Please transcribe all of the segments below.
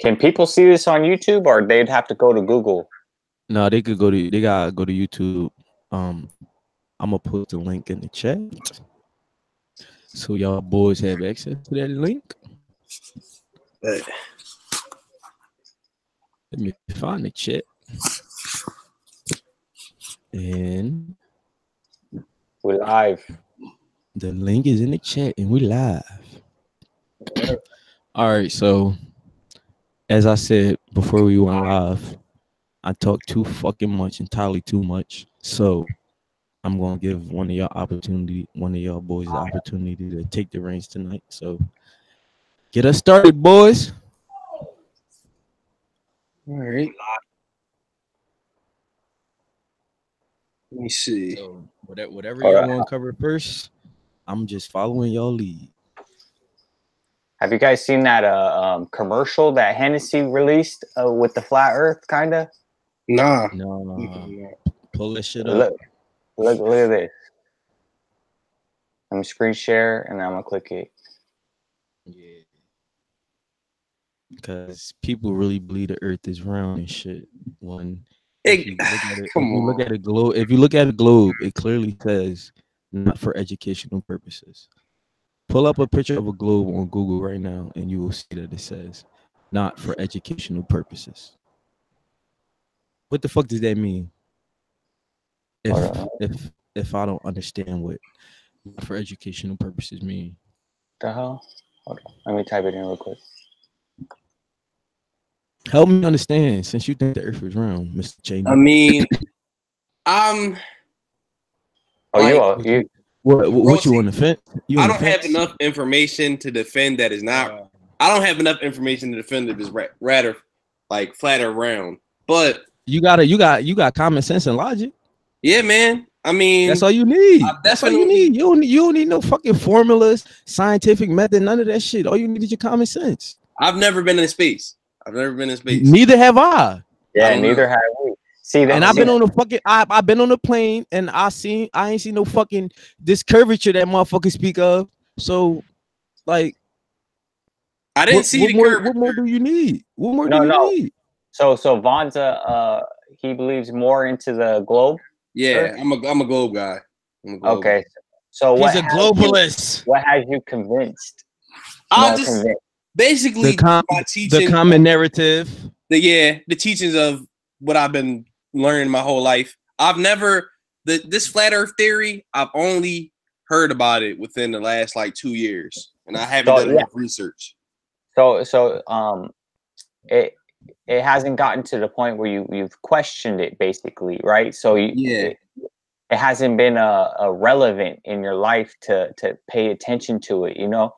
Can people see this on YouTube, or they'd have to go to Google? No, they gotta go to YouTube. I'm gonna put the link in the chat so y'all boys have access to that link. But Let me find the chat. And We're live. the link is in the chat and we live. All right, so as I said before we went live, I talked too fucking much, entirely too much. So I'm gonna give one of y'all boys the opportunity to take the reins tonight. So get us started, boys. all right. Let me see. So whatever All y'all right. want to cover first, I'm just following y'all lead. Have you guys seen that commercial that Hennessy released with the flat Earth, kind of? Nah. No, pull that shit up. Look at this. Let me screen share, and then I'm gonna click it. Yeah, because people really believe the Earth is round and shit. When if you look at it, Come on. if you look at a globe, it clearly says not for educational purposes. Pull up a picture of a globe on Google right now, and you will see that it says not for educational purposes. What the fuck does that mean? If I don't understand what for educational purposes mean. The hell? Hold on. Let me type it in real quick. Help me understand, since you think the Earth is round, Mr. Cheney. I mean, I'm. Oh, you. What you on the fence? I don't have enough information to defend that is not. I don't have enough information to defend that is rather like flat or round. But you got common sense and logic. Yeah, man. I mean, that's all you need. That's all you need. You don't need no fucking formulas, scientific method, none of that shit. All you need is your common sense. I've never been in space. Neither have I. Yeah, neither have we. See, and I've been on a fucking. I've been on a plane, and I ain't seen no fucking this curvature that motherfuckers speak of. So, like, I didn't see the curvature. What more do you need? What more do you need? So Vonza, he believes more into the globe. Yeah, I'm a globe guy. Okay, so he's a globalist. What has you convinced? I'll just convinced? Basically the common narrative. The teachings of what I've been learning my whole life. I've never this flat Earth theory. I've only heard about it within the last like 2 years, and I haven't done enough research. It hasn't gotten to the point where you've questioned it, basically, right? So it hasn't been a relevant in your life to pay attention to it, you know?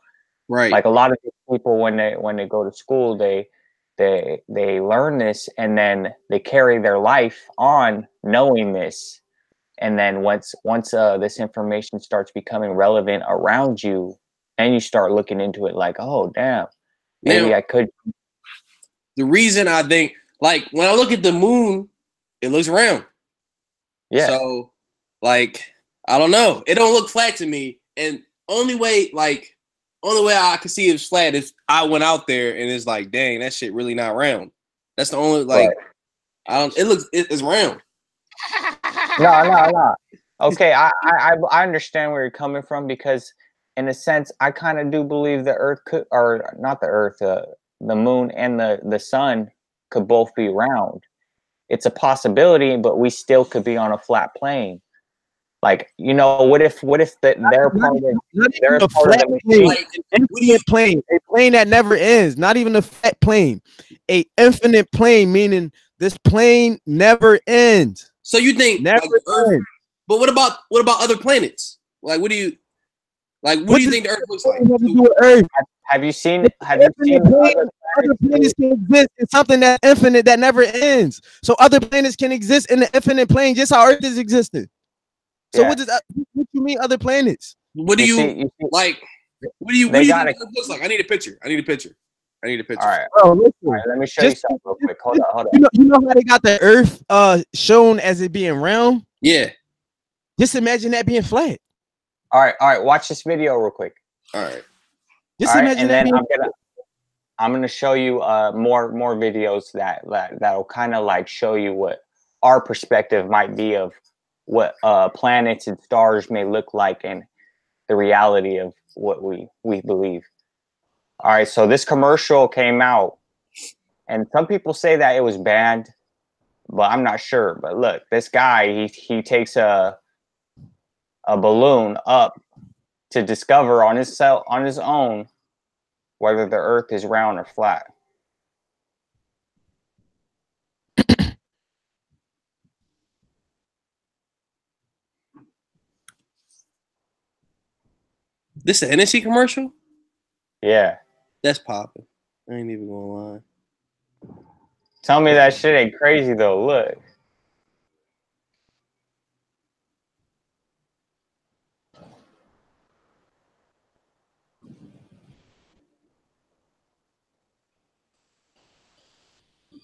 Right. Like a lot of people when they go to school, they learn this and then they carry their life on knowing this. And then once this information starts becoming relevant around you, and you start looking into it like, oh damn, maybe I could. The reason I think, like, when I look at the moon, it looks round. Yeah. So, like, I don't know. It don't look flat to me. And only way I can see it's flat is I went out there and it's like, dang, that shit really not round. That's the only it's round. No. Okay, I understand where you're coming from, because in a sense, I kind of do believe the Earth could, or not the Earth, the moon and the sun could both be round. It's a possibility, but we still could be on a flat plane. Like, you know, what if they're part of the infinite plane, a plane that never ends, not even a flat plane, a infinite plane, meaning this plane never ends. So you think never Earth? But what about other planets? Like, what do you think the Earth looks like? Have you seen other planets can exist in something that's infinite that never ends? So other planets can exist in the infinite plane, just how Earth is existing. So what you mean other planets? What do you think Earth looks like? I need a picture. All right. Bro, listen. All right, let me show you something real quick. Hold on. You know how they got the Earth shown as it being round? Yeah. Just imagine that being flat. All right. Watch this video real quick. All right. Just imagine that being I'm gonna show you more videos that'll kind of like show you what our perspective might be of what planets and stars may look like and the reality of what we believe. All right, so this commercial came out, and some people say that it was banned, but I'm not sure. But look, this guy he takes a balloon up to discover on his own whether the Earth is round or flat. This a Hennessy commercial? Yeah. That's popping. I ain't even gonna lie. Tell me that shit ain't crazy though. Look.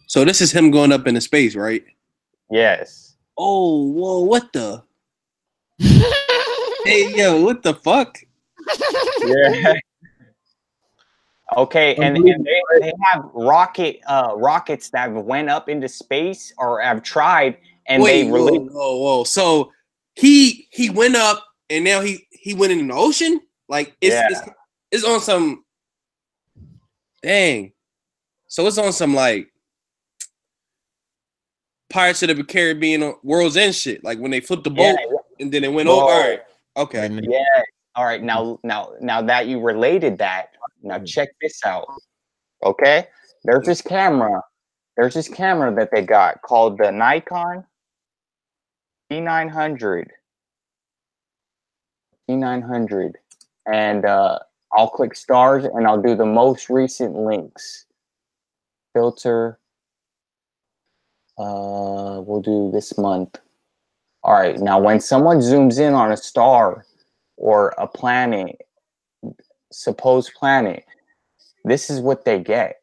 So this is him going up into space, right? Yes. Oh, whoa, what the? Hey, yo, what the fuck? Yeah. Okay, and they have rockets that have went up into space or have tried, and they Wait, whoa, released. whoa. So he went up and now he went in the ocean? Like it's on some dang. So it's on some like Pirates of the Caribbean World's End shit. Like when they flipped the boat and then it went over. All right. Okay. Yeah. All right. Now that you related that, now check this out. Okay. There's this camera. There's this camera that they got called the Nikon D900. D900. And I'll click stars and I'll do the most recent links. Filter. We'll do this month. All right. Now, when someone zooms in on a star or a planet, supposed planet, this is what they get.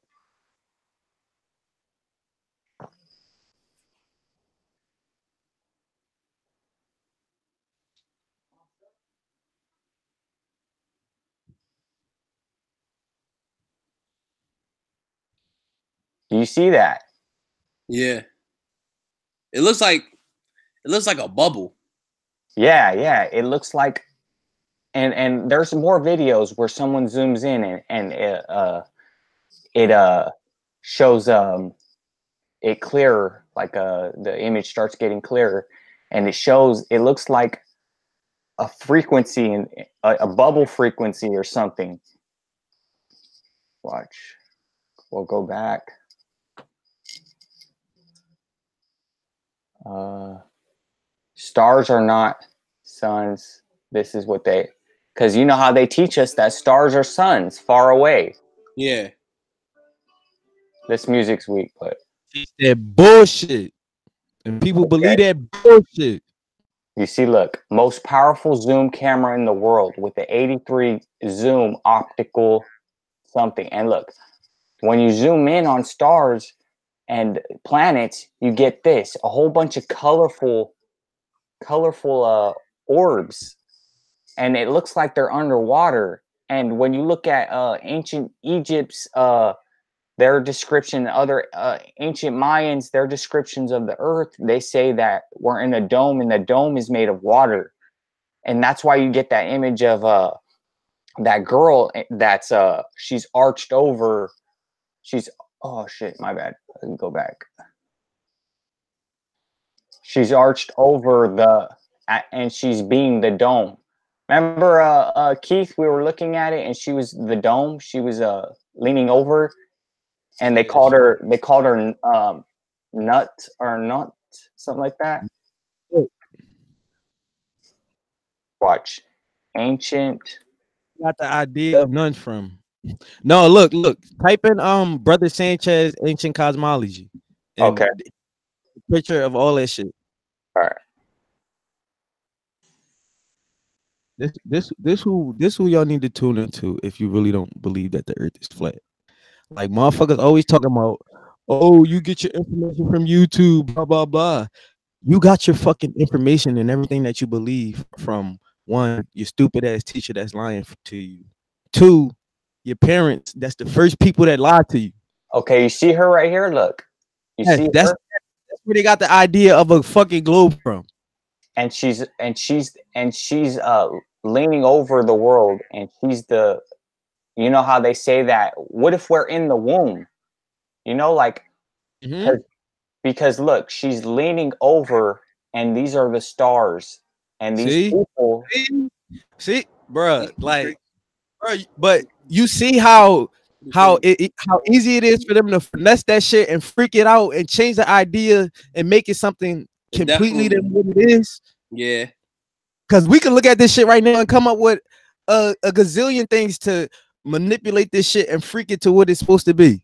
Do you see that? Yeah. It looks like a bubble. Yeah. It looks like, and there's more videos where someone zooms in and it shows it clearer, like the image starts getting clearer, and it looks like a frequency and a bubble frequency or something. Watch. We'll go back. Stars are not suns. This is what because you know how they teach us that stars are suns far away. Yeah. This music's weak, but that bullshit, and people believe that bullshit. You see, look, most powerful zoom camera in the world with the 83 zoom optical something. And look, when you zoom in on stars and planets, you get this, a whole bunch of colorful orbs. And it looks like they're underwater. And when you look at ancient Egypt's their description, other ancient Mayans, their descriptions of the Earth, they say that we're in a dome, and the dome is made of water, and that's why you get that image of that girl that's she's arched over. She's oh shit, my bad. I can go back. She's arched over and she's being the dome. Remember, Keith? We were looking at it, and she was the dome. She was leaning over. And they called her nut or nut, something like that. Watch. Ancient. Got the idea of none from. No, look. Type in Brother Sanchez ancient cosmology. Okay. Picture of all that shit. All right. This who y'all need to tune into if you really don't believe that the earth is flat. Like motherfuckers always talking about, oh, you get your information from YouTube, blah blah blah. You got your fucking information and everything that you believe from one, your stupid ass teacher that's lying to you. Two, your parents, that's the first people that lied to you. Okay, you see her right here. Look, you Yes, see that's her, where they got the idea of a fucking globe from. and she's leaning over the world, and she's the. You know how they say that? What if we're in the womb? You know, like Mm-hmm. because look, she's leaning over, and these are the stars, and these See, people. see, bruh, like, bruh, but you see how how easy it is for them to finesse that shit and freak it out and change the idea and make it something completely than what it is. Yeah. Because we can look at this shit right now and come up with a gazillion things to manipulate this shit and freak it to what it's supposed to be.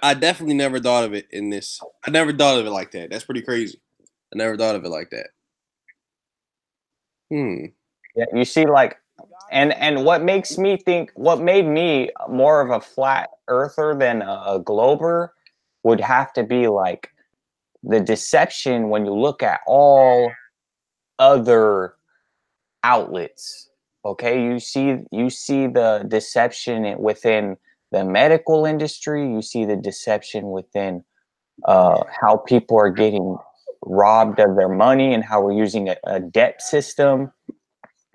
I definitely never thought of it in this. I never thought of it like that. That's pretty crazy. I never thought of it like that. Yeah, you see, like, and what made me more of a flat earther than a glober would have to be like the deception when you look at all other outlets. Okay, you see the deception within the medical industry. You see the deception within how people are getting robbed of their money and how we're using a debt system.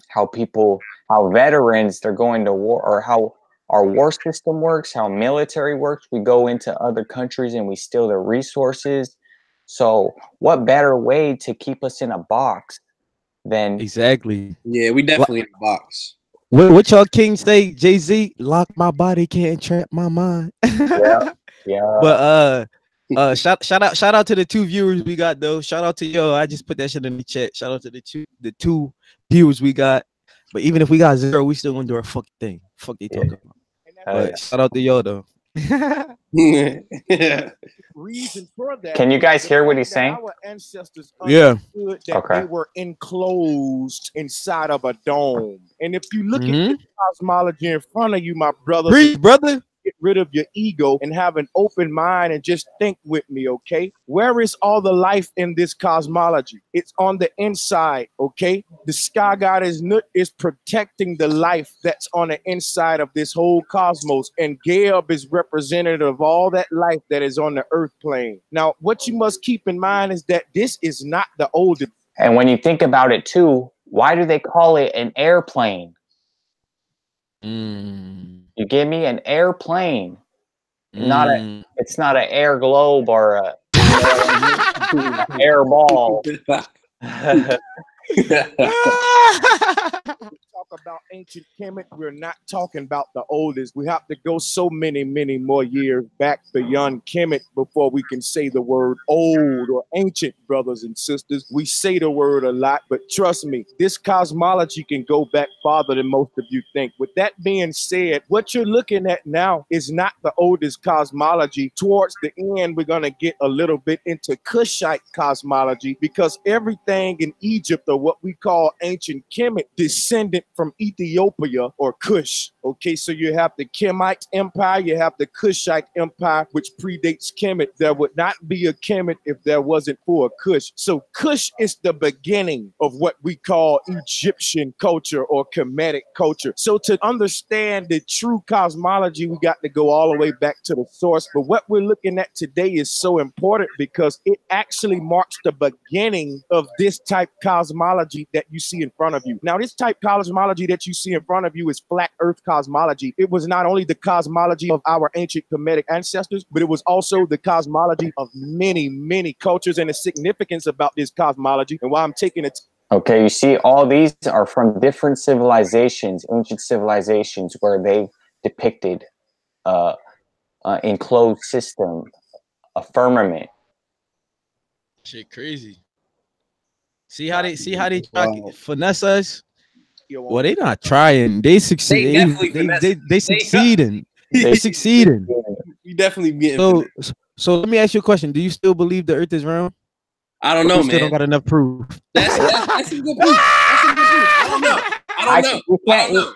How veterans, they're going to war, or how our war system works, how military works. We go into other countries and we steal their resources. So what better way to keep us in a box than Exactly. Yeah, we definitely in the box. What y'all kings say? Jay-Z, lock my body, can't trap my mind. yeah. But shout out to the 2 viewers we got though. Shout out to yo. I just put that shit in the chat. Shout out to the two viewers we got. But even if we got 0, we still gonna do our fucking thing. Fuck they talking about. But shout out to yo though. Reason for that. Can you guys hear what he's saying? Our ancestors Yeah. understood that Okay. they were enclosed inside of a dome. And if you look at the cosmology in front of you, my brother, Breathe, brother. get rid of your ego and have an open mind and just think with me, okay? Where is all the life in this cosmology? It's on the inside, okay? The sky god is protecting the life that's on the inside of this whole cosmos, and Gaeb is representative of all that life that is on the earth plane. Now, what you must keep in mind is that this is not the oldest. And when you think about it too, why do they call it an airplane? You give me an airplane, it's not an air globe or a air ball. Talk about ancient Kemet, we're not talking about the oldest. We have to go so many more years back beyond Kemet before we can say the word old or ancient, brothers and sisters. We say the word a lot, but trust me, this cosmology can go back farther than most of you think. With that being said, what you're looking at now is not the oldest cosmology. Towards the end, we're going to get a little bit into Kushite cosmology, because everything in Egypt, or what we call ancient Kemet, descended from Ethiopia or Kush. Okay, so you have the Kemite Empire, you have the Kushite Empire, which predates Kemet. There would not be a Kemet if there wasn't for a Kush. So Kush is the beginning of what we call Egyptian culture or Kemetic culture. So to understand the true cosmology, we got to go all the way back to the source. But what we're looking at today is so important because it actually marks the beginning of this type cosmology that you see in front of you. Now, this type cosmology that you see in front of you is flat earth cosmology. It was not only the cosmology of our ancient Kemetic ancestors, but it was also the cosmology of many cultures, and the significance about this cosmology and why I'm taking it. Okay, you see, all these are from different civilizations, ancient civilizations, where they've depicted enclosed system, a firmament. Shit crazy. See how they try to finesse us? Well, they not trying. They succeed. They succeeding. They succeeding. You definitely getting. So let me ask you a question. Do you still believe the Earth is round? I don't know, man. Still don't got enough proof. That's a good proof. That's a good proof. I don't know.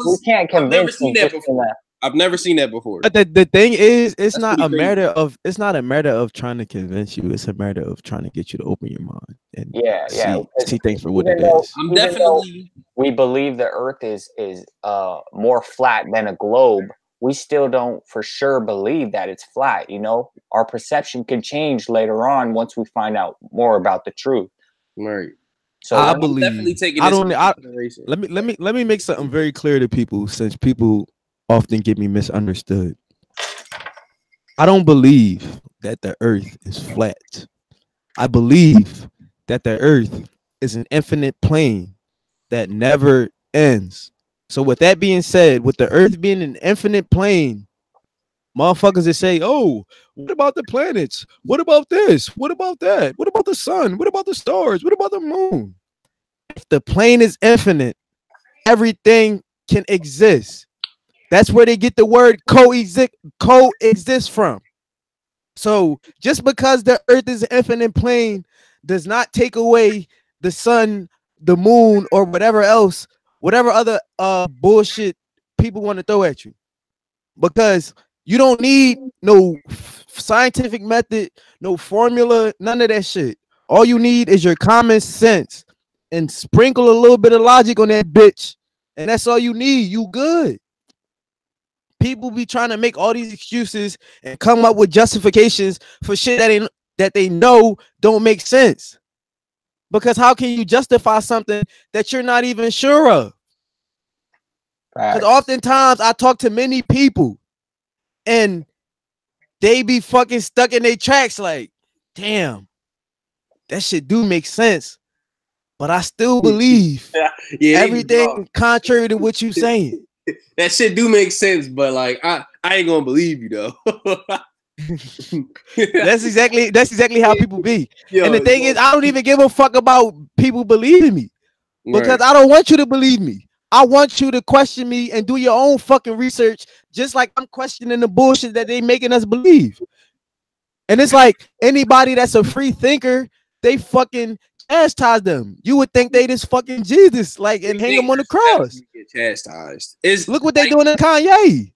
We can't convince I've never seen that before. I've never seen that before. But the thing is, it's That's not pretty a crazy. matter of trying to convince you. It's a matter of trying to get you to open your mind and Yeah, yeah. see things for what Even it though, is. I'm even though definitely we believe the Earth is more flat than a globe, we still don't for sure believe that it's flat. You know, our perception can change later on once we find out more about the truth. right. So I we're I'm definitely believe. taking I this don't. into consideration. Let me make something very clear to people, since people often get me misunderstood. I don't believe that the Earth is flat. I believe that the Earth is an infinite plane that never ends. So, with that being said, with the Earth being an infinite plane, motherfuckers that say, "Oh, what about the planets? What about this? What about that? What about the sun? What about the stars? What about the moon?" If the plane is infinite, everything can exist. That's where they get the word coexist from. So just because the earth is an infinite plane does not take away the sun, the moon, or whatever else, whatever other bullshit people want to throw at you. Because you don't need no scientific method, no formula, none of that shit. All you need is your common sense and sprinkle a little bit of logic on that bitch. And that's all you need. You good. People be trying to make all these excuses and come up with justifications for shit that they know don't make sense. Because how can you justify something that you're not even sure of? Because facts. oftentimes I talk to many people and they be fucking stuck in their tracks like, damn, that shit do make sense. But I still believe Yeah, they be wrong. everything contrary to what you saying. That shit do make sense, but like I ain't gonna believe you though. That's exactly how people be. Yo, And the thing is, I don't even give a fuck about people believing me, because right. I don't want you to believe me. I want you to question me and do your own fucking research, just like I'm questioning the bullshit that they making us believe. And it's like anybody that's a free thinker, they fucking chastise them. You would think they just fucking Jesus, like, and hang They them on the cross. definitely get chastised. It's Look what they like, doing to Kanye.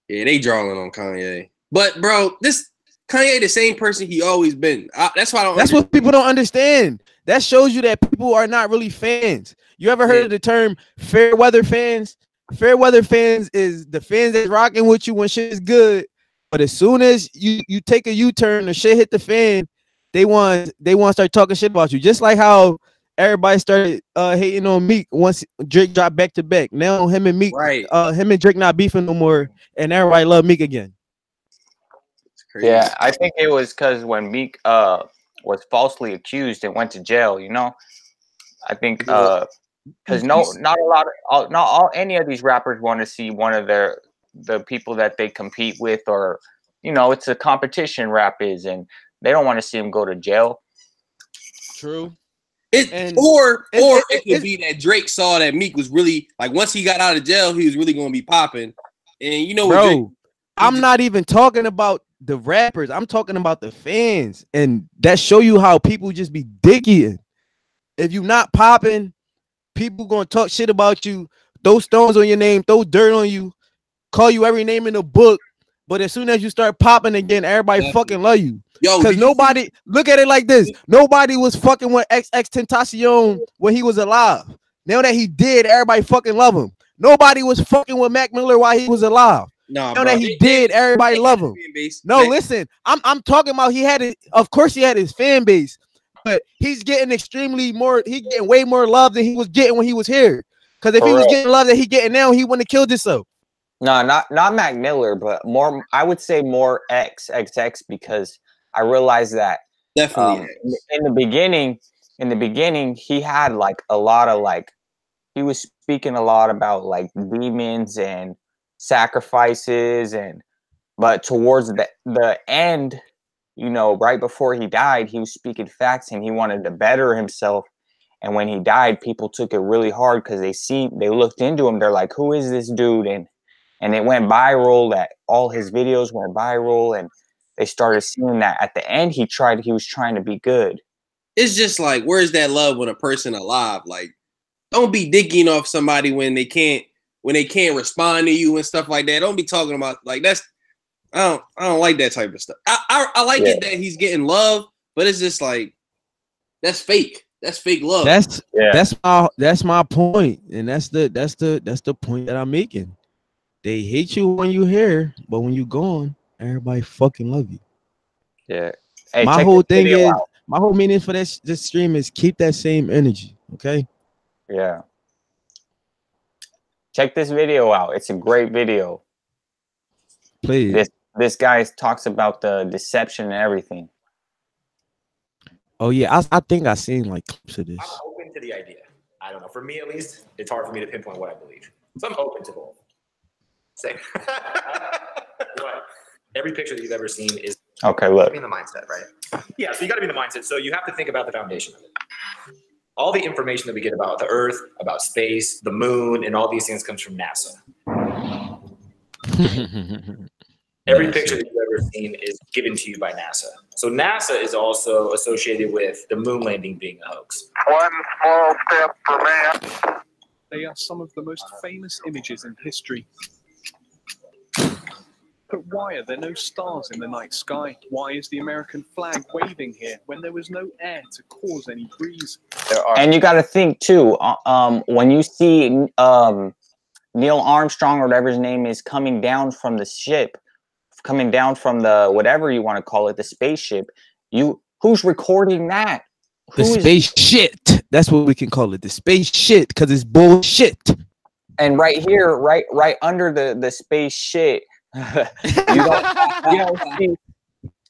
yeah, they drawing on Kanye. But bro, this Kanye the same person he always been. That's why I don't. That's what people don't understand. That shows you that people are not really fans. You ever heard of the term fair weather fans? Fair weather fans is the fans that's rocking with you when shit is good, but as soon as you take a U-turn or shit hit the fan, they want to start talking shit about you. Just like how everybody started hating on Meek once Drake dropped back to back. Now him and Meek, Right. him and Drake not beefing no more, and everybody love Meek again. It's crazy. Yeah, I think it was because when Meek was falsely accused and went to jail. You know, I think because not a lot of not all any of these rappers want to see one of the people that they compete with, or you know, it's a competition rap is, and they don't want to see him go to jail. True. Or it It, could be that Drake saw that Meek was really like once he got out of jail, he was really gonna be popping. And you know what, Drake, bro, I'm not even talking about the rappers. I'm talking about the fans, and that show you how people just be digging. If you not popping, people gonna talk shit about you, throw stones on your name, throw dirt on you, call you every name in the book. But as soon as you start popping again, everybody fucking love you. Yo, Because nobody look at it like this. Nobody was fucking with XX Tentacion when he was alive. Now that he did, everybody fucking love him. Nobody was fucking with Mac Miller while he was alive. Nah, Now bro. that he did, everybody love him. No, listen, I'm talking about he had it. Of course, he had his fan base, but he's getting extremely more. He getting way more love than he was getting when he was here. Because if he was getting love that he getting now, he wouldn't have killed himself. No, not Mac Miller, but more. I would say more XXX because I realized that definitely in the beginning, he had like a lot of like he was speaking a lot about like demons and sacrifices but towards the end, you know, right before he died, he was speaking facts and he wanted to better himself. And when he died, people took it really hard because they looked into him. They're like, who is this dude? And it went viral, that all his videos went viral, and they started seeing that at the end he was trying to be good. It's just like, where's that love when a person alive? Like, don't be digging off somebody when they can't when they can't respond to you and stuff like that. Don't be talking about like that's. I don't like that type of stuff. I like it that he's getting love, but it's just like that's fake. That's fake love. That's my point, and that's the point that I'm making. They hate you when you're here, but when you're gone, everybody fucking love you. Yeah. Hey, my whole meaning for this stream is keep that same energy. Okay. Yeah. Check this video out. It's a great video. Please. This guy talks about the deception and everything. Oh yeah, I think I seen like clips of this. I'm open to the idea. I don't know. For me, at least, it's hard for me to pinpoint what I believe. So I'm open to both. Same. What? Every picture that you've ever seen is okay. Look, in the mindset, right? Yeah. So you got to be in the mindset. So you have to think about the foundation of it. All the information that we get about the Earth, about space, the moon, and all these things comes from NASA. Every picture that you've ever seen is given to you by NASA. So NASA is also associated with the moon landing being a hoax. One small step for man. They are some of the most famous images in history. But why are there no stars in the night sky? Why is the American flag waving here when there was no air to cause any breeze? And you got to think too. When you see Neil Armstrong or whatever his name is coming down from the ship, coming down from the whatever you want to call it, the spaceship. Who's recording that? The space shit. That's what we can call it. The space shit, because it's bullshit. And right here, right under the space shit,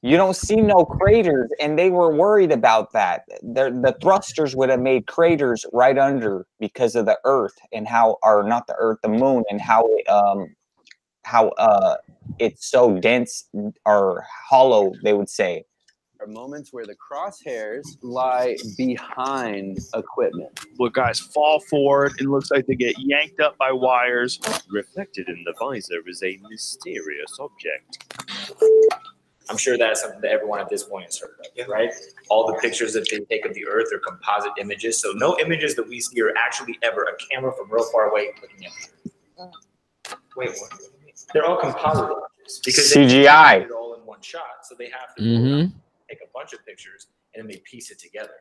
you don't see no craters, and they were worried about that. The thrusters would have made craters right under because of the Earth and the moon, and how it's so dense or hollow, they would say. There are moments where the crosshairs lie behind equipment. Where guys fall forward and looks like they get yanked up by wires. Reflected in the visor is a mysterious object. I'm sure that's something that everyone at this point has heard of, right? All the pictures that they take of the Earth are composite images. So no images that we see are actually ever a camera from real far away looking at you. Wait, what? They're all composite images because CGI. they it all in one shot. So they have to take a bunch of pictures and then they piece it together.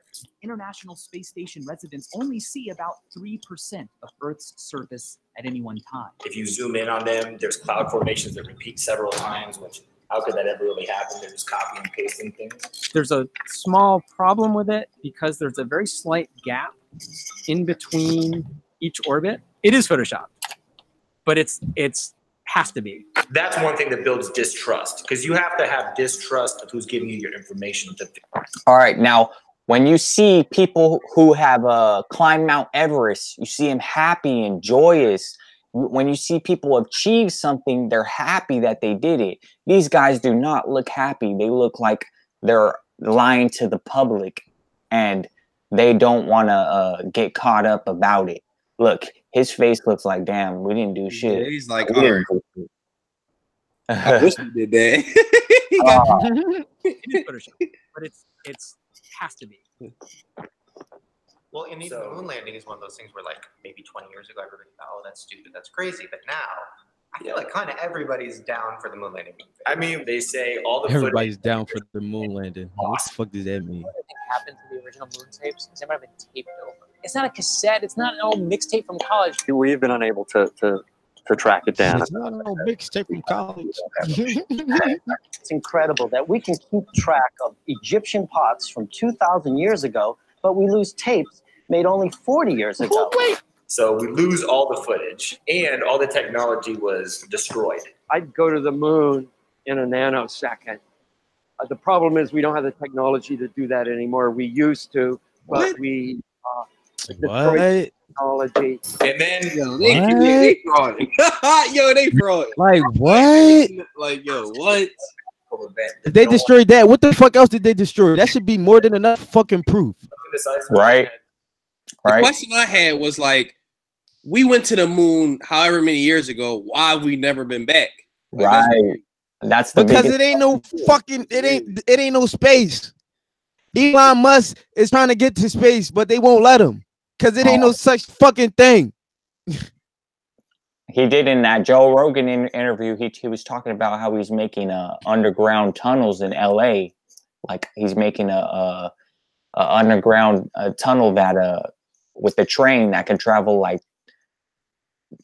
International Space Station residents only see about 3% of Earth's surface at any one time. If you zoom in on them, there's cloud formations that repeat several times, which how could that ever really happen? They're just copying and pasting things. There's a small problem with it because there's a very slight gap in between each orbit. It is Photoshop, but it's has to be. That's one thing that builds distrust, because you have to have distrust of who's giving you your information. All right, now when you see people who have climbed Mount Everest, you see them happy and joyous. When you see people achieve something, they're happy that they did it. These guys do not look happy. They look like they're lying to the public, and they don't want to get caught up about it. Look, his face looks like, damn, we didn't do shit. Yeah, he's like, all right. I wish we did that. It is Photoshop, but it's has to be. Well, and even the moon landing is one of those things where, like, maybe 20 years ago, everybody thought, oh, that's stupid, that's crazy. But now, I feel like kind of everybody's down for the moon landing. I mean, they say all the everybody's down for the moon landing. What the fuck does that mean? What do you think happened to the original moon tapes? Because they might have been taped over. It's not a cassette. It's not an old mixtape from college. We've been unable to track it down. It's not an old mixtape from college. It's incredible that we can keep track of Egyptian pots from 2,000 years ago, but we lose tapes made only 40 years ago. So we lose all the footage, and all the technology was destroyed. I'd go to the moon in a nanosecond. The problem is we don't have the technology to do that anymore. We used to, but we destroyed technology. And then they fraud. Yo, they fraud. Like what? Like, yo, what? If they destroyed that, what the fuck else did they destroy? That should be more than enough fucking proof. Right. The question I had was like, we went to the moon however many years ago. Why have we never been back? Like, right. That's the because it ain't no fucking it ain't no space. Elon Musk is trying to get to space, but they won't let him because it ain't no such fucking thing. He did in that Joe Rogan interview. He was talking about how he's making underground tunnels in L.A. Like he's making a underground tunnel that with a train that can travel like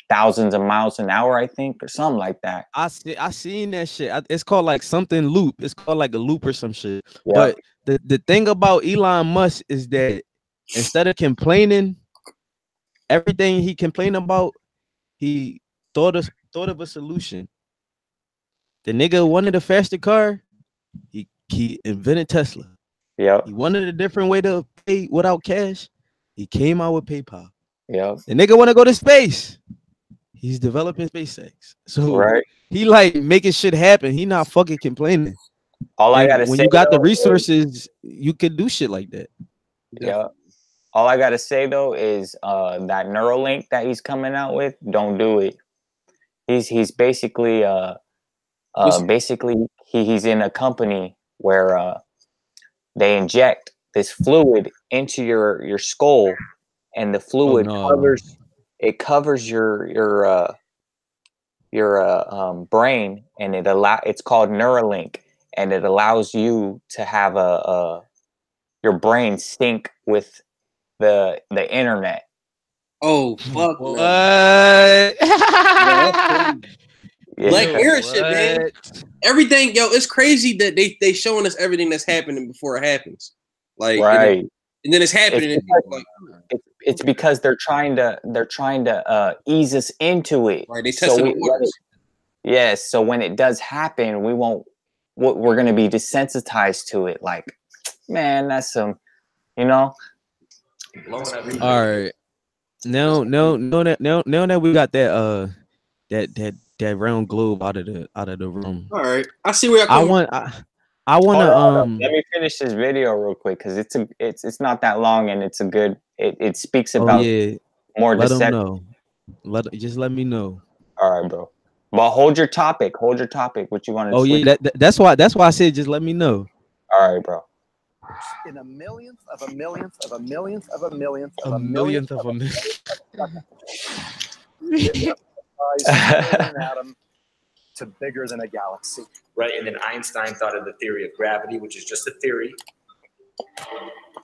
thousands of miles an hour, I think, or something like that. I seen that shit. It's called like something loop. It's called like a loop or some shit. Yep. But the thing about Elon Musk is that instead of complaining, everything he complained about, he thought of a solution. The nigga wanted a faster car. He invented Tesla. Yeah. He wanted a different way to pay without cash. He came out with PayPal. Yeah. The nigga want to go to space. He's developing SpaceX. So Right. he like making shit happen. He not fucking complaining. All I And gotta when say, you got the though, resources, you could do shit like that. Yeah. All I gotta say though is that Neuralink that he's coming out with, don't do it. He's basically he's in a company where they inject this fluid into your skull, and the fluid covers your brain, and it's called Neuralink, and it allows you to have your brain sync with the internet. Oh fuck! What? Black Mirror shit, man. Everything, yo, it's crazy that they showing us everything that's happening before it happens. Like, Right. and then it's happening. It's because they're trying to ease us into it. Right, they testing the waters. Yes, so when it does happen, we're gonna be desensitized to it. Like, man, that's some, you know. All right. Now that we got that that round globe out of the room. All right, I see where I want to let me finish this video real quick because it's not that long, and it's a good. It speaks about more let them deception. know. Just let me know. All right, bro. Well, hold your topic. Hold your topic. What you want to? Oh yeah, that's why I said just let me know. All right, bro. In a millionth of a millionth of a millionth of a millionth of A a millionth of a millionth. An atom to bigger than a galaxy. Right, and then Einstein thought of the theory of gravity, which is just a theory.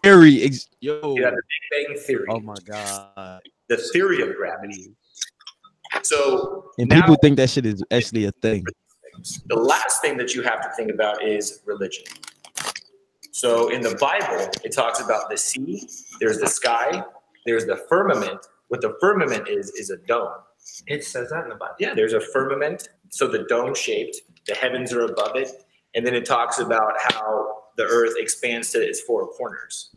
Yo. You have the Big Bang theory. Oh my god. The theory of gravity. So And now, people think that shit is actually a thing. the last thing that you have to think about is religion. So in the Bible, it talks about the sea, there's the sky, there's the firmament. What the firmament is a dome. It says that in the Bible. Yeah, there's a firmament, so the dome shaped, the heavens are above it, and then it talks about how the earth expands to its four corners.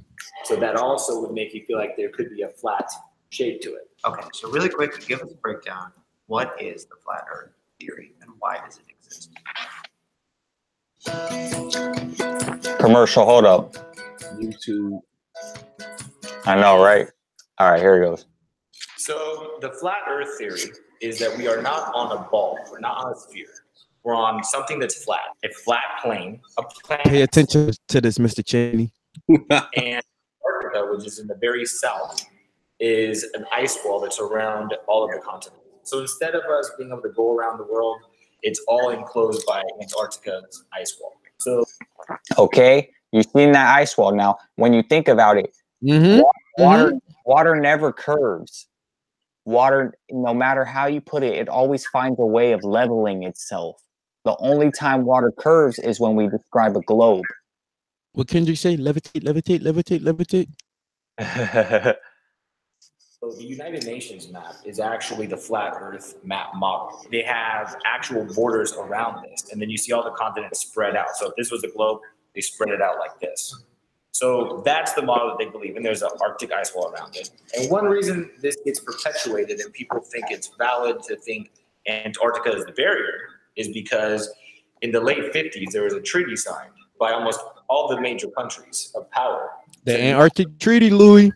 So that also would make you feel like there could be a flat shape to it. Okay, so really quick, give us a breakdown. What is the flat earth theory and why does it exist? Commercial, hold up. YouTube. I know, right? All right, here it goes. So the flat earth theory is that we are not on a ball. We're not on a sphere. We're on something that's flat, a flat plane, a planet. Pay attention to this, Mr. Cheney. And Antarctica, which is in the very south, is an ice wall that's around all of the continents. So instead of us being able to go around the world, it's all enclosed by Antarctica's ice wall. So, okay, you've seen that ice wall. Now, when you think about it, water never curves. Water, no matter how you put it, it always finds a way of leveling itself. The only time water curves is when we describe a globe. What Kendrick say? Levitate, levitate, levitate, levitate. So the United Nations map is actually the flat Earth map model. They have actual borders around this, and then you see all the continents spread out. So if this was the globe, they spread it out like this. So that's the model that they believe in. There's an Arctic ice wall around it. And one reason this gets perpetuated and people think it's valid to think Antarctica is the barrier is because in the late 50s, there was a treaty signed by almost all the major countries of power. The Antarctic Treaty, Louis.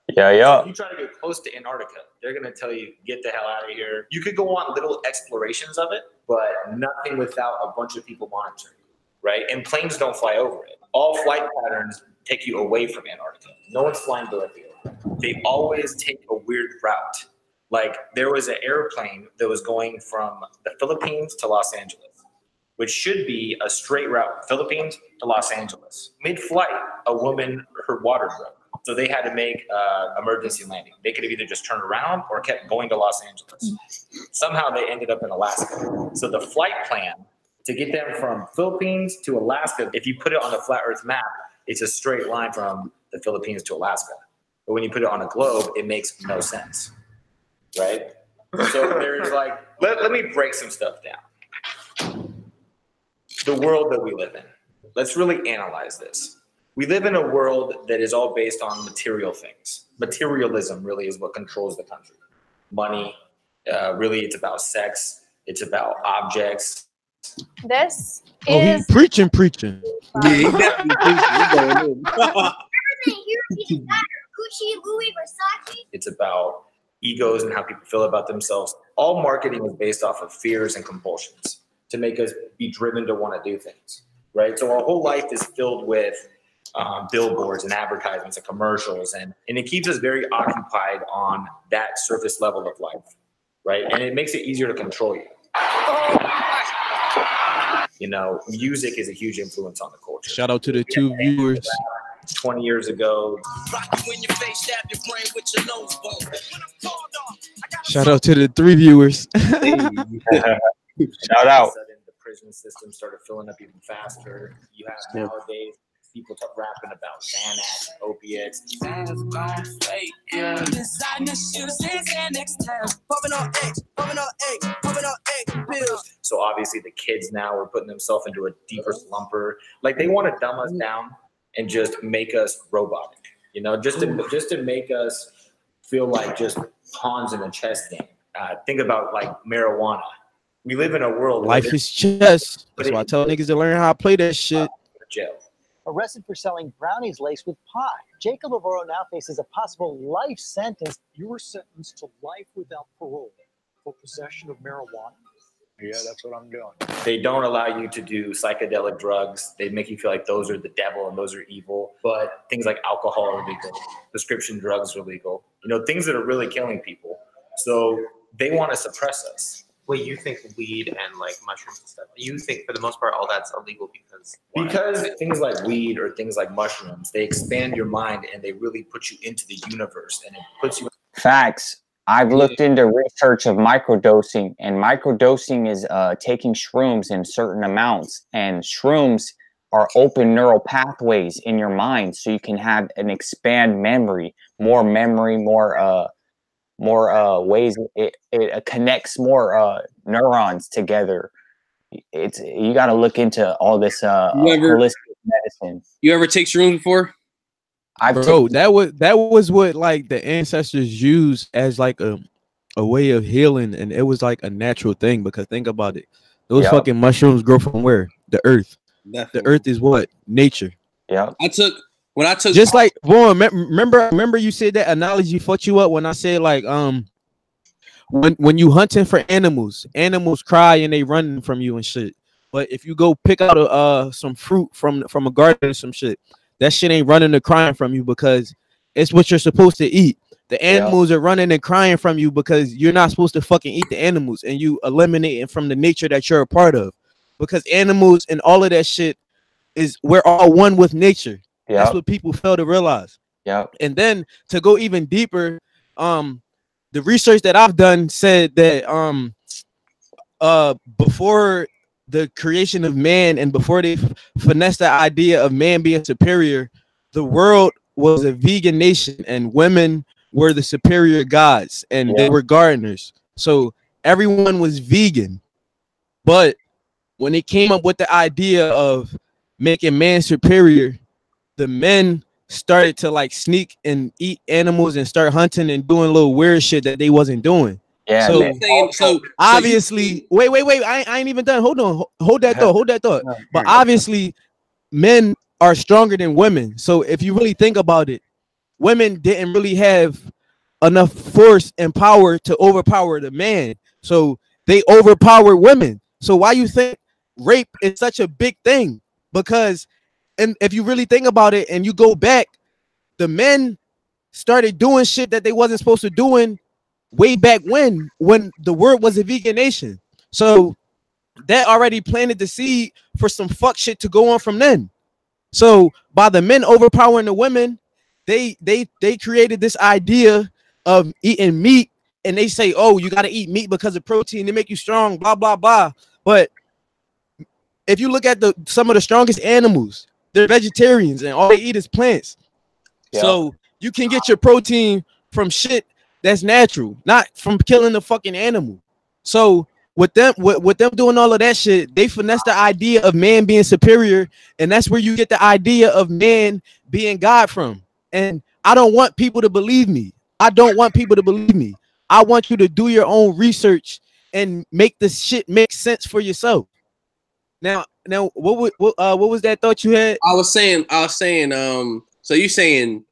Yeah. So if you try to get close to Antarctica, they're going to tell you, get the hell out of here. You could go on little explorations of it, but nothing without a bunch of people monitoring, right? And planes don't fly over it. All flight patterns take you away from Antarctica. No one's flying directly over it. They always take a weird route. Like there was an airplane that was going from the Philippines to Los Angeles, which should be a straight route, Philippines to Los Angeles. Mid-flight, a woman, her water broke. So they had to make emergency landing. They could have either just turned around or kept going to Los Angeles. Somehow they ended up in Alaska. So the flight plan to get them from Philippines to Alaska, if you put it on the flat Earth map, it's a straight line from the Philippines to Alaska. But when you put it on a globe, it makes no sense, right? So there's like, let me break some stuff down. The world that we live in. Let's really analyze this. We live in a world that is all based on material things. Materialism really is what controls the country. Money, really it's about sex, it's about objects. This Oh, is he preaching. Yeah, he definitely preaching. Gucci, Louis, Versace. It's about egos and how people feel about themselves. All marketing is based off of fears and compulsions to make us be driven to want to do things, right? So our whole life is filled with billboards and advertisements and commercials, and it keeps us very occupied on that surface level of life, right? And it makes it easier to control you. You know, music is a huge influence on the culture. Shout out to the 2 viewers. 20 years ago. Shout out to the 3 viewers. Shout out. The prison system started filling up even faster. You have nowadays people rapping about Xanax, opiates. So obviously the kids now are putting themselves into a deeper slumber. Like they want to dumb us down and just make us robotic, you know, just to make us feel like just pawns in a chess game. Think about like marijuana. We live in a world. Life is chess. That's why I tell niggas to learn how to play that shit. Jail. Arrested for selling brownies laced with pot. Jacob Avoro now faces a possible life sentence. You were sentenced to life without parole for possession of marijuana. Yeah, that's what I'm doing. They don't allow you to do psychedelic drugs. They make you feel like those are the devil and those are evil. But things like alcohol are legal. Prescription drugs are legal. You know, things that are really killing people. So they want to suppress us. Wait, you think weed and like mushrooms and stuff, you think for the most part all that's illegal because why? Because things like weed or things like mushrooms, they expand your mind and they really put you into the universe and it puts you. Facts. I've looked into research of microdosing, and microdosing is taking shrooms in certain amounts, and shrooms are open neural pathways in your mind, so you can have an expand memory, more ways. It connects more neurons together. You got to look into all this holistic medicine. You ever take shrooms before? Bro, that was what like the ancestors used as like a way of healing, and it was like a natural thing. Because think about it, those fucking mushrooms grow from where? The earth. Definitely. The earth is what? Nature. Yeah. I took just like boy, remember you said that analogy fucked you up when I said like when you hunting for animals cry and they run from you and shit. But if you go pick out some fruit from a garden or some shit, that shit ain't running and crying from you because it's what you're supposed to eat. The animals are running and crying from you because you're not supposed to fucking eat the animals, and you eliminate it from the nature that you're a part of. Because animals and all of that shit we're all one with nature. That's what people fail to realize. Yeah. And then to go even deeper, the research that I've done said that before the creation of man and before they finessed the idea of man being superior, the world was a vegan nation and women were the superior gods and they were gardeners. So everyone was vegan. But when they came up with the idea of making man superior, the men started to like sneak and eat animals and start hunting and doing little weird shit that they wasn't doing. Yeah. So obviously, wait. I ain't even done. Hold on. Hold that thought. But obviously, men are stronger than women. So if you really think about it, women didn't really have enough force and power to overpower the man. So they overpowered women. So why you think rape is such a big thing? Because, and if you really think about it and you go back, the men started doing shit that they wasn't supposed to doing way back when the world was a vegan nation. So that already planted the seed for some fuck shit to go on from then. So by the men overpowering the women, they created this idea of eating meat, and they say, oh, you got to eat meat because of protein to make you strong, blah blah blah. But if you look at some of the strongest animals, they're vegetarians and all they eat is plants. Yep. So you can get your protein from shit that's natural, not from killing the fucking animal. So with them doing all of that shit, they finesse the idea of man being superior, and that's where you get the idea of man being God from. And I don't want people to believe me. I don't want people to believe me. I want you to do your own research and make this shit make sense for yourself. Now, what was that thought you had? I was saying, so you saying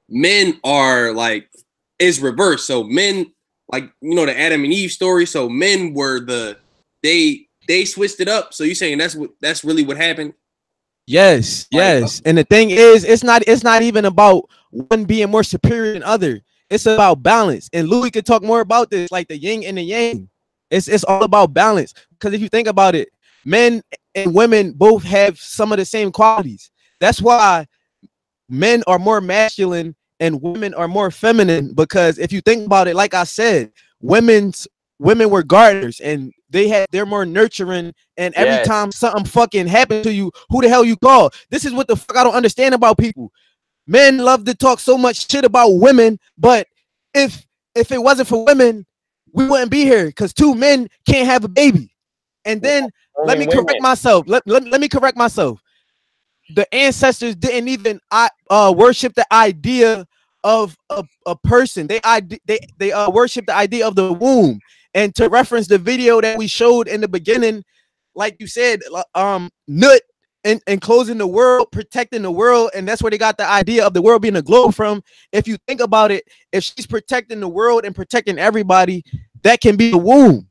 men are like, it's reversed. So men, like, you know, the Adam and Eve story. So men were they switched it up. So you saying that's really what happened? Yes, yes. And the thing is, it's not even about one being more superior than other. It's about balance. And Louis could talk more about this, like the yin and the yang. It's all about balance. Because if you think about it, men and women both have some of the same qualities. That's why men are more masculine and women are more feminine, because if you think about it, like I said, women were gardeners and they're more nurturing, and every Yes. time something fucking happened to you, who the hell you call? This is what the fuck I don't understand about people. Men love to talk so much shit about women, but if it wasn't for women, we wouldn't be here, because two men can't have a baby. And then let me correct myself. Let me correct myself. The ancestors didn't even worship the idea of a person. They worship the idea of the womb. And to reference the video that we showed in the beginning, like you said, Nut and closing the world, protecting the world, and that's where they got the idea of the world being a globe from. If you think about it, if she's protecting the world and protecting everybody, that can be the womb.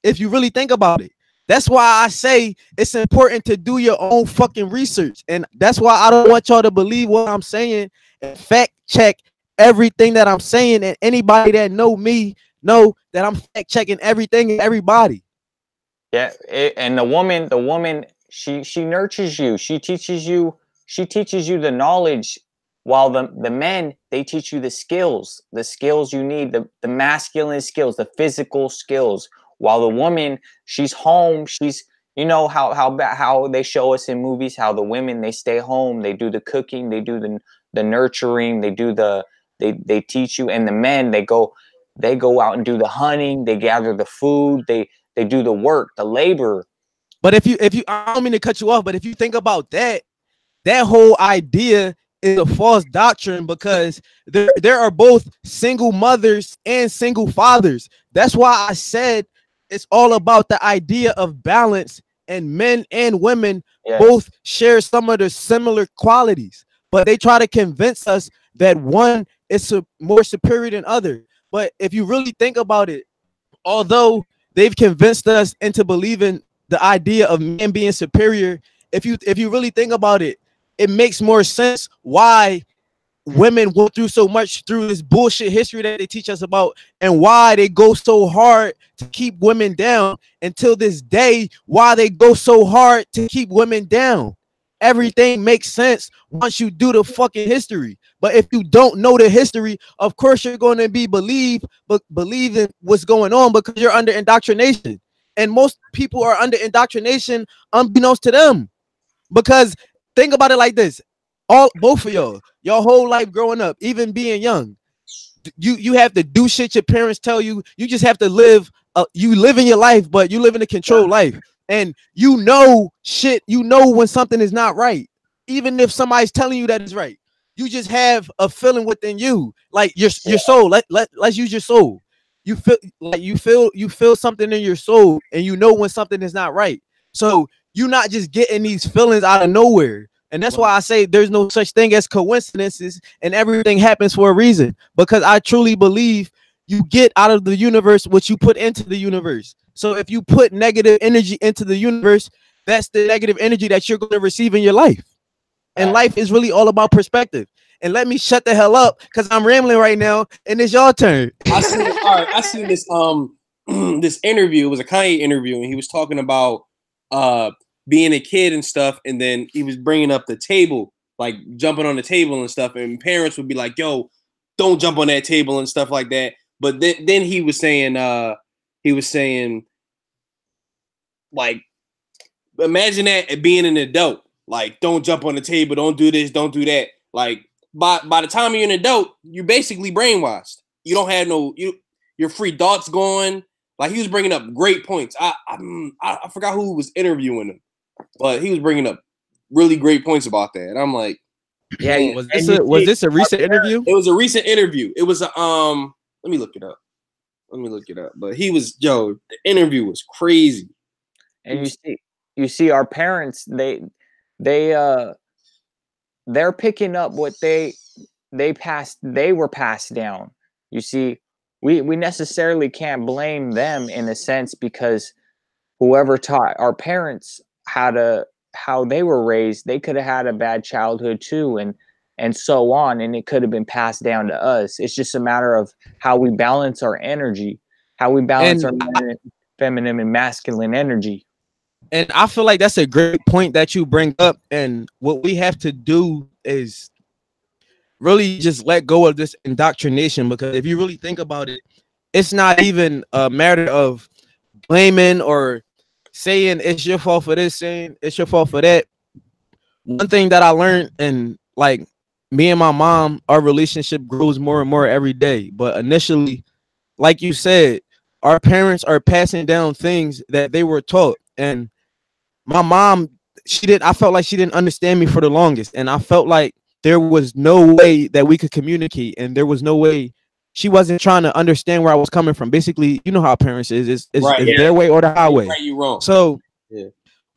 If you really think about it. That's why I say it's important to do your own fucking research. And that's why I don't want y'all to believe what I'm saying and fact check everything that I'm saying. And anybody that know me know that I'm fact checking everything and everybody. Yeah, and the woman, she nurtures you. She teaches you the knowledge, while the men, they teach you the skills you need, the masculine skills, the physical skills. While the woman, she's home, she's, you know how they show us in movies, how the women, they stay home, they do the cooking, they do the nurturing, they teach you, and the men, they go out and do the hunting, they gather the food, they do the work, the labor. But if you, I don't mean to cut you off, but if you think about that whole idea is a false doctrine, because there are both single mothers and single fathers. That's why I said it's all about the idea of balance, and men and women both share some of the similar qualities, but they try to convince us that one is more superior than other. But if you really think about it, although they've convinced us into believing the idea of man being superior, if you really think about it, it makes more sense why women went through so much through this bullshit history that they teach us about, and why they go so hard to keep women down until this day, why they go so hard to keep women down. Everything makes sense once you do the fucking history. But if you don't know the history, of course you're going to be believing what's going on, because you're under indoctrination. And most people are under indoctrination unbeknownst to them. Because think about it like this. Both of your whole life growing up, even being young, you have to do shit your parents tell you. You just have to live. You live in your life, but you live in a controlled life. And you know shit. You know when something is not right, even if somebody's telling you that it's right. You just have a feeling within you, like your soul. Let's use your soul. You feel something in your soul, and you know when something is not right. So you're not just getting these feelings out of nowhere. And that's why I say there's no such thing as coincidences, and everything happens for a reason. Because I truly believe you get out of the universe what you put into the universe. So if you put negative energy into the universe, that's the negative energy that you're going to receive in your life. And life is really all about perspective. and let me shut the hell up because I'm rambling right now and it's your turn. I seen this this interview. It was a Kanye interview, and he was talking about being a kid and stuff, and then he was bringing up the table, like jumping on the table and stuff, and parents would be like, "Yo, don't jump on that table" and stuff like that. But then he was saying like, imagine that being an adult, like, don't jump on the table, don't do this, don't do that. Like, by the time you're an adult, you're basically brainwashed. You don't have your free thoughts going. Like, he was bringing up great points. I forgot who was interviewing him, but he was bringing up really great points about that. And I'm like, yeah. man. Was this a recent interview? It was a recent interview. It was a let me look it up. But he was, the interview was crazy. And you see our parents, they're picking up what they were passed down. You see, we necessarily can't blame them in a sense, because whoever taught our parents how they were raised, they could have had a bad childhood too, and so on, and it could have been passed down to us. It's just a matter of how we balance our energy, how we balance our feminine and masculine energy. And I feel like that's a great point that you bring up. And what we have to do is really just let go of this indoctrination, because if you really think about it, it's not even a matter of blaming or saying it's your fault for this, saying it's your fault for that. One thing that I learned, and like me and my mom, our relationship grows more and more every day. But initially, like you said, our parents are passing down things that they were taught. And my mom, I felt like she didn't understand me for the longest. And I felt like there was no way that we could communicate. And there was no way, she wasn't trying to understand where I was coming from. Basically, you know how parents is. It's their way or the highway. Right, you wrong. So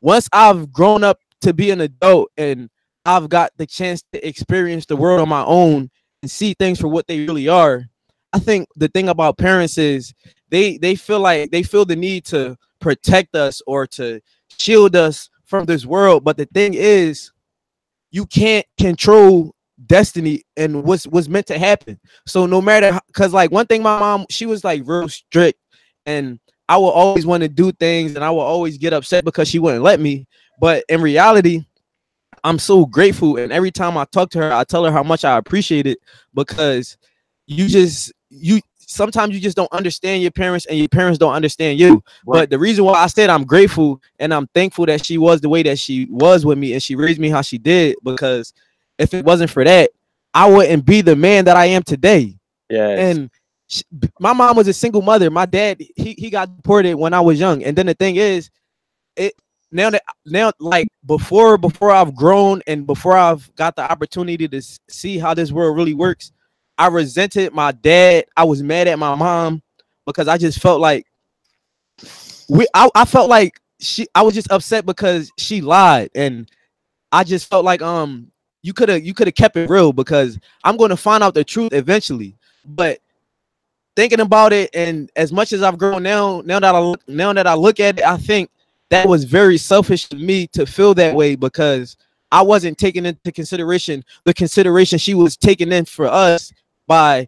once I've grown up to be an adult and I've got the chance to experience the world on my own and see things for what they really are, I think the thing about parents is they feel the need to protect us or to shield us from this world. But the thing is, you can't control destiny and what's meant to happen. So no matter, because like one thing, my mom, she was like real strict, and I will always want to do things and I will always get upset because she wouldn't let me. But in reality, I'm so grateful, and every time I talk to her, I tell her how much I appreciate it, because sometimes you just don't understand your parents and your parents don't understand you. Right. But the reason why I said I'm grateful and I'm thankful that she was the way that she was with me and she raised me how she did, because if it wasn't for that, I wouldn't be the man that I am today. Yes. And my mom was a single mother. My dad, he got deported when I was young. And then the thing is, now like before I've grown and before I've got the opportunity to see how this world really works, I resented my dad. I was mad at my mom because I just felt like I felt like I was just upset because she lied, and I just felt like you could have kept it real, because I'm going to find out the truth eventually. But thinking about it, and as much as I've grown now that I look at it, I think that was very selfish of me to feel that way, because I wasn't taking into consideration the consideration she was taking in for us by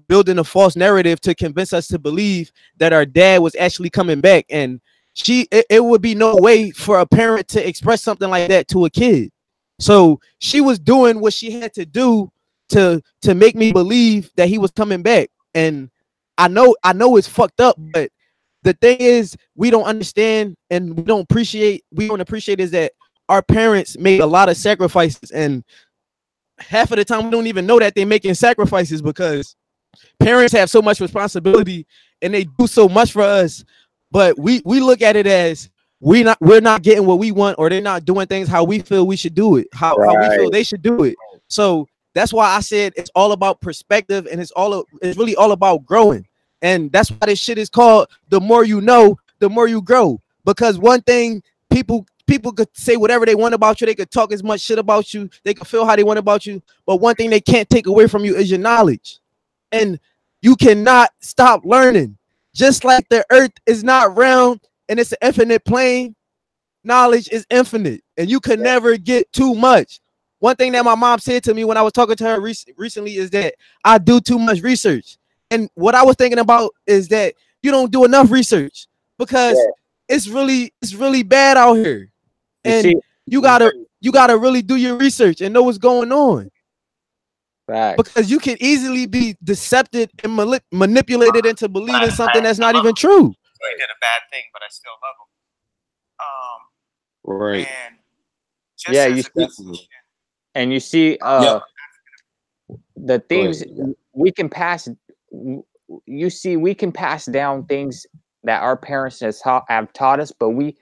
building a false narrative to convince us to believe that our dad was actually coming back. And it would be no way for a parent to express something like that to a kid. So she was doing what she had to do to make me believe that he was coming back. And I know it's fucked up, but the thing is, we don't understand and we don't appreciate is that our parents made a lot of sacrifices, and half of the time we don't even know that they're making sacrifices, because parents have so much responsibility and they do so much for us, but we look at it as we're not getting what we want, or they're not doing things how we feel we should do it, how we feel they should do it. So that's why I said it's all about perspective, and it's really all about growing. And that's why this shit is called The More You Know, The More You Grow. Because one thing, people could say whatever they want about you, they could talk as much shit about you, they could feel how they want about you, but one thing they can't take away from you is your knowledge. And you cannot stop learning. Just like the earth is not round and it's an infinite plane, knowledge is infinite, and you can never get too much. one thing that my mom said to me when I was talking to her recently is that I do too much research. And what I was thinking about is that you don't do enough research because it's really bad out here. And you gotta really do your research and know what's going on. Because you can easily be decepted and manipulated into believing something that's not even true. He did a bad thing, but I still love him. Right. And Yeah, you see, and you see the things we can pass. You see, we can pass down things that our parents have taught us, but we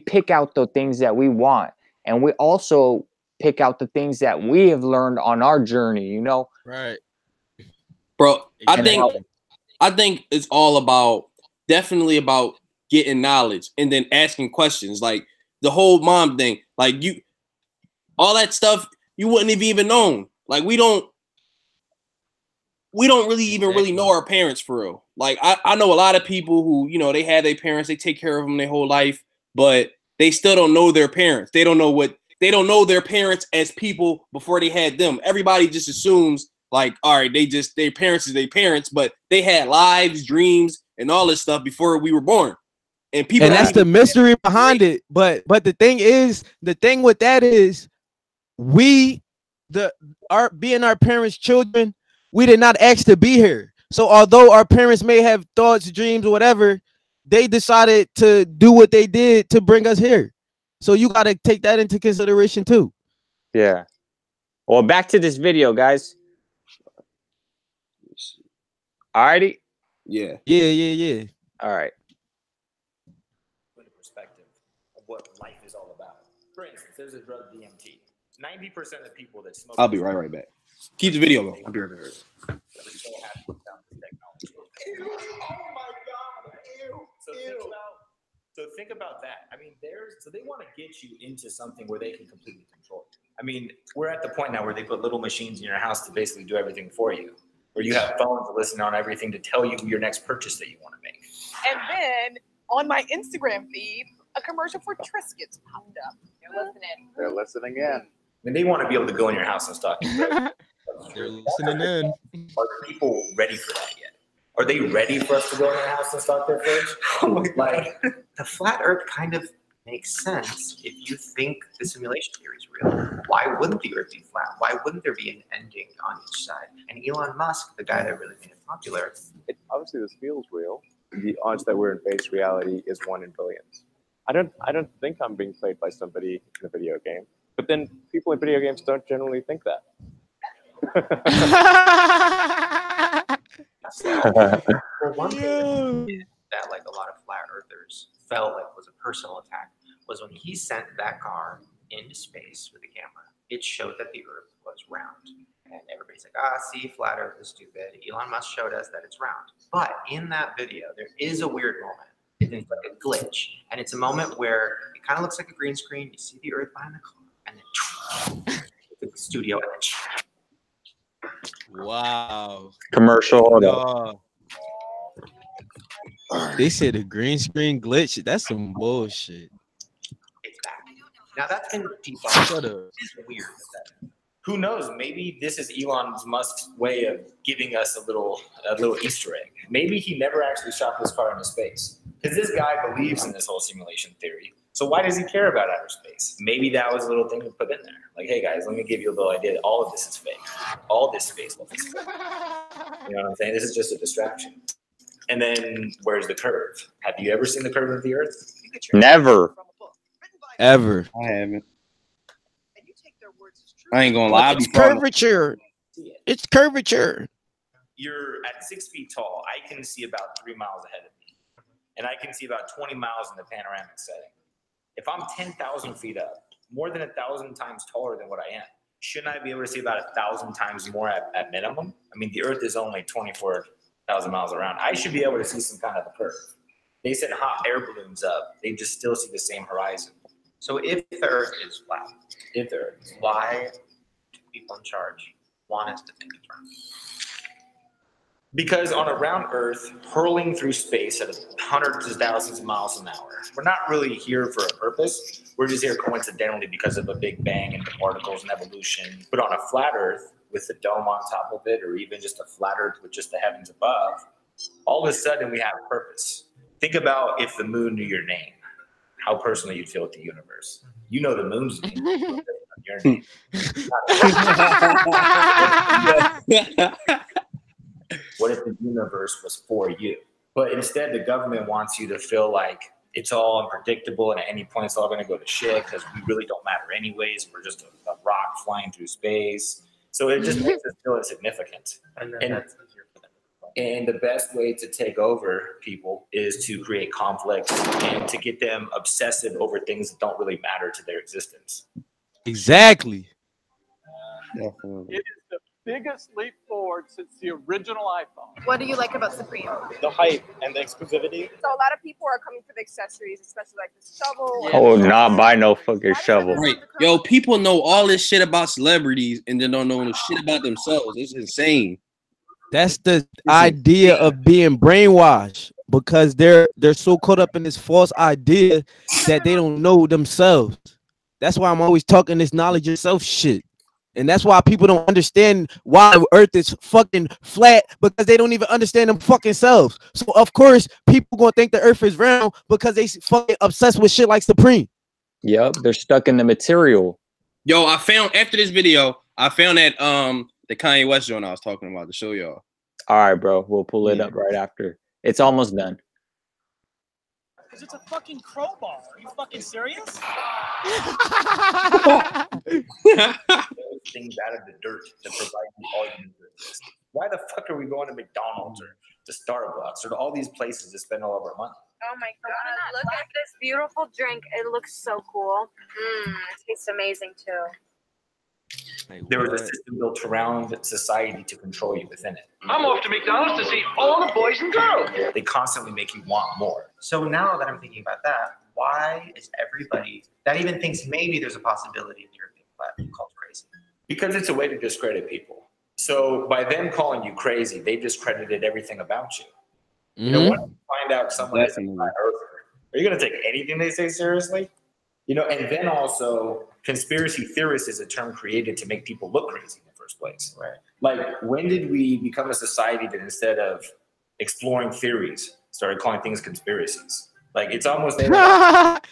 pick out the things that we want, and we also pick out the things that we have learned on our journey. You know, right, bro? I think it's all about definitely about getting knowledge and then asking questions, like the whole mom thing, like all that stuff you wouldn't have even known. Like we don't really even really know our parents for real. Like I know a lot of people who, you know, they have their parents, they take care of them their whole life, but they still don't know their parents. They don't know their parents as people before they had them. Everybody just assumes like, all right, their parents is their parents, but they had lives, dreams, and all this stuff before we were born. And that's the mystery behind it. But the thing with that is being our parents' children, we did not ask to be here. So although our parents may have thoughts, dreams, or whatever, they decided to do what they did to bring us here. So you got to take that into consideration too. Yeah. Well, back to this video, guys. Alrighty. Yeah. All right. Put a perspective of what life is all about. For instance, there's a drug DMT. 90% of people that smoke. I'll be right back. Keep the video going. I'll be right back. So think about that. I mean, they want to get you into something where they can completely control you. I mean, we're at the point now where they put little machines in your house to basically do everything for you. Where you have phones to listen on everything to tell you your next purchase that you want to make. And then on my Instagram feed, a commercial for Triscuits popped up. They're listening. They're listening in. I mean, they want to be able to go in your house and stalk you. They're listening in. Are people ready for that yet? Are they ready for us to go in their house and stalk their fridge? Like, the flat Earth kind of makes sense if you think the simulation theory is real. Why wouldn't the Earth be flat? Why wouldn't there be an ending on each side? And Elon Musk, the guy that really made it popular. Obviously, this feels real. The odds that we're in base reality is 1 in billions. I don't think I'm being played by somebody in a video game. But then people in video games don't generally think that. Well, one thing that like a lot of flat earthers felt like was a personal attack was when he sent that car into space with a camera. It showed that the Earth was round. And everybody's like, see, flat Earth is stupid. Elon Musk showed us that it's round. But in that video, there is a weird moment. It's like a glitch. And it's a moment where it kind of looks like a green screen. You see the Earth behind the car. And then the studio. And then Wow. Commercial. No. They said a green screen glitch. That's some bullshit. It's back. Now that's been debunked. Shut up. It's weird. Who knows? Maybe this is Elon Musk's way of giving us a little Easter egg. Maybe he never actually shot this car into space. Because this guy believes in this whole simulation theory. So why does he care about outer space? Maybe that was a little thing to put in there. Like, hey guys, let me give you a little idea that all of this is fake. All this space stuff is fake. You know what I'm saying? This is just a distraction. And then where's the curve? Have you ever seen the curve of the Earth? Never. Ever. I haven't. I ain't gonna lie. It's curvature. It's curvature. You're at 6 feet tall. I can see about 3 miles ahead of me. And I can see about 20 miles in the panoramic setting. If I'm 10,000 feet up, more than 1,000 times taller than what I am, shouldn't I be able to see about 1,000 times more at minimum? I mean, the Earth is only 24,000 miles around. I should be able to see some kind of a curve. They send hot air balloons up. They just still see the same horizon. So if the Earth is flat, why do people in charge want us to think it's round? Because on a round Earth, hurling through space at hundreds of thousands of miles an hour, we're not really here for a purpose. We're just here coincidentally because of a big bang and the particles and evolution. But on a flat Earth with the dome on top of it, or even just a flat Earth with just the heavens above, all of a sudden we have a purpose. Think about if the moon knew your name, how personal you'd feel with the universe. You know the moon's name, your name. What if the universe was for you? But instead, the government wants you to feel like it's all unpredictable and at any point it's all going to go to shit because we really don't matter anyways. We're just a rock flying through space. So it just makes us feel insignificant. And that's easier for them. And the best way to take over people is to create conflict and to get them obsessive over things that don't really matter to their existence. Exactly. It is the biggest leap forward since the original iPhone. What do you like about Supreme? The hype and the exclusivity. So a lot of people are coming for the accessories, especially like the shovel. I will not buy no fucking shovel. Right. Yo, people know all this shit about celebrities and then don't know no shit about themselves. It's insane. That's the idea of being brainwashed because they're so caught up in this false idea that they don't know themselves. That's why I'm always talking this knowledge yourself shit. And that's why people don't understand why Earth is fucking flat, because they don't even understand them fucking selves. So of course people gonna think the Earth is round because they fucking obsessed with shit like Supreme. Yep, they're stuck in the material. Yo, I found after this video, I found that the Kanye West joint I was talking about to show y'all. All right, bro, we'll pull it up right after. It's almost done. Because it's a fucking crowbar. Are you fucking serious? Things out of the dirt to provide you all you need to exist. Why the fuck are we going to McDonald's or to Starbucks or to all these places to spend all of our money? Oh my god, look at this beautiful drink. It looks so cool. It tastes amazing too. There was a system built around society to control you within it. I'm off to McDonald's to see all the boys and girls. They constantly make you want more. So now that I'm thinking about that, why is everybody that even thinks maybe there's a possibility of your being flat called crazy? Because it's a way to discredit people. So by them calling you crazy, they discredited everything about you. You know, once you find out someone is a flat earther, are you going to take anything they say seriously? You know, and then also, conspiracy theorist is a term created to make people look crazy in the first place. Right. Like, when did we become a society that instead of exploring theories, started calling things conspiracies? Like, it's almost that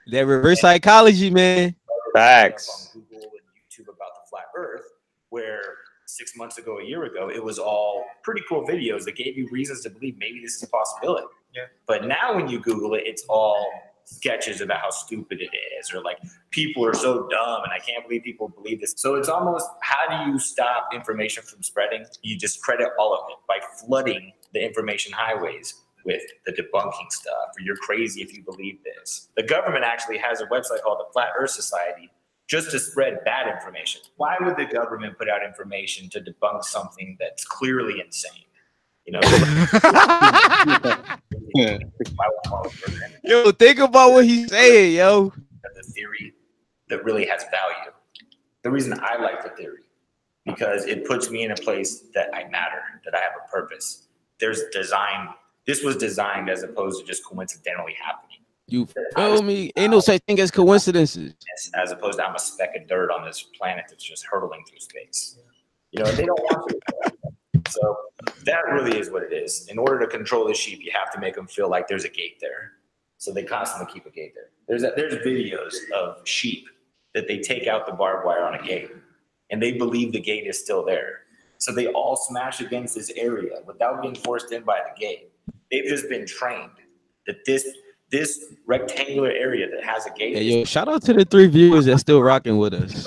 reverse psychology, man. Facts. On Google and YouTube about the flat Earth, where 6 months ago, a year ago, it was all pretty cool videos that gave you reasons to believe maybe this is a possibility. Yeah. But now when you Google it, it's all sketches about how stupid it is, or like people are so dumb and I can't believe people believe this. So it's almost, how do you stop information from spreading? You just credit all of it by flooding the information highways with the debunking stuff, or you're crazy if you believe this. The government actually has a website called the Flat Earth Society just to spread bad information. Why would the government put out information to debunk something that's clearly insane? You know, yo, think about what he's saying, yo. The theory that really has value. The reason I like the theory, because it puts me in a place that I matter, that I have a purpose. There's design. This was designed as opposed to just coincidentally happening. You feel me? Ain't no such thing as coincidences. As opposed to I'm a speck of dirt on this planet that's just hurtling through space. You know, they don't want to. So that really is what it is. In order to control the sheep, you have to make them feel like there's a gate there. So they constantly keep a gate there. There's videos of sheep that they take out the barbed wire on a gate, and they believe the gate is still there. So they all smash against this area without being forced in by the gate. They've just been trained that this rectangular area that has a gate. Hey, yo, shout out to the 3 viewers that's still rocking with us.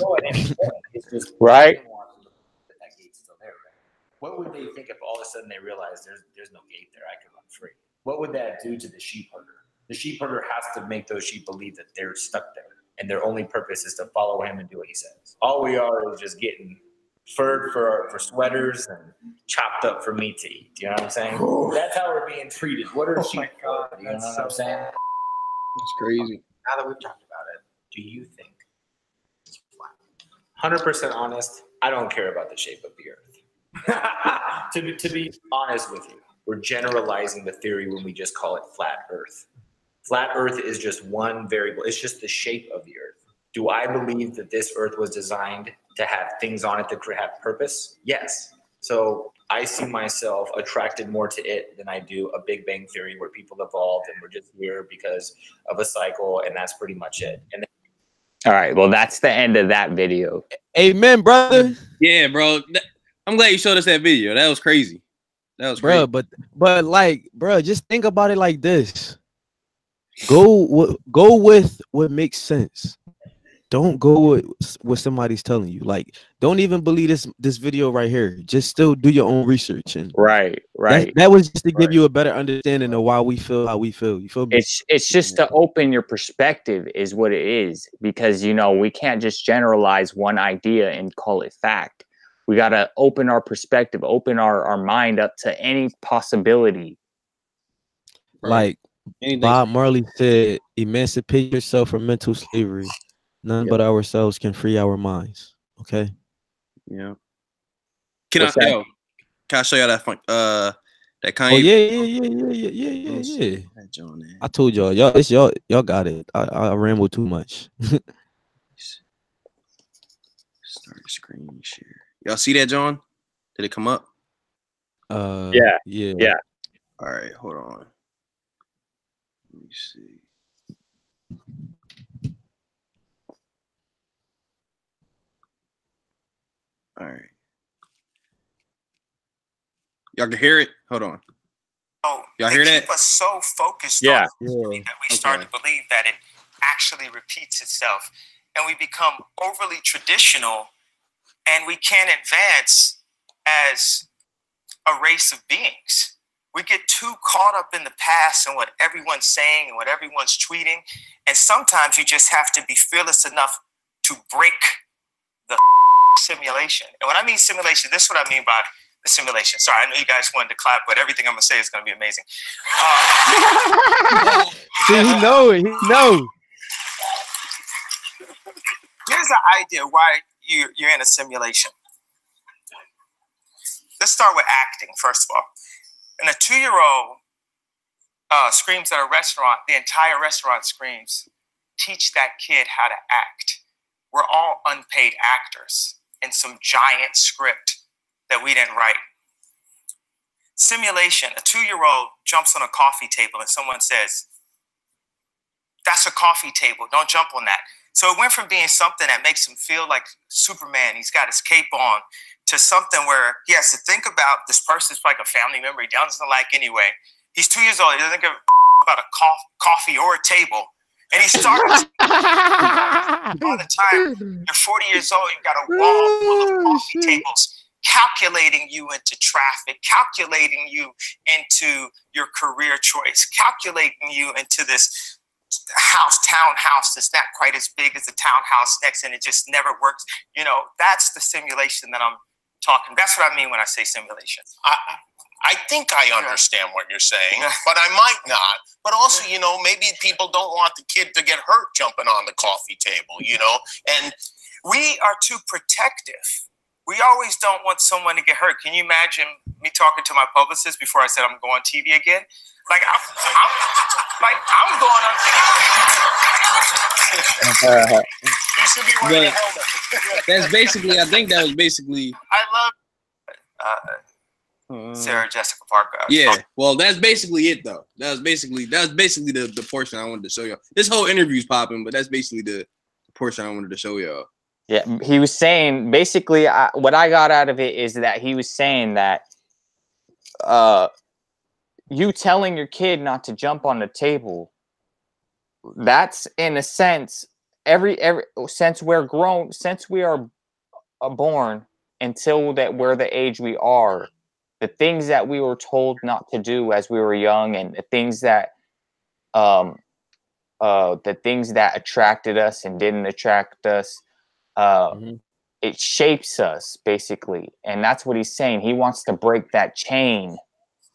It's just right. That gate's still there, right? What would they think if all of a sudden they realize there's no gate there? I can run free. What would that do to the sheep herder? The sheep herder has to make those sheep believe that they're stuck there, and their only purpose is to follow him and do what he says. All we are is just getting furred for sweaters and chopped up for meat to eat. Do you know what I'm saying? That's how we're being treated. What are sheep for? Do you know what I'm saying? That's crazy. Now that we've talked about it, do you think it's flat? 100% honest, I don't care about the shape of the earth. To be honest with you, we're generalizing the theory when we just call it flat Earth. Flat Earth is just one variable. It's just the shape of the Earth. Do I believe that this Earth was designed to have things on it that could have purpose? Yes. So I see myself attracted more to it than I do a Big Bang Theory where people evolved and we're just here because of a cycle, and that's pretty much it. And all right, well, that's the end of that video. Amen, brother. Yeah, bro. I'm glad you showed us that video. That was crazy. That was crazy. Bro, but like, bro, just think about it like this. Go with what makes sense. Don't go with what somebody's telling you. Like, don't even believe this video right here. Just still do your own research. And right. That was just to give you a better understanding of why we feel how we feel. You feel me? It's just to open your perspective is what it is, because we can't just generalize one idea and call it fact. We got to open our perspective, open our mind up to any possibility. Like Bob Marley said, emancipate yourself from mental slavery. None but ourselves can free our minds. Okay. Yeah. Can I show you that that Kanye? Oh yeah. I told y'all, y'all got it. I ramble too much. Start screen share. Y'all see that, John? Did it come up? Yeah. All right, hold on. Let me see. All right. Y'all can hear it? Hold on. Y'all hear that? Keep us so focused on it that we start to believe that it actually repeats itself, and we become overly traditional, and we can't advance as a race of beings. We get too caught up in the past and what everyone's saying and what everyone's tweeting, and sometimes you just have to be fearless enough to break the simulation. And when I mean simulation, this is what I mean by the simulation. Sorry, I know you guys wanted to clap, but everything I'm gonna say is gonna be amazing. See, he know it. He know. Here's the idea why you're in a simulation. Let's start with acting, first of all. When a 2-year-old screams at a restaurant, the entire restaurant screams. Teach that kid how to act. We're all unpaid actors in some giant script that we didn't write. Simulation, a 2-year-old jumps on a coffee table and someone says, that's a coffee table, don't jump on that. So it went from being something that makes him feel like Superman, he's got his cape on, to something where he has to think about this person's like a family member he doesn't like anyway. He's 2 years old, he doesn't give a about a coffee or a table. And he starts, by the time you're 40 years old, you've got a wall full of coffee tables calculating you into traffic, calculating you into your career choice, calculating you into this townhouse that's not quite as big as the townhouse next, and it just never works. That's the simulation that I'm talking. That's what I mean when I say simulation. I think I understand what you're saying, but I might not. But also, maybe people don't want the kid to get hurt jumping on the coffee table, and we are too protective. We always don't want someone to get hurt. Can you imagine me talking to my publicist before I said I'm going on TV again? Like I'm going on TV. You should be wearing a helmet. That's basically, I think that was basically. I love Sarah Jessica Parker. Yeah, well, that's basically it, though. That's basically the portion I wanted to show y'all. This whole interview's popping, but that's basically the portion I wanted to show y'all. Yeah, he was saying basically what I got out of it is that he was saying that you telling your kid not to jump on the table, that's in a sense every since we're grown, since we are born until that we're the age we are, the things that we were told not to do as we were young, and the things that attracted us and didn't attract us, it shapes us basically. And that's what he's saying. He wants to break that chain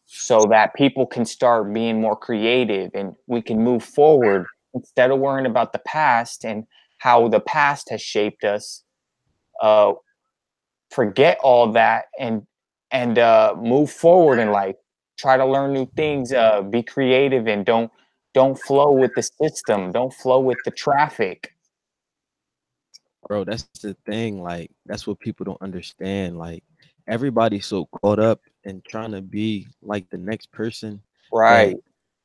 so that people can start being more creative and we can move forward instead of worrying about the past and how the past has shaped us. Forget all that and move forward in life. Try to learn new things. Be creative and don't flow with the system. Don't flow with the traffic. Bro, that's the thing. Like, that's what people don't understand. Like, everybody's so caught up in trying to be like the next person Right.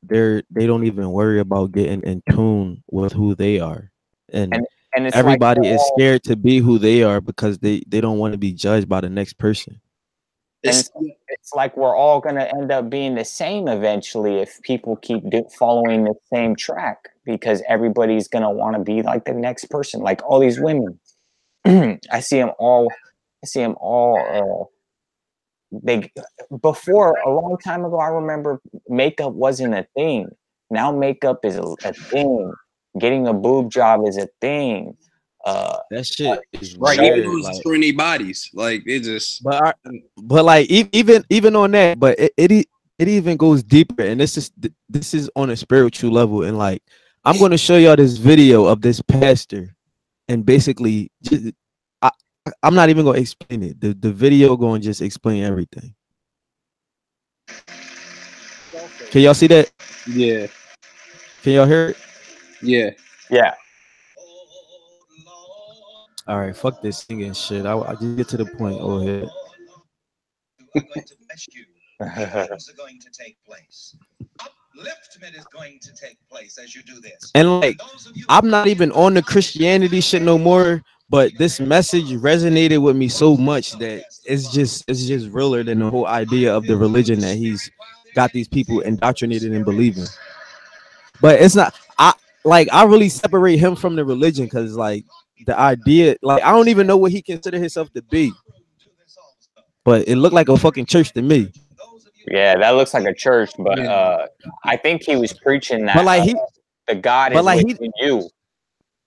that they don't even worry about getting in tune with who they are. And And it's like everybody we're is all, scared to be who they are because they don't want to be judged by the next person. and it's like we're all gonna end up being the same eventually if people keep following the same track, because everybody's gonna want to be like the next person. Like all these women, I see them all. I see them all. They before a long time ago, I remember makeup wasn't a thing. Now makeup is a thing. Getting a boob job is a thing. That shit is Right, even weird. though it's Like, destroying their bodies, like it just. but like even on that, but it even goes deeper, and this is on a spiritual level. And like, I'm gonna show y'all this video of this pastor, and basically, I'm not even gonna explain it. The video going to just explain everything. Can y'all see that? Yeah. Can y'all hear it? Yeah. Yeah. All right, fuck this singing shit. I just get to the point. Oh, ahead. Healings are going to take place. Upliftment is going to take place as you do this. And like, I'm not even on the Christianity shit no more, but this message resonated with me so much that it's just realer than the whole idea of the religion that he's got these people indoctrinated in believing. But it's not, I really separate him from the religion, because like the idea, like, I don't even know what he considered himself to be, but it looked like a fucking church to me. Yeah, that looks like a church, but I think he was preaching that But like the God but is like within you.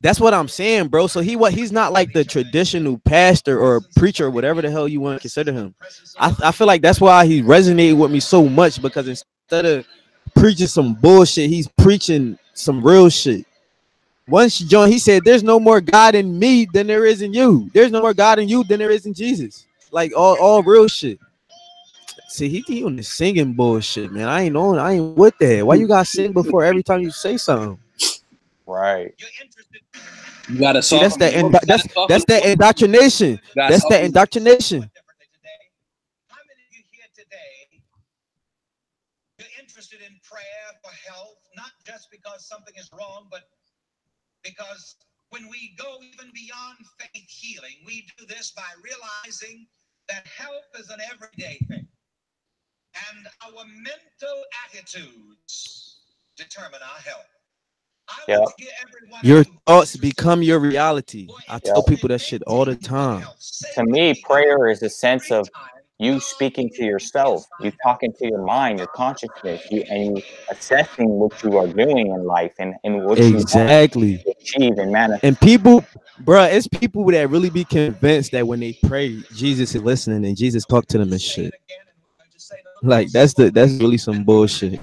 That's what I'm saying, bro. So he's not like the traditional pastor or preacher or whatever the hell you want to consider him. I feel like that's why he resonated with me so much, because instead of preaching some bullshit, he's preaching some real shit. Once John, he said, "There's no more God in me than there is in you. There's no more God in you than there is in Jesus." Like all real shit. See, he on the singing bullshit, man. I ain't with that. Why you gotta sing before every time you say something? Right. You gotta See, that's that indoctrination. That's that indoctrination. You're interested in prayer for health, not just because something is wrong, but because when we go even beyond faith healing, we do this by realizing that health is an everyday thing. And our mental attitudes determine our health. Yeah. Your thoughts become your reality. I tell people that shit all the time. To me, prayer is a sense of you speaking to yourself, you talking to your mind, your consciousness, and you assessing what you are doing in life and what you want Exactly. to achieve and manifest. And people, bruh, it's people that really be convinced that when they pray, Jesus is listening and Jesus talk to them and shit. Like that's really some bullshit.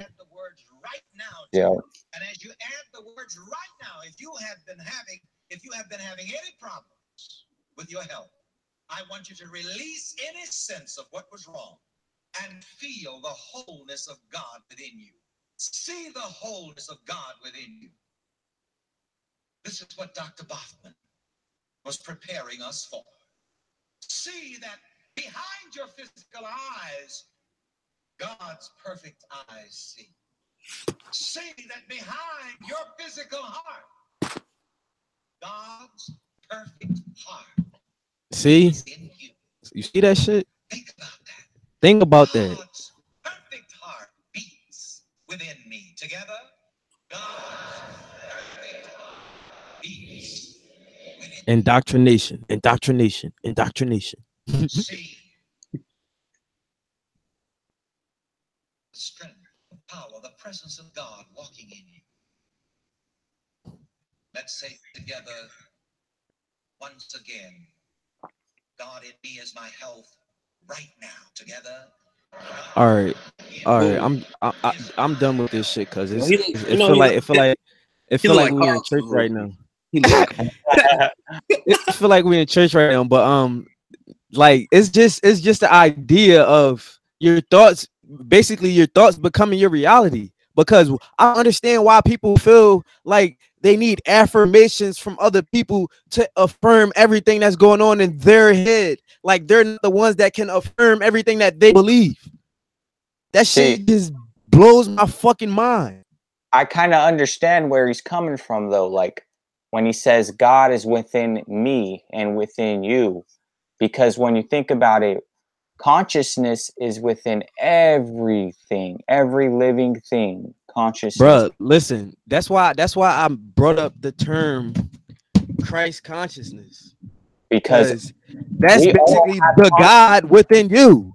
Yeah. And as you add the words right now, if you have been having any problems with your health, I want you to release any sense of what was wrong and feel the wholeness of God within you. See the wholeness of God within you. This is what Dr. Boffman was preparing us for. See that behind your physical eyes, God's perfect eyes see. See that behind your physical heart, God's perfect heart. See? You see that shit? Think about that. God's perfect heart beats within me. Together, God's perfect heart beats within me. Indoctrination. See the strength, the power, the presence of God walking in you. Let's say together once again, God in me is my health right now. Together. All right. I'm done with this shit, because it feel like we in church right now. He look like It feel like we in church right now, but Like it's just the idea of your thoughts, basically your thoughts becoming your reality. Because I understand why people feel like they need affirmations from other people to affirm everything that's going on in their head. Like they're not the ones that can affirm everything that they believe. That See, shit just blows my fucking mind. I kind of understand where he's coming from, though. Like when he says God is within me and within you, because when you think about it, consciousness is within everything, every living thing. Consciousness, Bruh, listen, that's why I brought up the term Christ consciousness. because Because that's we all basically have the God within you.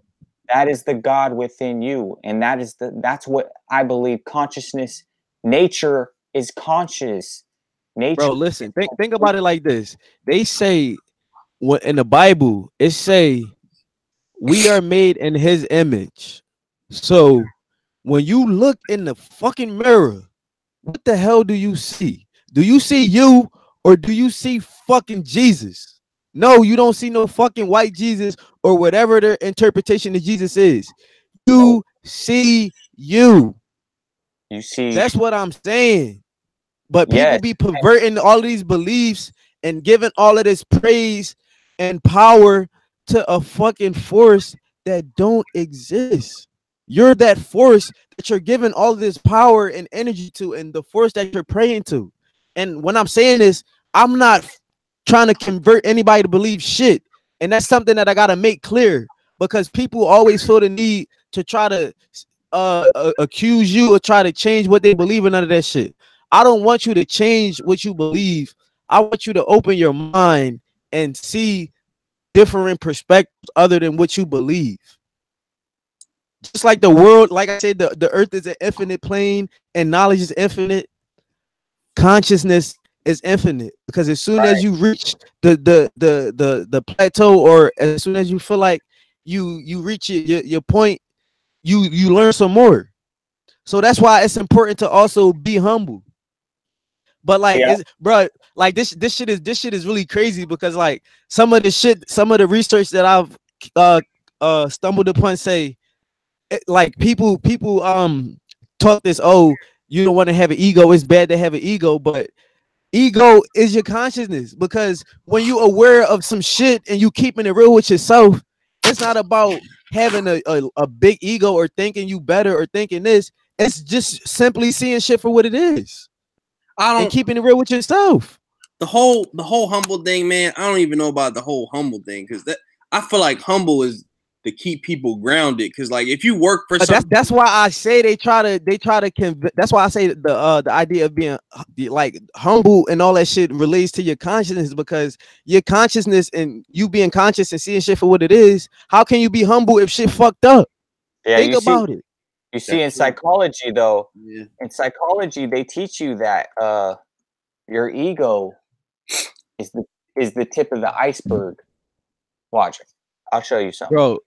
that is the God within you, and that's what I believe. Consciousness, nature is conscious. Nature. Bro, listen, think about it like this. They say what in the Bible, it say we are made in his image. So when you look in the fucking mirror, what the hell do you see? Do you see you or do you see fucking Jesus? No, you don't see no fucking white Jesus or whatever their interpretation of Jesus is. You see you. You see, That's what I'm saying. But people yes, be perverting all of these beliefs and giving all of this praise and power to a fucking force that don't exist. You're that force that you're giving all of this power and energy to, and the force that you're praying to. And when I'm saying this, I'm not trying to convert anybody to believe shit. And that's something that I gotta make clear, because people always feel the need to try to accuse you or try to change what they believe in. None of that shit. I don't want you to change what you believe. I want you to open your mind and see different perspectives other than what you believe. Just like the world, like I said, the earth is an infinite plane and knowledge is infinite. Consciousness is infinite, because as soon as you reach the plateau, or as soon as you feel like you reach your point, you learn some more. So that's why it's important to also be humble. But like, yeah, it's bro, like this shit is really crazy, because like some of the research that I've uh stumbled upon say like people taught this, oh, you don't want to have an ego, it's bad to have an ego. But ego is your consciousness, because when you aware of some shit and you keeping it real with yourself, it's not about having a big ego or thinking you better or thinking this. It's just simply seeing shit for what it is and keeping it real with yourself. The whole humble thing, man. I don't even know about the whole humble thing, because that I feel like humble is to keep people grounded. Because like if you work for something, That's why I say they try to convince. That's why I say the idea of being like humble and all that shit relates to your consciousness, because your consciousness and you being conscious and seeing shit for what it is. How can you be humble if shit fucked up? yeah. Think about it. You see, in psychology, though, in psychology, they teach you that your ego is the tip of the iceberg. Watch it. I'll show you something. Bro.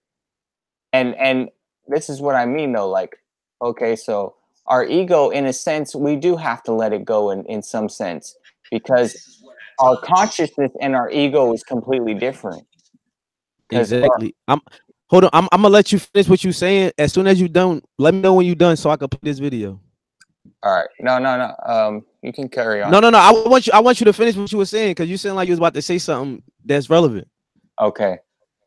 And this is what I mean, though. Like, okay, so our ego, in a sense, we do have to let it go in some sense, because our consciousness and our ego is completely different. Exactly. Hold on. I'm gonna let you finish what you're saying. As soon as you done, let me know when you're done so I can play this video. All right. No. You can carry on. No. I want you to finish what you were saying, because you sound like you was about to say something that's relevant. Okay.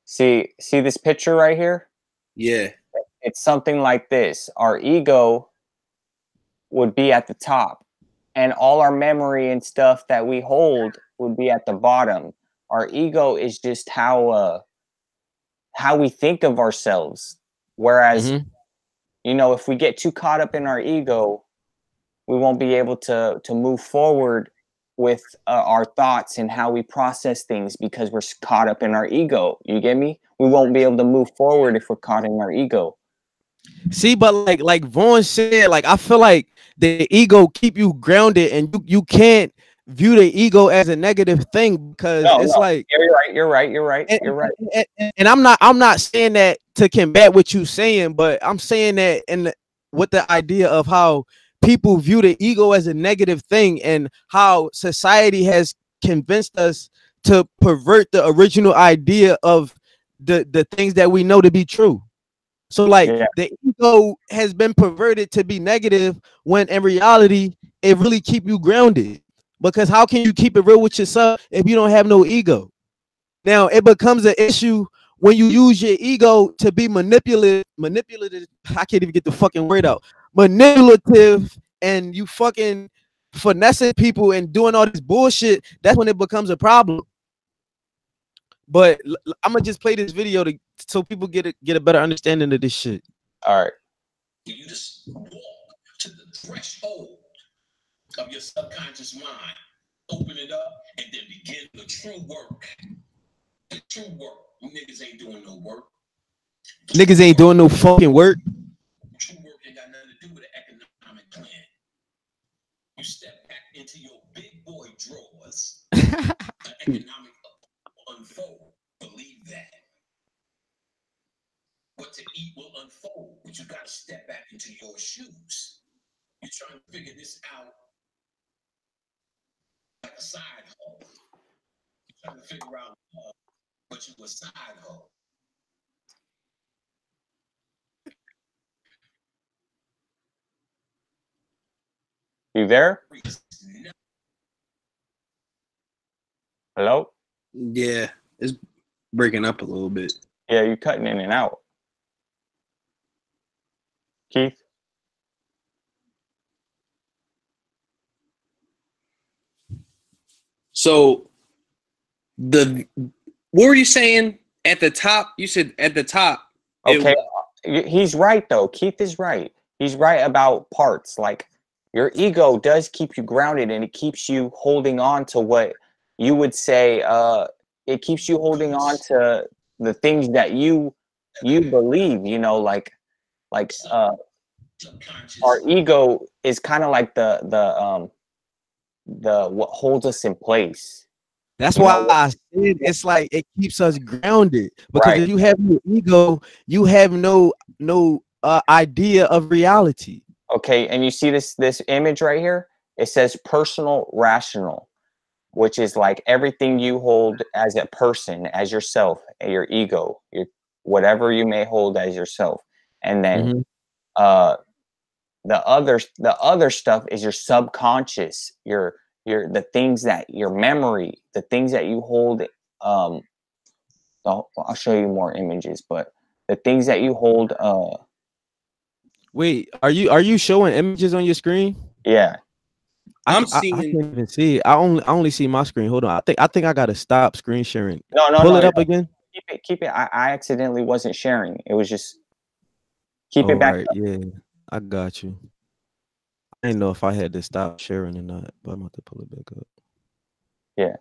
See this picture right here? Yeah. It's something like this. Our ego would be at the top, and all our memory and stuff that we hold would be at the bottom. Our ego is just how we think of ourselves. Whereas, if we get too caught up in our ego, we won't be able to move forward with our thoughts and how we process things, because we're caught up in our ego. You get me? We won't be able to move forward if we're caught in our ego. See, but like Vaughn said, like I feel like the ego keep you grounded, and you can't view the ego as a negative thing, because it's like you're right. And I'm not saying that to combat what you saying, but I'm saying that with the idea of how people view the ego as a negative thing, and how society has convinced us to pervert the original idea of the things that we know to be true. So like the ego has been perverted to be negative when in reality it really keep you grounded. Because how can you keep it real with yourself if you don't have no ego? Now it becomes an issue when you use your ego to be manipulative. I can't even get the fucking word out. Manipulative, and you fucking finessing people and doing all this bullshit. That's when it becomes a problem. But I'm gonna just play this video so people get a better understanding of this shit. All right. You just walk to the threshold of your subconscious mind, open it up, and then begin the true work. The true work. You niggas ain't doing no work. Niggas ain't doing no fucking work. True work ain't got nothing to do with an economic plan. You step back into your big boy drawers. The economic unfold. Believe that. What to eat will unfold, but you gotta step back into your shoes. You're trying to figure this out like a side hole. You're trying to figure out what you a side hole. You there? Hello? Yeah, it's breaking up a little bit. Yeah, you're cutting in and out. Keith? So what were you saying at the top? You said at the top. Okay, he's right though. Keith is right. He's right about parts. Like your ego does keep you grounded, and it keeps you holding on to what you would say. It keeps you holding on to the things that you believe. You know, like our ego is kind of like the what holds us in place. That's why I said it's like it keeps us grounded, because if you have no ego, you have no idea of reality. Okay, and you see this image right here? It says personal rational, which is like everything you hold as a person, as yourself, your ego, your whatever you may hold as yourself. And then the other stuff is your subconscious, your the things that your memory, the things that you hold. I'll show you more images, but the things that you hold. Wait, are you showing images on your screen? Yeah. I can't even see it. I only see my screen. Hold on. I think I gotta stop screen sharing. No. Pull it up again. Keep it. I accidentally wasn't sharing. It was just keep it back. Right, yeah, I got you. I didn't know if I had to stop sharing or not, but I'm about to pull it back up. Yeah.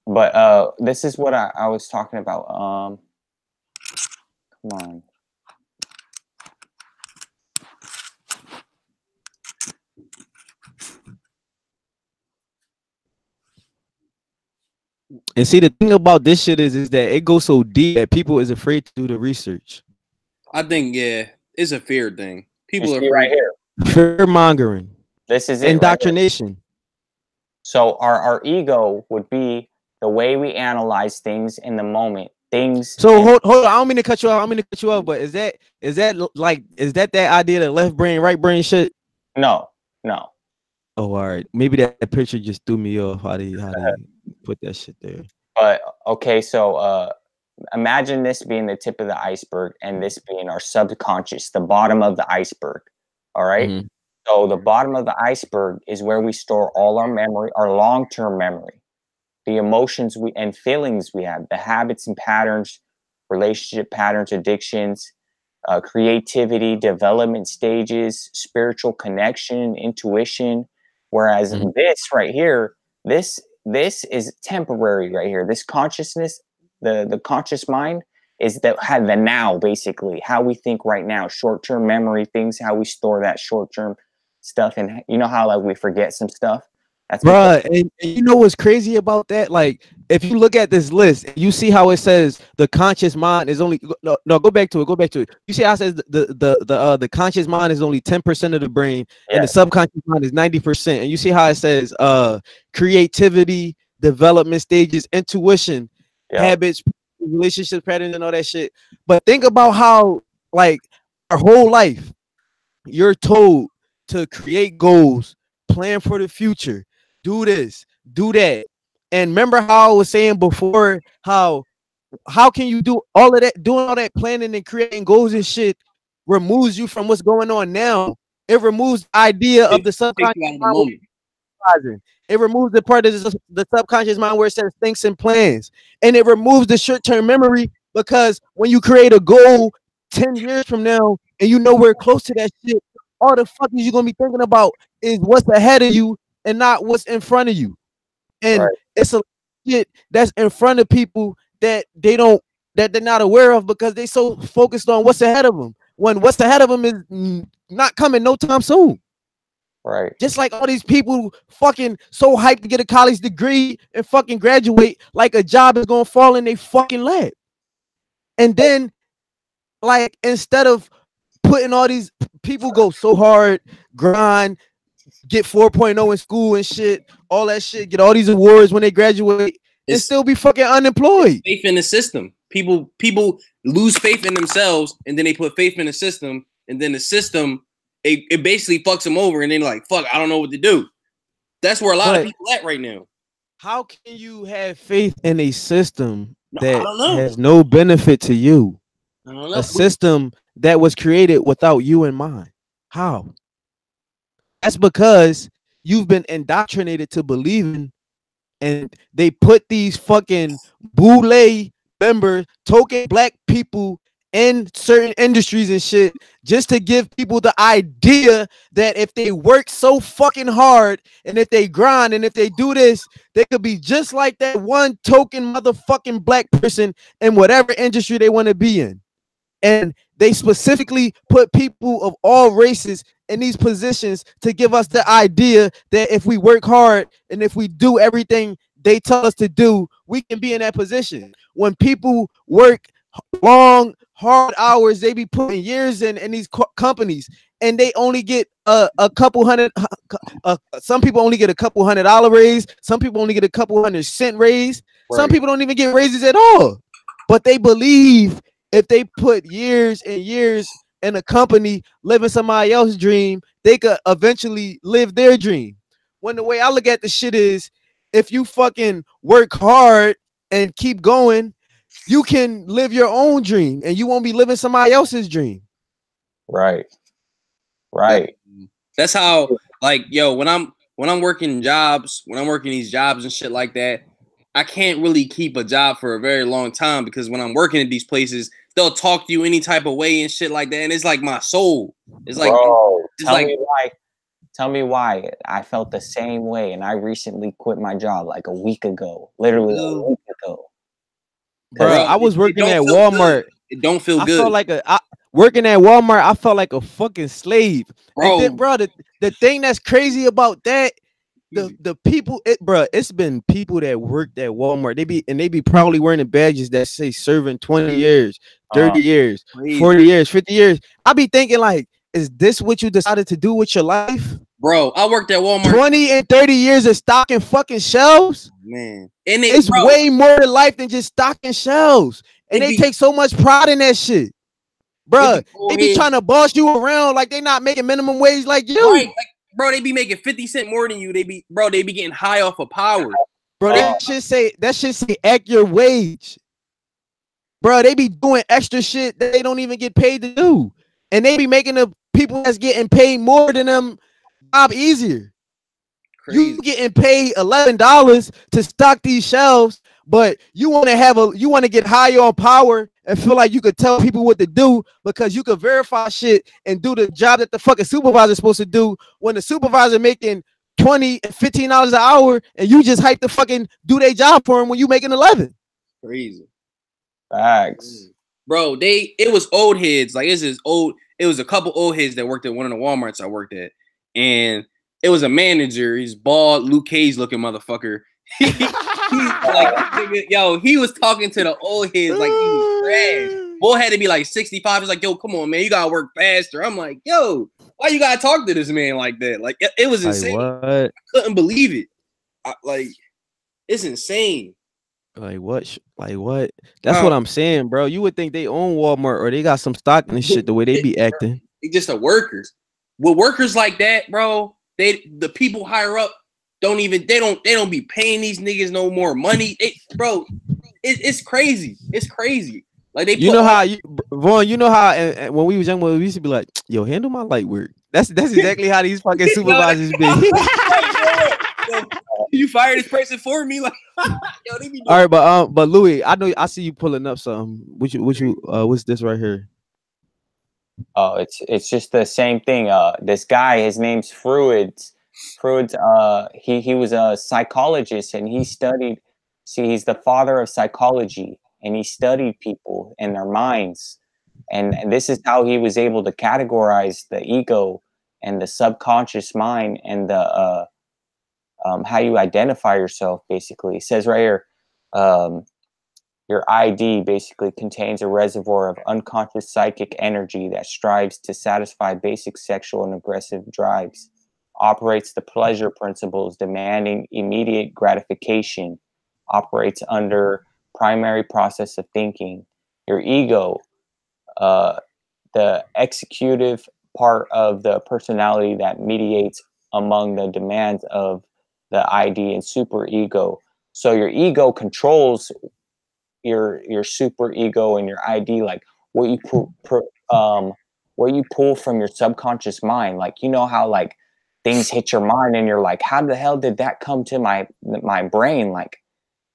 But this is what I was talking about. Come on. And see, the thing about this shit is that it goes so deep that people is afraid to do the research. I think it's a fear thing. People are afraid. Right here. Fear mongering. This is it. Indoctrination. Right. So our ego would be the way we analyze things in the moment. Things. So hold on. I don't mean to cut you off. But is that that idea, the left brain, right brain shit? No. Oh, all right. Maybe that picture just threw me off. How they put that shit there? But okay, so imagine this being the tip of the iceberg, and this being our subconscious, the bottom of the iceberg. All right. Mm-hmm. So the bottom of the iceberg is where we store all our memory, our long-term memory, the emotions and feelings we have, the habits and patterns, relationship patterns, addictions, creativity, development stages, spiritual connection, intuition. Whereas this right here, this is temporary right here. This consciousness, the conscious mind is the now, basically, how we think right now, short-term memory things, how we store that short-term stuff. And you know how like we forget some stuff? That's right. And you know what's crazy about that? Like, if you look at this list, you see how it says the conscious mind is only no. Go back to it. You see how it says the conscious mind is only 10% of the brain, and the subconscious mind is 90%. And you see how it says creativity, development stages, intuition, habits, relationship patterns and all that shit. But think about how, like, our whole life, you're told to create goals, plan for the future, do this, do that. And remember how I was saying before, how can you do all of that, doing all that planning and creating goals and shit removes you from what's going on now. It removes the idea of the subconscious you out of the mind. moment. It removes the part of the subconscious mind where it says thinks and plans. And it removes the short-term memory, because when you create a goal 10 years from now and you know we're close to that shit, all the fuck is you gonna be thinking about is what's ahead of you and not what's in front of you. And it's a shit that's in front of people that they're not aware of, because they so focused on what's ahead of them, when what's ahead of them is not coming no time soon. Right. Just like all these people fucking so hyped to get a college degree and fucking graduate, like a job is gonna fall in their fucking lap. And then, like, instead of putting all these people go so hard, grind, get 4.0 in school and shit, all that shit, get all these awards when they graduate, and still be fucking unemployed. Faith in the system. People lose faith in themselves, and then they put faith in the system, and then the system it basically fucks them over, and then like, fuck, I don't know what to do. That's where a lot of people at right now. How can you have faith in a system I that don't know. has no benefit to you? I don't know. A system that was created without you in mind. How? That's because you've been indoctrinated to believing, and they put these fucking boule members, token black people in certain industries and shit, just to give people the idea that if they work so fucking hard and if they grind and if they do this, they could be just like that one token motherfucking black person in whatever industry they want to be in. And they specifically put people of all races in these positions to give us the idea that if we work hard and if we do everything they tell us to do, we can be in that position. When people work long, hard hours, they be putting years in these companies, and they only get a couple hundred. Some people only get a couple $100 raise. Some people only get a couple 100-cent raise. Some people don't even get raises at all. But they believe if they put years and years in a company living somebody else's dream, they could eventually live their dream. When the way I look at the shit is, if you fucking work hard and keep going, you can live your own dream and you won't be living somebody else's dream. Right. Right. That's how, like, yo, when I'm working jobs, when I'm working these jobs and shit like that, I can't really keep a job for a very long time, because when I'm working at these places, they'll talk to you any type of way and shit like that, and it's like my soul. It's like, bro, it's tell like, me why. Tell me why I felt the same way, and I recently quit my job like a week ago, literally a week ago. Bro, I was working at Walmart. It don't feel I good. felt like working at Walmart. I felt like a fucking slave, bro. And then, bro, the thing that's crazy about that, the people, it's been people that worked at Walmart. They be proudly wearing the badges that say serving 20 years, 30 years, crazy. 40 years, 50 years. I be thinking, like, is this what you decided to do with your life? Bro, I worked at Walmart. 20 and 30 years of stocking fucking shelves? Man. And it's way more to life than just stocking shelves. And they take so much pride in that shit. Bro, they be trying to boss you around like they not making minimum wage like you. Right. Like, bro, they be making 50 cents more than you. They be getting high off of power. Bro, that shit say act your wage. Bro, they be doing extra shit that they don't even get paid to do. And they be making the people that's getting paid more than them job easier. Crazy. You getting paid $11 to stock these shelves, but you want to get higher on power and feel like you could tell people what to do because you could verify shit and do the job that the fucking supervisor is supposed to do, when the supervisor making $20 and $15 an hour and you just hype to fucking do their job for him when you making 11. Crazy. Facts. Bro, it was old heads. Like, it was a couple old heads that worked at one of the Walmarts I worked at. And it was a manager. He's bald, Luke Cage looking motherfucker. He's like, yo, he was talking to the old heads like he was trash. Boy had to be like 65. He's like, yo, come on, man, you gotta work faster. I'm like, yo, why you gotta talk to this man like that? Like, it was insane. What? I couldn't believe it. Like, it's insane. Like what? Like what? That's what I'm saying, bro. You would think they own Walmart or they got some stock in this shit. The way they be acting. They just are workers. With workers like that, bro, the people higher up they don't be paying these niggas no more money. It's crazy. It's crazy. Like they You put know all, how Vaughn, you know how and when we was young, we used to be like, "Yo, handle my light work." That's exactly how these fucking supervisors be. You fire this person for me, like yo, they be doing. All right, but Louis, I know I see you pulling up something. What's this right here? Oh, it's just the same thing. This guy, his name's Fruids. Fruids. He was a psychologist and he studied. See, he's the father of psychology, and he studied people and their minds, and this is how he was able to categorize the ego and the subconscious mind and the how you identify yourself. Basically, it says right here. Your ID basically contains a reservoir of unconscious psychic energy that strives to satisfy basic sexual and aggressive drives, operates the pleasure principles demanding immediate gratification, operates under primary process of thinking. Your ego, uh, the executive part of the personality that mediates among the demands of the ID and superego. So your ego controls your super ego and your ID, like what you what you pull from your subconscious mind. Like you know how like things hit your mind and you're like, how the hell did that come to my brain? Like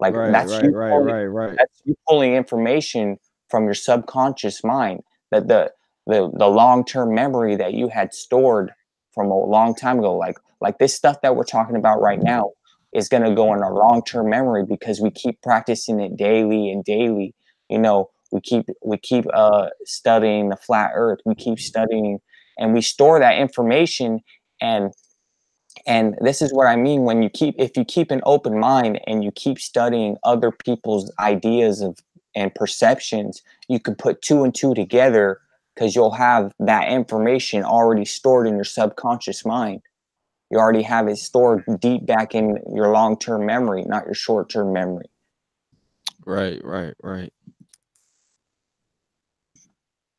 that's you pulling, Right. that's you pulling information from your subconscious mind, that the long-term memory that you had stored from a long time ago. Like this stuff that we're talking about right now is going to go in our long-term memory because we keep practicing it daily and daily. You know, we keep studying the flat earth, we keep studying, and we store that information. And this is what I mean when if you keep an open mind and you keep studying other people's ideas of and perceptions, you can put two and two together because you'll have that information already stored in your subconscious mind. You already have it stored deep back in your long-term memory, not your short-term memory. Right.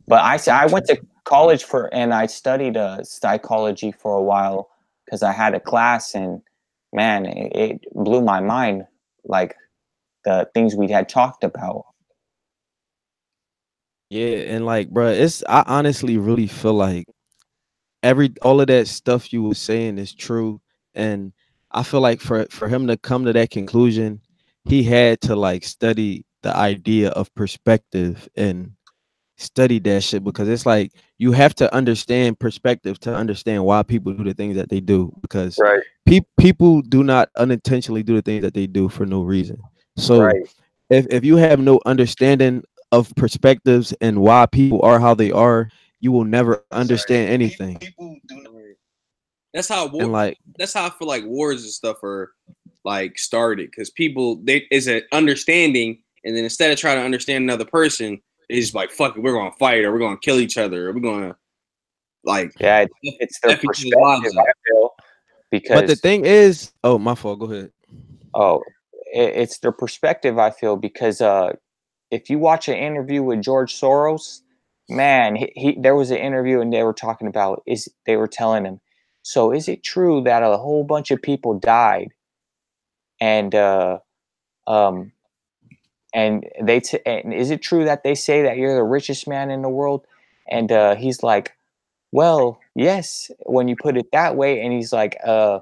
But I went to college and I studied psychology for a while because I had a class, and man, it blew my mind, like the things we had talked about. Yeah, and like, bro, I honestly really feel like all of that stuff you were saying is true, and I feel like for him to come to that conclusion, he had to like study the idea of perspective and study that shit, because it's like you have to understand perspective to understand why people do the things that they do, because Right. people do not unintentionally do the things that they do for no reason. So Right. if you have no understanding of perspectives and why people are how they are, you will never understand anything. That's how And like, that's how I feel like wars and stuff are like started, because people is an understanding, and then instead of trying to understand another person, it's just like, fuck it, we're gonna fight, or we're gonna kill each other, or we're gonna like, yeah, it's their perspective, I feel, because but the thing is, oh, my fault, go ahead. Oh, it's their perspective, I feel, because if you watch an interview with George Soros, man, there was an interview and they were talking about they were telling him, so is it true that a whole bunch of people died, and um and and is it true that they say that you're the richest man in the world? And he's like, well, yes, when you put it that way. And he's like, I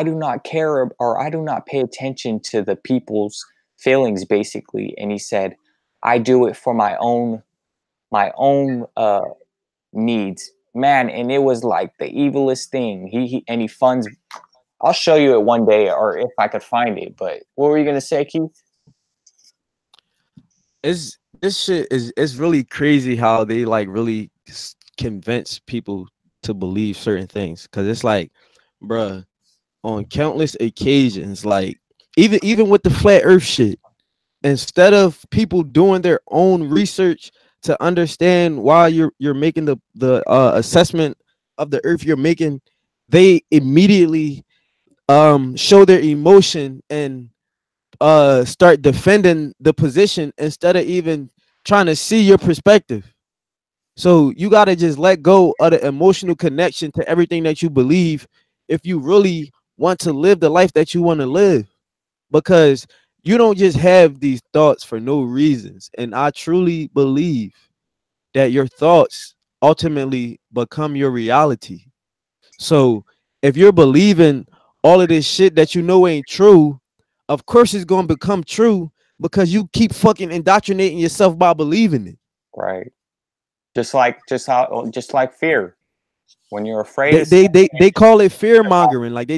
do not care, or I do not pay attention to the people's feelings, basically. And he said, I do it for my own needs, man. And it was like the evilest thing. He funds. I'll show you it one day, or if I could find it. But what were you gonna say, Keith? This shit is, it's really crazy how they like really convince people to believe certain things, because it's like, bruh, on countless occasions, like even with the flat earth shit, instead of people doing their own research to understand why you're making the assessment of the earth you're making, they immediately show their emotion and start defending the position instead of even trying to see your perspective. So you got to just let go of the emotional connection to everything that you believe if you really want to live the life that you want to live, because you don't just have these thoughts for no reasons. And I truly believe that your thoughts ultimately become your reality. So if you're believing all of this shit that you know ain't true, of course it's going to become true because you keep fucking indoctrinating yourself by believing it. Right. Just like fear. When you're afraid They of they something, they, they call it fear mongering. Like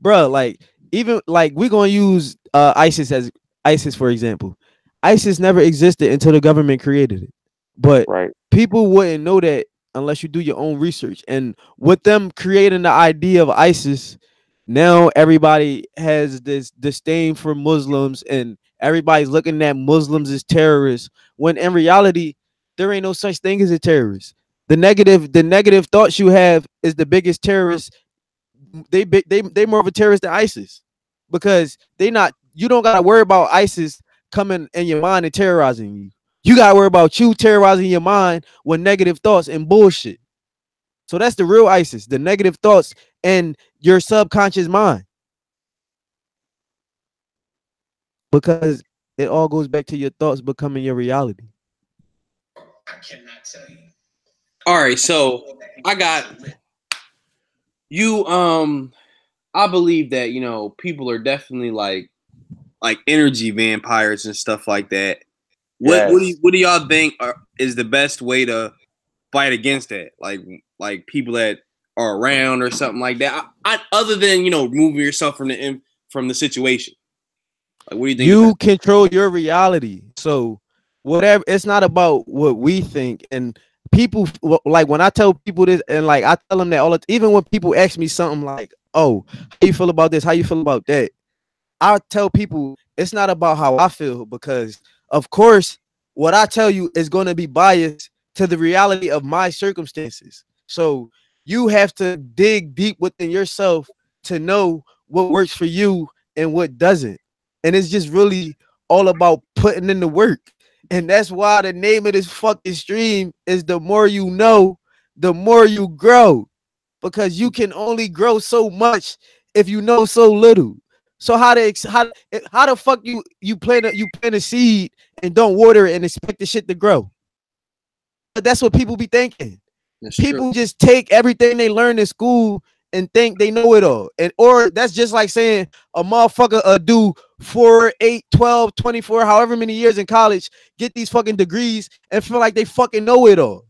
bro, like even like we're gonna use ISIS for example. ISIS never existed until the government created it. But right. people wouldn't know that unless you do your own research. And with them creating the idea of ISIS, now everybody has this disdain for Muslims and everybody's looking at Muslims as terrorists, when in reality there ain't no such thing as a terrorist. The negative thoughts you have is the biggest terrorist. They more of a terrorist than ISIS, because they not, you don't gotta worry about ISIS coming in your mind and terrorizing you. You gotta worry about you terrorizing your mind with negative thoughts and bullshit. So that's the real ISIS, the negative thoughts and your subconscious mind, because it all goes back to your thoughts becoming your reality. I cannot tell you. All right, so I got you. I believe that people are definitely like energy vampires and stuff like that. Yes. What do y'all think is the best way to fight against that? Like people that are around or something like that. Other than removing yourself from the situation. Like, what do you think? You control your reality. So whatever, it's not about what we think. And people, like when I tell people this, and like I tell them that even when people ask me something like, oh, how you feel about this, how you feel about that, I tell people it's not about how I feel, because of course what I tell you is going to be biased to the reality of my circumstances. So you have to dig deep within yourself to know what works for you and what doesn't. And it's just really all about putting in the work. And that's why the name of this fucking stream is The More You Know, The More You Grow. Because you can only grow so much if you know so little. So how the fuck you plant a seed and don't water it and expect the shit to grow? But that's what people be thinking. That's People true. just take everything they learn in school and think they know it all. And or that's just like saying a motherfucker do 4, 8, 12, 24, however many years in college, get these fucking degrees and feel like they fucking know it all.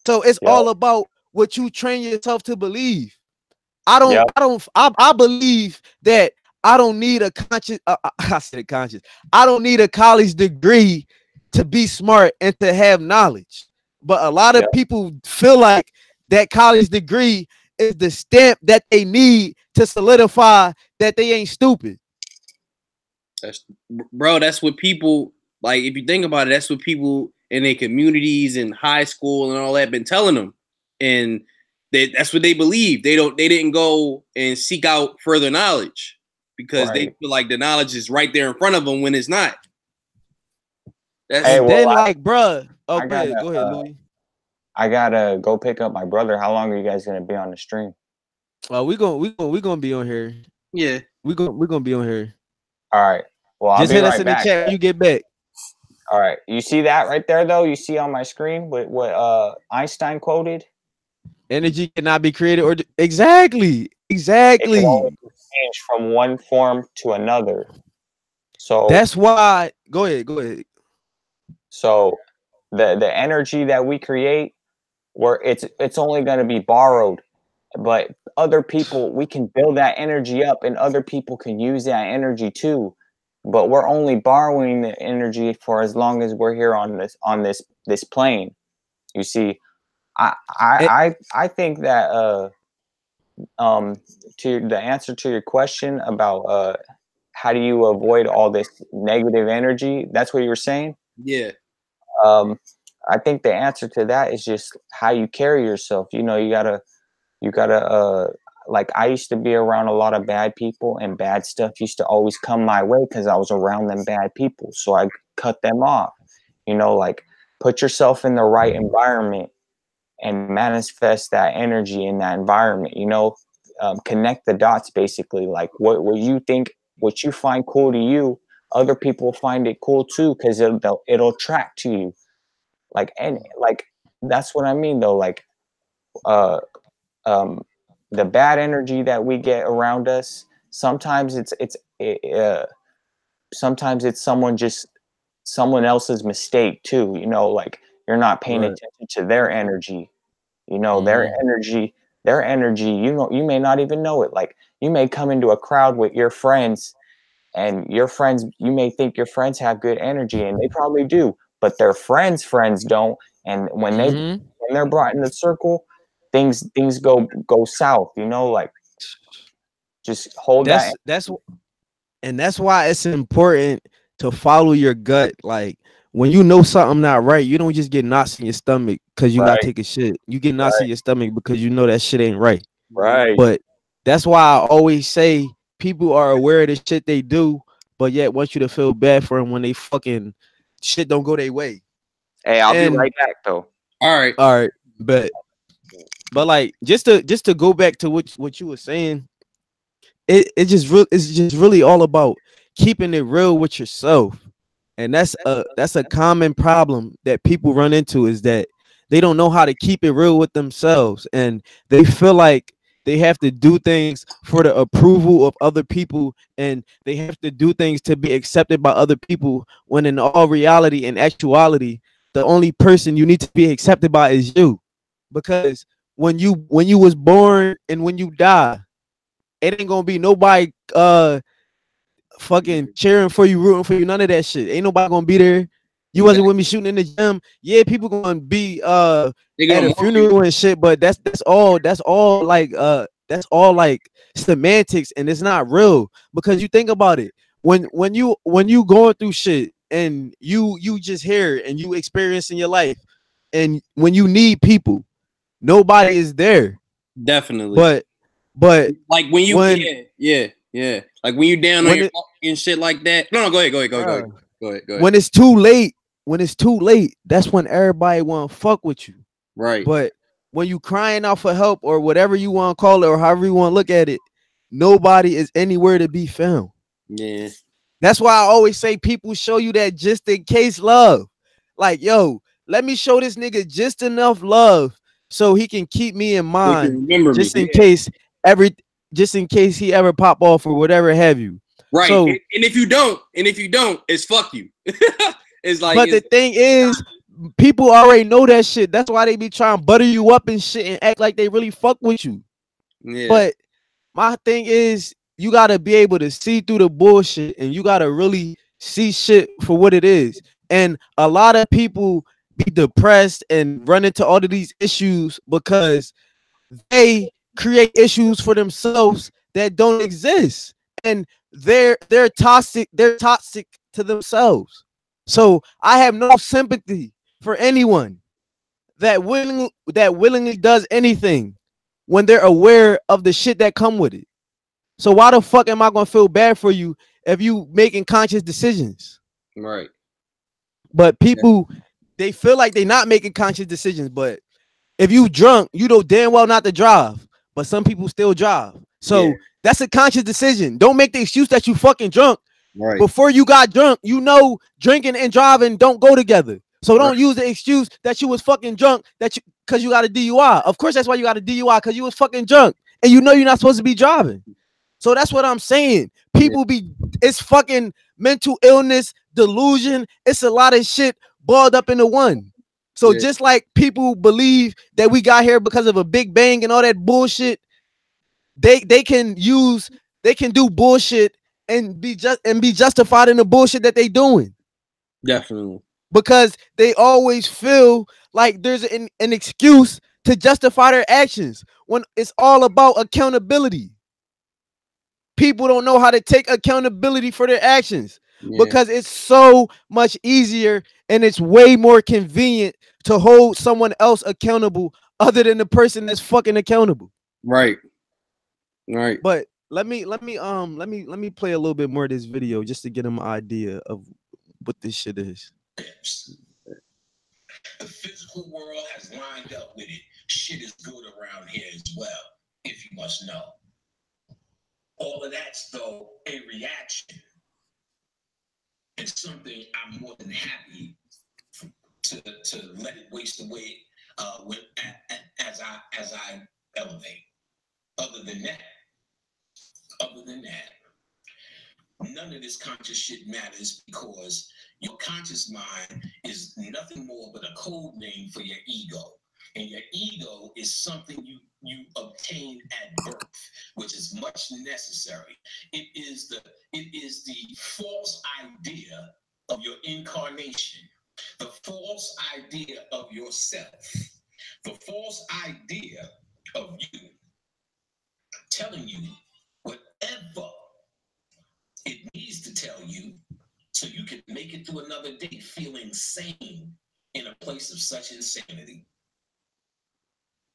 So it's Yep. all about what you train yourself to believe. Yep. I believe that I don't need a conscious I said conscious. I don't need a college degree to be smart and to have knowledge. But a lot of Yep. people feel like that college degree is the stamp that they need to solidify that they ain't stupid. That's what people like. If you think about it, that's what people in their communities and high school and all that been telling them, and that's what they believe. They didn't go and seek out further knowledge because they Right. feel like the knowledge is right there in front of them when it's not. Hey, And well, then like, bruh, oh, I gotta, go ahead, Louis. I gotta go pick up my brother. How long are you guys gonna be on the stream? We gonna be on here. Yeah, we gonna be on here. All right. Well, I'll Just be hit us right in the back. chat when you get back. All right. You see that right there, though? You see on my screen what Einstein quoted? Energy cannot be created or exactly. It can only Exactly. change from one form to another. So That's why. Go ahead. Go ahead. So the energy that we create, where it's only going to be borrowed, but other people, we can build that energy up, and other people can use that energy too. But we're only borrowing the energy for as long as we're here on this plane. You see, I think that to the answer to your question about how do you avoid all this negative energy, that's what you were saying. yeah. I think the answer to that is just how you carry yourself. You know, you gotta like I used to be around a lot of bad people, and bad stuff used to always come my way because I was around them bad people. So I cut them off. You know, like put yourself in the right environment and manifest that energy in that environment. You know, connect the dots basically. Like what you think, what you find cool to you, other people find it cool too because it'll attract to you. Like and like that's what I mean though. Like uh um the bad energy that we get around us, sometimes sometimes it's someone else's mistake too, you know, like you're not paying Right. attention to their energy, you know, Mhm. their energy, you know, you may not even know it. Like you may come into a crowd with your friends, and your friends, you may think your friends have good energy, and they probably do, but their friends don't. And Mhm. when they're brought in the circle, things go south, you know, like just hold that. That's and that's why it's important to follow your gut. Like when you know something not right, you don't just get knots in your stomach because you gotta Right, take a shit. You get knots in right, your stomach because you know that shit ain't right. right. But that's why I always say people are aware of the shit they do, but yet want you to feel bad for them when they fucking shit don't go their way. Hey, I'll be And right back though. All right. all right, but like just to go back to what you were saying, it's just really all about keeping it real with yourself. And that's a common problem that people run into, is that they don't know how to keep it real with themselves, and they feel like they have to do things for the approval of other people, and they have to do things to be accepted by other people, when in all reality and actuality, the only person you need to be accepted by is you. Because when you was born and when you die, it ain't gonna be nobody fucking cheering for you, rooting for you, none of that shit. Ain't nobody gonna be there. You wasn't with me shooting in the gym. Yeah, people gonna be They at gonna a mark you. funeral and shit, but that's all like semantics, and it's not real. Because you think about it, when you going through shit and you just hear and you experiencing your life, and when you need people, nobody is there. Definitely. But Like when you, when yeah. Like when you down on when your it luck and shit like that. No, go ahead. bruh, Go ahead. when it's too late, that's when everybody want to fuck with you. Right. But when you crying out for help, or whatever you want to call it, or however you want to look at it, nobody is anywhere to be found. Yeah. That's why I always say people show you that just in case love. Like, yo, let me show this nigga just enough love so he can keep me in They can mind, remember me. just in case every just in case he ever pop off or whatever have you. Right. So And if you don't, it's fuck you. It's like but the thing is, people already know that shit. That's why they be trying to butter you up and shit and act like they really fuck with you. yeah. But my thing is, you gotta be able to see through the bullshit, and you gotta really see shit for what it is. And a lot of people be depressed and run into all of these issues because they create issues for themselves that don't exist, and they're toxic to themselves. So I have no sympathy for anyone that willingly does anything when they're aware of the shit that come with it. So why the fuck am I gonna feel bad for you if you making conscious decisions? Right. But people, they feel like they not making conscious decisions. But if you drunk, you know damn well not to drive. But some people still drive. Yeah. So that's a conscious decision. Don't make the excuse that you fucking drunk. Right. Before you got drunk, you know drinking and driving don't go together. So don't Right. use the excuse that you was fucking drunk because you got a DUI. Of course, that's why you got a DUI, because you was fucking drunk and you know you're not supposed to be driving. So that's what I'm saying. It's fucking mental illness, delusion. It's a lot of shit balled up into one. So Yeah. just like people believe that we got here because of a big bang and all that bullshit, they can do bullshit and be justified in the bullshit that they doing, Definitely. because they always feel like there's an excuse to justify their actions when it's all about accountability. People don't know how to take accountability for their actions Yeah. because it's so much easier and it's way more convenient to hold someone else accountable other than the person that's fucking accountable. Right. Right. But let me play a little bit more of this video just to get them an idea of what this shit is. The physical world has lined up with it. Shit is good around here as well, if you must know. All of that's, though, a reaction. It's something I'm more than happy to let it waste away as I elevate. Other than that, none of this conscious shit matters because your conscious mind is nothing more but a code name for your ego. And your ego is something you obtain at birth, which is much necessary. It is the false idea of your incarnation, the false idea of yourself, the false idea of you telling you whatever it needs to tell you so you can make it through another day feeling sane in a place of such insanity.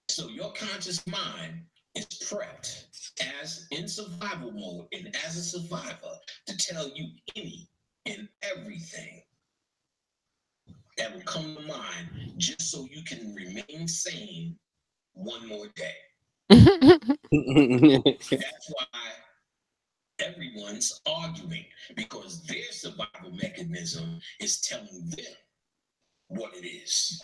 So your conscious mind is prepped as in survival mode and as a survivor to tell you any and everything that will come to mind just so you can remain sane one more day. That's why everyone's arguing, because their survival mechanism is telling them what it is.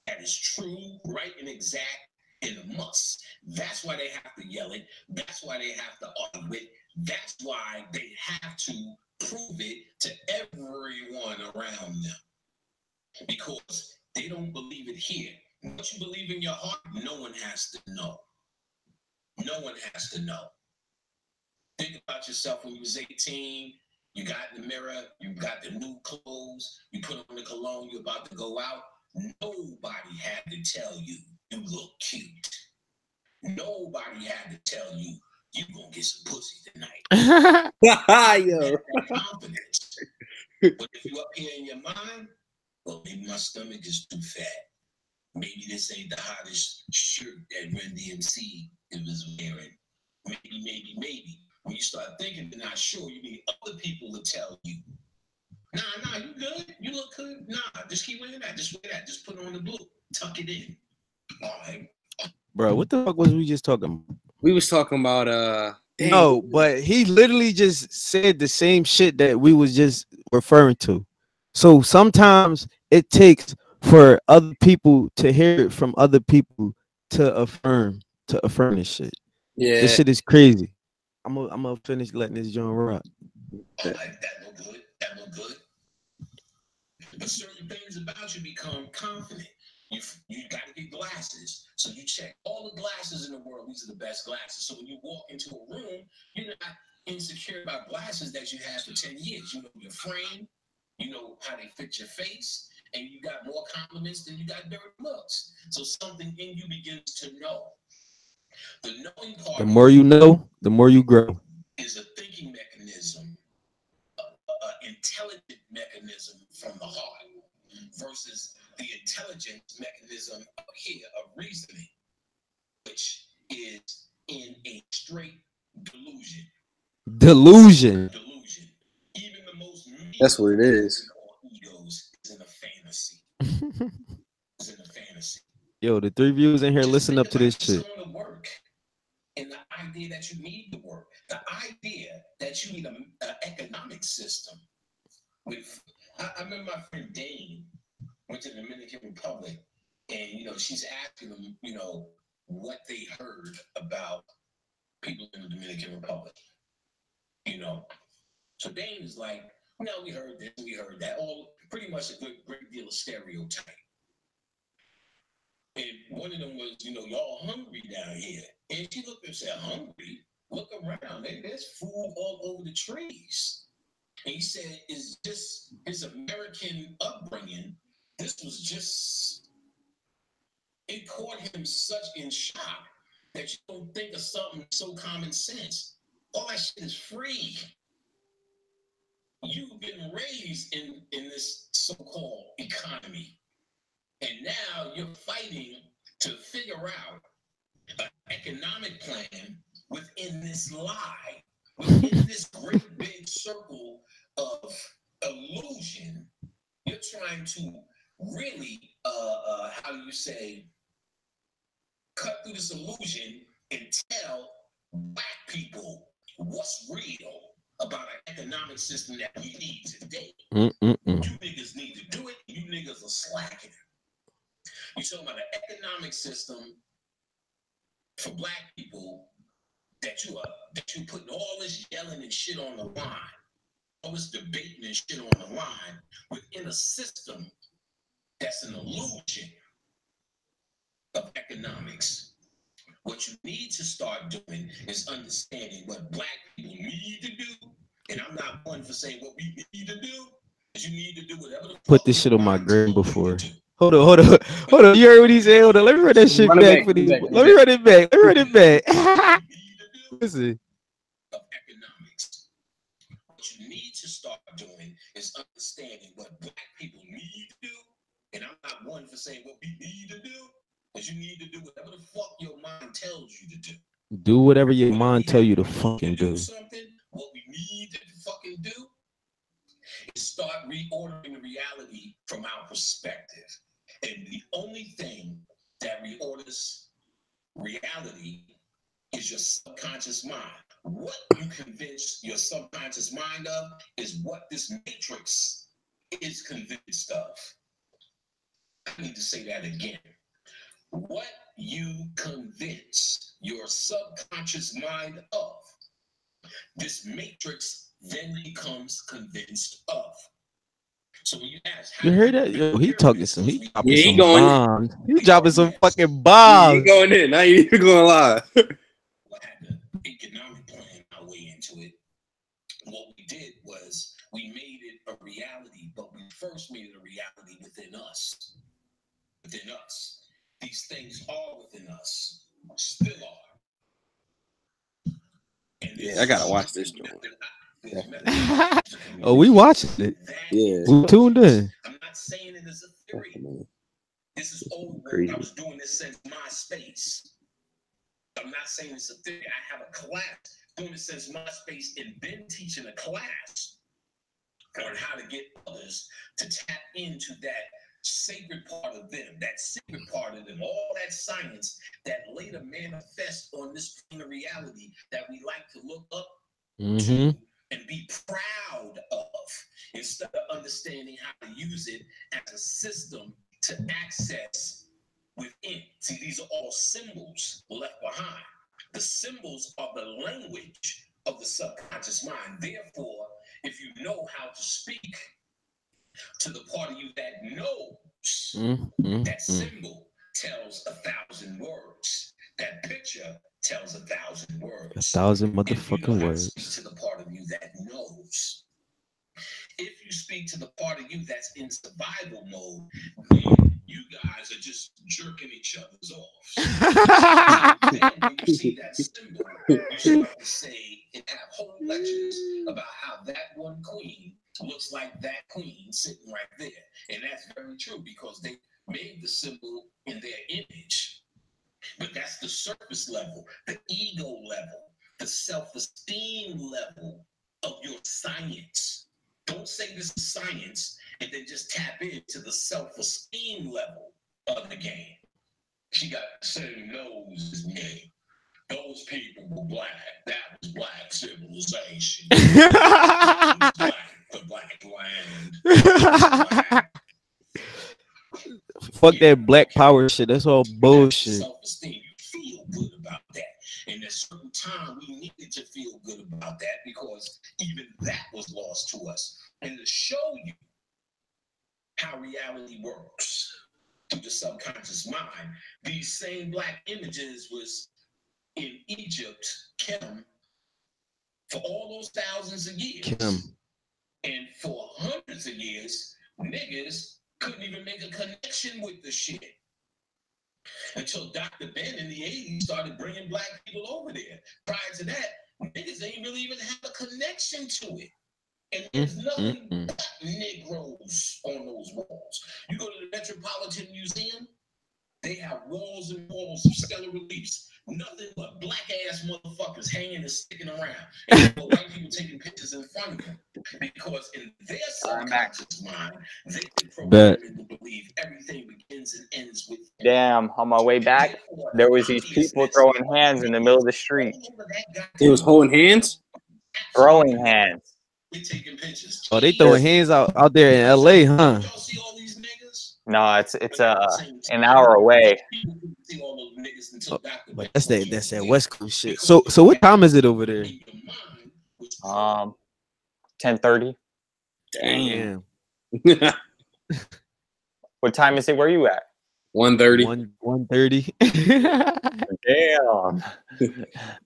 That is true, right, and exact, and a must. That's why they have to yell it. That's why they have to argue it. That's why they have to prove it to everyone around them. Because they don't believe it here. What you believe in your heart, no one has to know. No one has to know. Think about yourself when you was 18. You got in the mirror, you got the new clothes, you put on the cologne, you're about to go out. Nobody had to tell you you look cute. Nobody had to tell you you gonna get some pussy tonight. Yo. Confidence. But if you up here in your mind, well, maybe my stomach is too fat. Maybe this ain't the hottest shirt that Run DMC was wearing. Maybe. When you start thinking you're not sure, you need other people to tell you. Nah, you good? You look good? Nah, just keep wearing that. Just wear that. Just put on the blue. Tuck it in. All right. Bro, what the fuck was we just talking about? We was talking about No, but he literally just said the same shit that we was just referring to. So sometimes it takes for other people to hear it from other people to affirm this shit. Yeah. This shit is crazy. I'm gonna finish letting this joint rock. That look good. That look good. But certain things about you become confident. You got to get glasses. So you check all the glasses in the world. These are the best glasses. So when you walk into a room, you're not insecure about glasses that you had for 10 years. You know your frame. You know how they fit your face. And you got more compliments than you got dirty looks. So something in you begins to know. The knowing part The more you know, the more you grow. is a thinking mechanism, an intelligent mechanism from the heart versus the intelligence mechanism up here of reasoning, which is in a straight delusion. Delusion. Even the most That's what it is. egos is in a fantasy. Is in a fantasy. Yo, the 3 viewers in here, listen up to this shit. Going to work, and the idea that you need to work, the idea that you need an economic system. I remember my friend Dane went to the Dominican Republic, and she's asking them, what they heard about people in the Dominican Republic. So Dane is like, no, we heard this, we heard that, all pretty much a great deal of stereotype. And one of them was, y'all hungry down here. And she looked and said, hungry? Look around, there's food all over the trees. And he said, is this his American upbringing? This was just, it caught him such in shock that you don't think of something so common sense. All that shit is free. You've been raised in this so-called economy. And now you're fighting to figure out an economic plan within this lie, within this great big circle of illusion. You're trying to really, how do you say, cut through this illusion and tell black people what's real about an economic system that we need today. You niggas need to do it. You niggas are slacking. You're talking about an economic system for black people that you putting all this yelling and shit on the line, all this debating and shit on the line within a system that's an illusion of economics. What you need to start doing is understanding what black people need to do. And I'm not one for saying what we need to do, but you need to do whatever the Put this shit on my gram before. Hold on. You heard what he said? Hold on. Let me run that shit back for these. Let me run it back. Listen. What you need to start doing is understanding what black people need to do. And I'm not one for saying what we need to do, but you need to do whatever the fuck your mind tells you to do. Do whatever your mind tell you to fucking do. What we need to fucking do is start reordering the reality from our perspective. And the only thing that reorders reality is your subconscious mind. What you convince your subconscious mind of is what this matrix is convinced of. I need to say that again. What you convince your subconscious mind of, this matrix then becomes convinced of. So when you ask, You heard that? Yo, he talking some. He dropping some going in. bombs. He dropping some fucking bombs. He going in. Now you going live. Economic plan our way into it. What we did was we made it a reality, but we first made it a reality within us. Within us. These things are within us. Still are. Yeah, I gotta watch this joint. Oh, we watching it. Yeah. We tuned in. I'm not saying it is a theory. This is old work. Crazy. I was doing this since MySpace. I'm not saying it's a theory. I have a class doing it since MySpace and been teaching a class on how to get others to tap into that sacred part of them, that secret part of them, all that science that later manifests on this plane of reality that we like to look up to and be proud of, instead of understanding how to use it as a system to access within. See, these are all symbols left behind. The symbols are the language of the subconscious mind. Therefore, if you know how to speak to the part of you that knows, that symbol tells 1,000 words. That picture tells 1,000 words. 1,000 motherfucking words. Speak to the part of you that knows. If you speak to the part of you that's in survival mode, then you guys are just jerking each other's off. Then when you see that symbol, you start to say and have whole lectures about how that one queen looks like that queen sitting right there. And that's very true because they made the symbol in their image. But that's the surface level, the ego level, the self-esteem level of your science. Don't say this is science and then just tap into the self-esteem level of the game. She got the same nose as me. Those people were black. That was black civilization. Black, the black land. Fuck that black power shit. That's all bullshit. Self-esteem. You feel good about that. And at a certain time, we needed to feel good about that because even that was lost to us. And to show you how reality works through the subconscious mind, these same black images was in Egypt, Kim, for all those thousands of years. And for hundreds of years, niggas couldn't even make a connection with the shit. Until Dr. Ben in the 80s started bringing black people over there. Prior to that, niggas ain't really even have a connection to it. And there's nothing but Negroes on those walls. You go to the Metropolitan Museum, They have walls and walls of stellar reliefs. Nothing but black ass motherfuckers hanging and sticking around. And but white people taking pictures in front of them. Because in their subconscious mind, they program Bet. them to believe everything begins and ends with. Damn, on my way back, there was these people throwing hands in the middle of the street. It was holding hands? Throwing hands. Oh, they throwing hands out there in LA, huh? No, it's an hour away. But that's that West Coast shit. So what time is it over there? 10:30. Damn. What time is it? Where you at? 1:30. 1:30. Damn.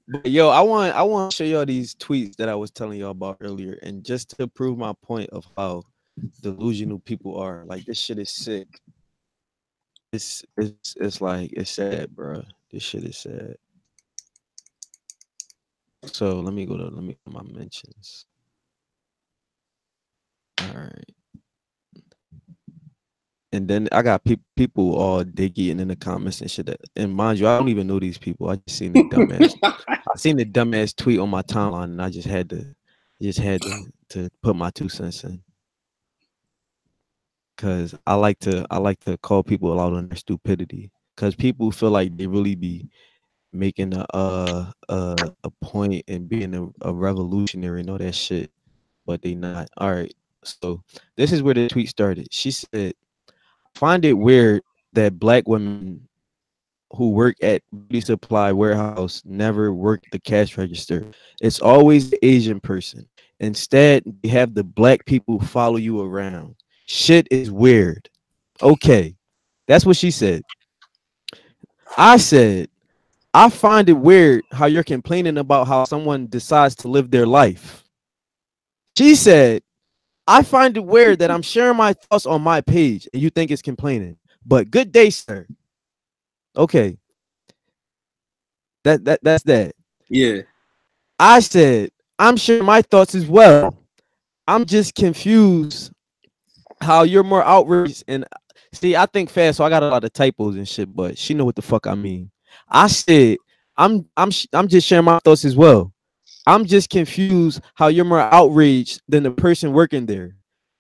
But yo, I want to show y'all these tweets that I was telling y'all about earlier, and just to prove my point of how delusional people are. Like, this shit is sick. It's like, it's sad, bro. This shit is sad. So let me go to my mentions. All right. And then I got people all digging in the comments and shit. And mind you, I don't even know these people. I just seen the dumbass tweet on my timeline, and I just had to put my 2 cents in. Cause I like to call people out on their stupidity. Cause people feel like they really be making a point and being a revolutionary and all that shit, but they not. All right. So this is where the tweet started. She said, "Find it weird that black women who work at beauty supply warehouse never work the cash register. It's always the Asian person. Instead, you have the black people follow you around. Shit is weird." Okay, that's what she said. I said, "I find it weird how you're complaining about how someone decides to live their life." She said, "I find it weird that I'm sharing my thoughts on my page and you think it's complaining. But good day, sir." Okay, that's that. Yeah. I said, "I'm sharing my thoughts as well. I'm just confused how you're more outraged." And see, I think fast, so I got a lot of typos and shit, but she know what the fuck I mean. I said, I'm just sharing my thoughts as well. I'm just confused how you're more outraged than the person working there,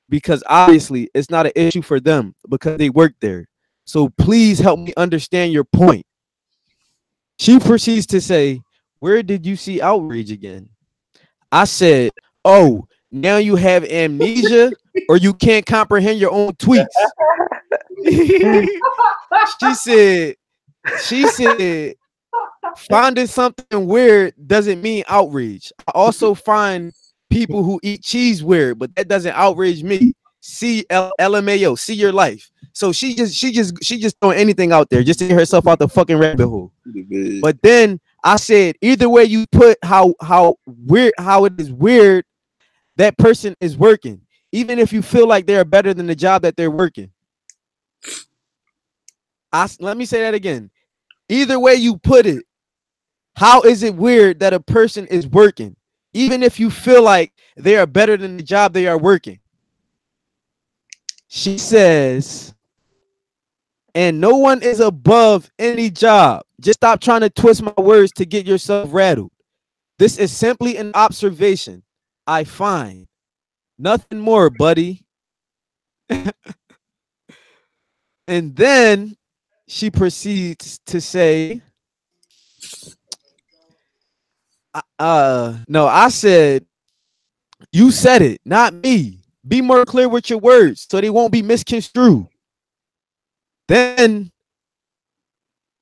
because obviously it's not an issue for them because they work there. So please help me understand your point. She proceeds to say, "Where did you see outrage again?" I said, "Oh, now you have amnesia or you can't comprehend your own tweets." she said, "Finding something weird doesn't mean outrage. I also find people who eat cheese weird, but that doesn't outrage me. See LMAO, see your life." So she just throwing anything out there just to get herself out the fucking rabbit hole. But then I said, either way you put how it is weird, that person is working, even if you feel like they're better than the job that they're working. Let me say that again. Either way you put it, how is it weird that a person is working, even if you feel like they are better than the job they are working? She says, "And no one is above any job. Just stop trying to twist my words to get yourself rattled. This is simply an observation I find. Nothing more, buddy." And then she proceeds to say, no, I said, "You said it, not me. Be more clear with your words so they won't be misconstrued." Then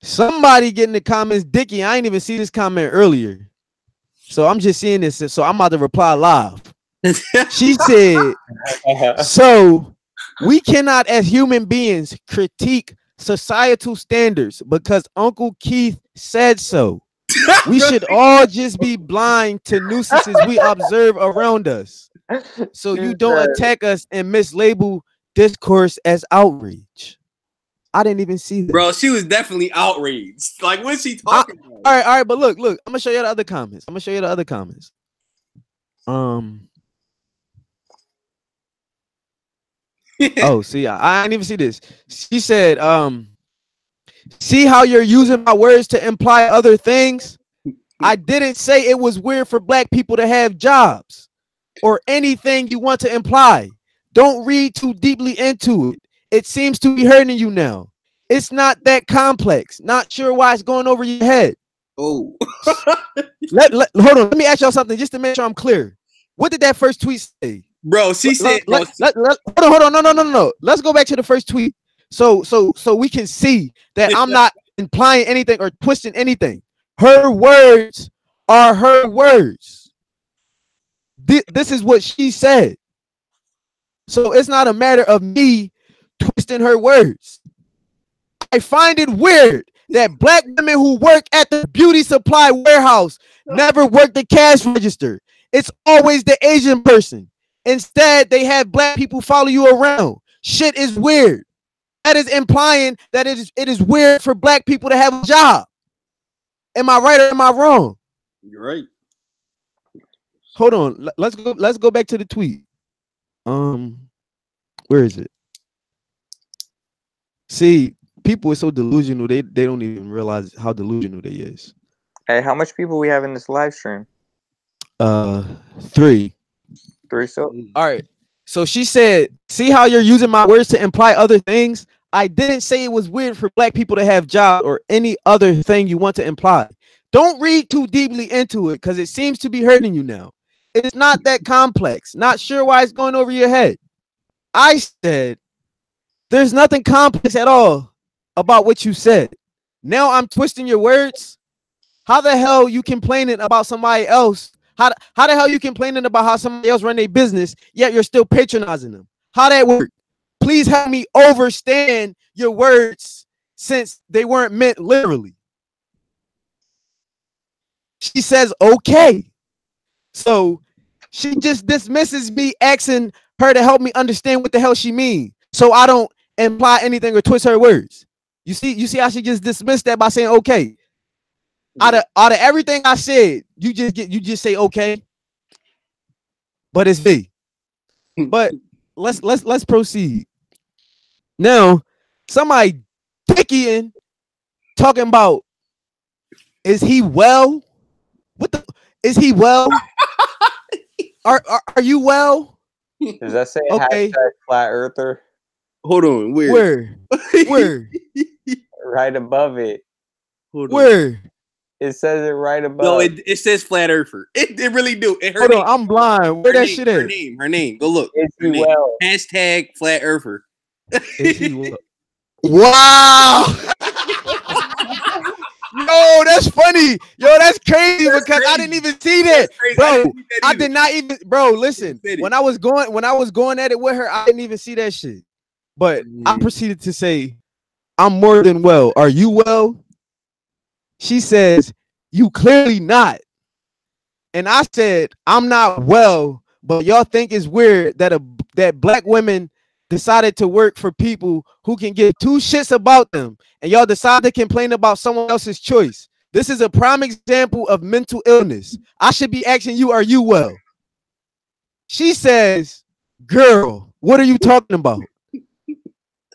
somebody get in the comments, Dickie, I ain't even see this comment earlier, so I'm just seeing this, so I'm about to reply live. She said, "So we cannot as human beings critique societal standards because Uncle Keith said so. We should all just be blind to nuisances we observe around us. So you don't attack us and mislabel discourse as outrage." I didn't even see that. Bro, she was definitely outraged. Like, what's she talking about? All right, but look, I'm gonna show you the other comments. Oh, see, I didn't even see this. She said, See how you're using my words to imply other things? I didn't say it was weird for black people to have jobs or anything you want to imply. Don't read too deeply into it. It seems to be hurting you now. It's not that complex. Not sure why it's going over your head. Oh. Hold on. Let me ask y'all something just to make sure I'm clear. What did that first tweet say? Bro, she said, bro. Hold on. No. Let's go back to the first tweet. So we can see that I'm not implying anything or twisting anything. Her words are her words. This is what she said. So it's not a matter of me twisting her words. I find it weird that black women who work at the beauty supply warehouse never work the cash register. It's always the Asian person. Instead, they have black people follow you around. Shit is weird. That is implying that it is weird for black people to have a job. Am I right or am I wrong? You're right. Hold on. Let's go back to the tweet. Where is it? See, people are so delusional, they don't even realize how delusional they is. Hey, how much people we have in this live stream? 3. So all right. So she said, see how you're using my words to imply other things? I didn't say it was weird for black people to have jobs or any other thing you want to imply. Don't read too deeply into it because it seems to be hurting you now. It's not that complex. Not sure why it's going over your head. I said, there's nothing complex at all about what you said. Now I'm twisting your words. How the hell you complaining about somebody else? How the hell you complaining about how somebody else run their business, yet you're still patronizing them? How that work? Please help me understand your words since they weren't meant literally. She says, okay. So she just dismisses me asking her to help me understand what the hell she means. So I don't imply anything or twist her words. You see how she just dismissed that by saying okay. Out of everything I said, you just say okay. But it's V. But let's proceed. Now, somebody picking talking about is he well? What the is he well? Are you well? Does that say okay? #flat earther? Hold on, where? Where? Right above it. Where? It says it right above. No, it says flat earther. It really do. It Hold on, I'm blind. Where that shit is? Her name. Go look. Is he well? # flat earther. Is he well? Wow. Yo, that's funny. Yo, that's crazy because I didn't even see that, bro. I did not even, bro. Listen, when I was going at it with her, I didn't even see that shit. But I proceeded to say, "I'm more than well. Are you well?" She says, "You clearly not." And I said, "I'm not well, but y'all think it's weird that that black women decided to work for people who can give 2 shits about them, and y'all decide to complain about someone else's choice. This is a prime example of mental illness. I should be asking you, are you well?" She says, "Girl, what are you talking about?"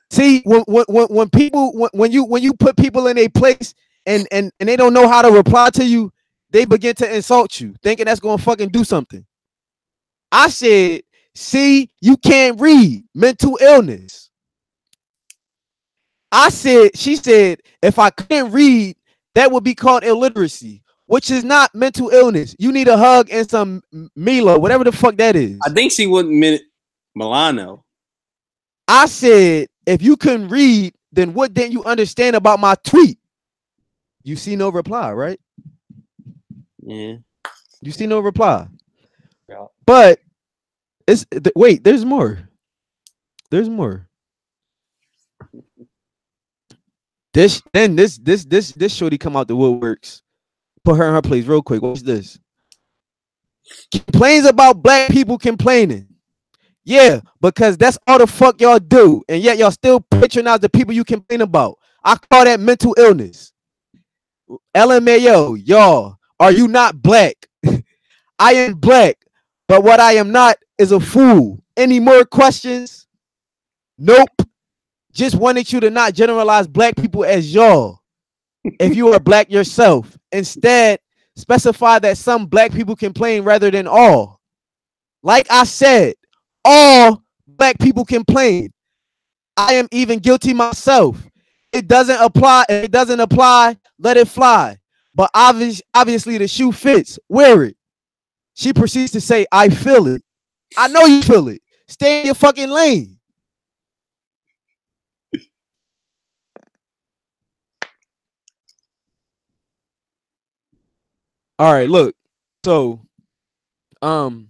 See, when people when you put people in a place and they don't know how to reply to you, they begin to insult you, thinking that's gonna fucking do something. I said, see, you can't read. Mental illness. She said, if I couldn't read, that would be called illiteracy, which is not mental illness. You need a hug and some Milo, whatever the fuck that is. I think she wouldn't Milano. I said, if you couldn't read, then what didn't you understand about my tweet? You see no reply, right? Yeah. You see no reply. Yeah. But wait, there's more. There's more. This shorty come out the woodworks. Put her in her place real quick. Watch this. Complains about black people complaining. Yeah, because that's all the fuck y'all do. And yet y'all still patronize the people you complain about. I call that mental illness. LMAO, y'all, are you not black? I am black, but what I am not is a fool. Any more questions? Nope. just wanted you to not generalize black people as y'all if you are black yourself. Instead, specify that some black people complain rather than all. Like I said, all black people complain. I am even guilty myself. It doesn't apply. If it doesn't apply, let it fly. But obviously the shoe fits. Wear it. She proceeds to say, I feel it. I know you feel it. Stay in your fucking lane. All right, look. So, the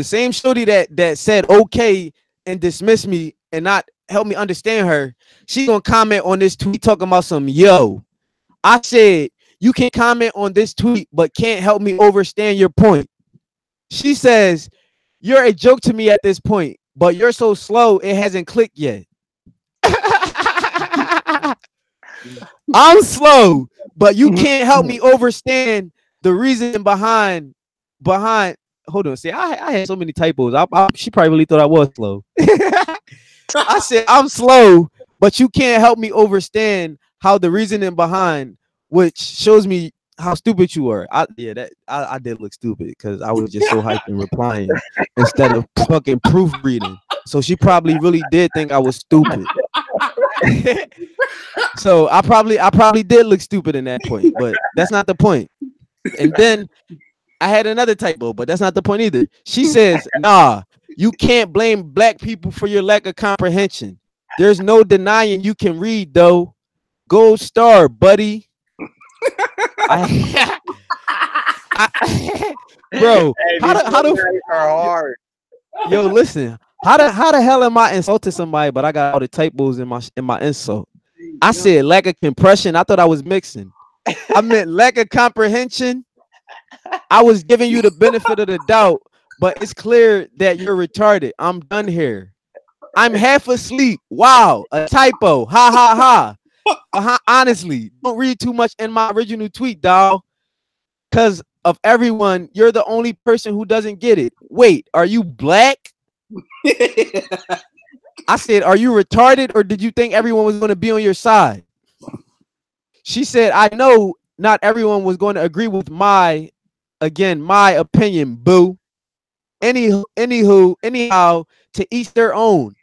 same shorty that said okay and dismissed me and not help me understand her. She gonna comment on this tweet talking about some yo. I said you can comment on this tweet, but can't help me understand your point. She says you're a joke to me at this point, but you're so slow it hasn't clicked yet. I'm slow, but you can't help me understand the reason behind. Hold on, see, I had so many typos. She probably really thought I was slow. I said I'm slow, but you can't help me understand how the reasoning behind, which shows me how stupid you are. I did look stupid because I was just so hyped and replying instead of fucking proofreading. So she probably really did think I was stupid. So I probably did look stupid in that point, but that's not the point. And then I had another typo, but that's not the point either. She says, nah, you can't blame black people for your lack of comprehension. There's no denying you can read, though. Gold star, buddy. Bro, Hey, how the these are hard. yo, listen, how the hell am I insulting somebody, but I got all the typos in my insult? I said lack of compression. I thought I was mixing. I meant lack of comprehension. I was giving you the benefit of the doubt, but it's clear that you're retarded. I'm done here. I'm half asleep. Wow, a typo. Ha ha ha. Honestly, don't read too much in my original tweet, dog. Because of everyone, you're the only person who doesn't get it. Wait, are you black? I said, are you retarded or did you think everyone was going to be on your side? She said, I know not everyone was going to agree with my opinion, boo. Anyhow, to each their own.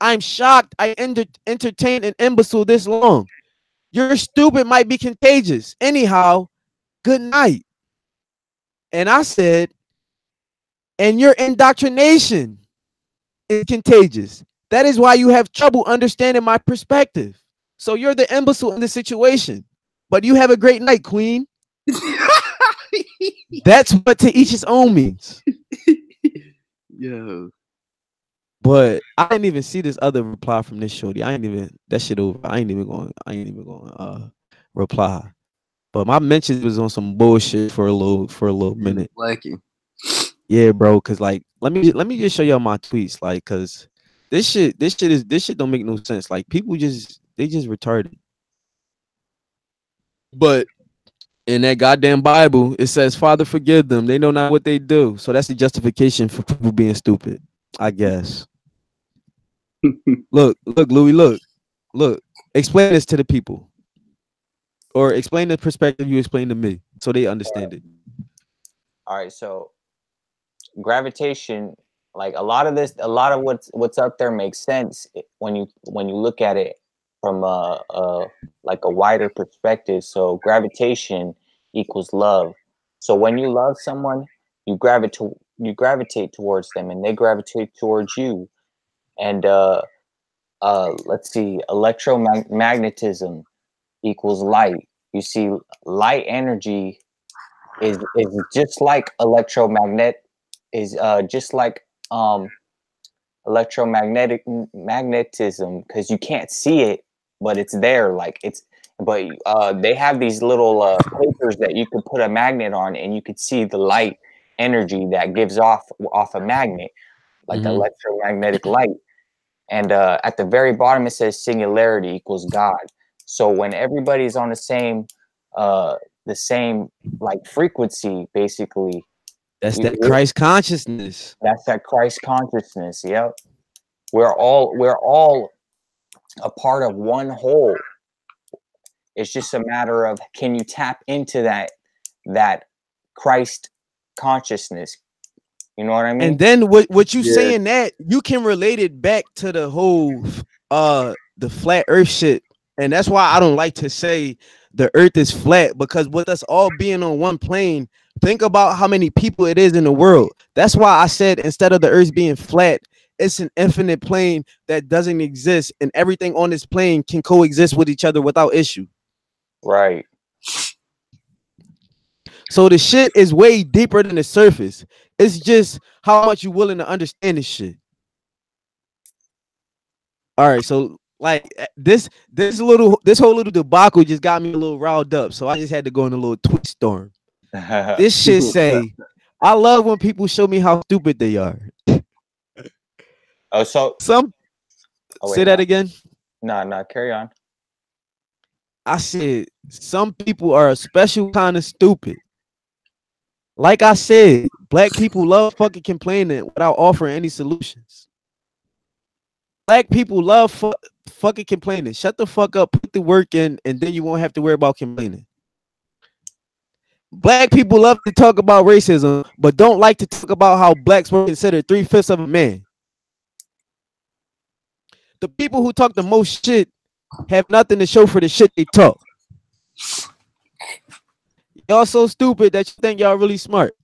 I'm shocked I entertained an imbecile this long. Your stupid might be contagious. Anyhow, good night. And I said, and your indoctrination is contagious. That is why you have trouble understanding my perspective. So you're the imbecile in the situation. But you have a great night, queen. That's what to each his own means. Yo. But I didn't even see this other reply from this shorty. I ain't even that shit over. I ain't even going reply. But my mentions was on some bullshit for a little minute. Blackie. Yeah, bro. Cause like let me just show y'all my tweets. Like, cause this shit don't make no sense. Like people they just retarded. But in that goddamn Bible, it says, Father, forgive them. They know not what they do. So that's the justification for people being stupid, I guess. Look, Louis, look. Explain this to the people. Or explain the perspective you explained to me so they understand it. All right, so gravitation, like a lot of what's up there makes sense when you look at it from like a wider perspective. So gravitation equals love. So when you love someone, you gravitate towards them, and they gravitate towards you. And let's see, electromagnetism equals light. You see, light energy is just like just like magnetism, because you can't see it, but it's there. Like it's, but they have these little papers that you could put a magnet on, and you could see the light energy that gives off a magnet, like electromagnetic light. And at the very bottom it says singularity equals God. So when everybody's on the same like frequency, basically, that's that Christ consciousness. That's that Christ consciousness. Yep. We're all a part of one whole. It's just a matter of, can you tap into that Christ consciousness? You know what I mean? And then what you saying that you can relate it back to the whole the flat earth shit. And that's why I don't like to say the earth is flat, because with us all being on one plane, think about how many people it is in the world. That's why I said instead of the earth being flat, it's an infinite plane that doesn't exist, and everything on this plane can coexist with each other without issue. Right. So the shit is way deeper than the surface. It's just how much you willing to understand this shit. All right, so like this whole little debacle just got me a little riled up. So I just had to go in a little tweet storm. This shit say, I love when people show me how stupid they are. Oh, so some say that again. No, carry on. I said some people are a special kind of stupid. Like I said, black people love fucking complaining without offering any solutions. Black people love fucking complaining. Shut the fuck up, put the work in, and then you won't have to worry about complaining. Black people love to talk about racism, but don't like to talk about how blacks were considered 3/5 of a man. The people who talk the most shit have nothing to show for the shit they talk. Y'all so stupid that you think y'all really smart.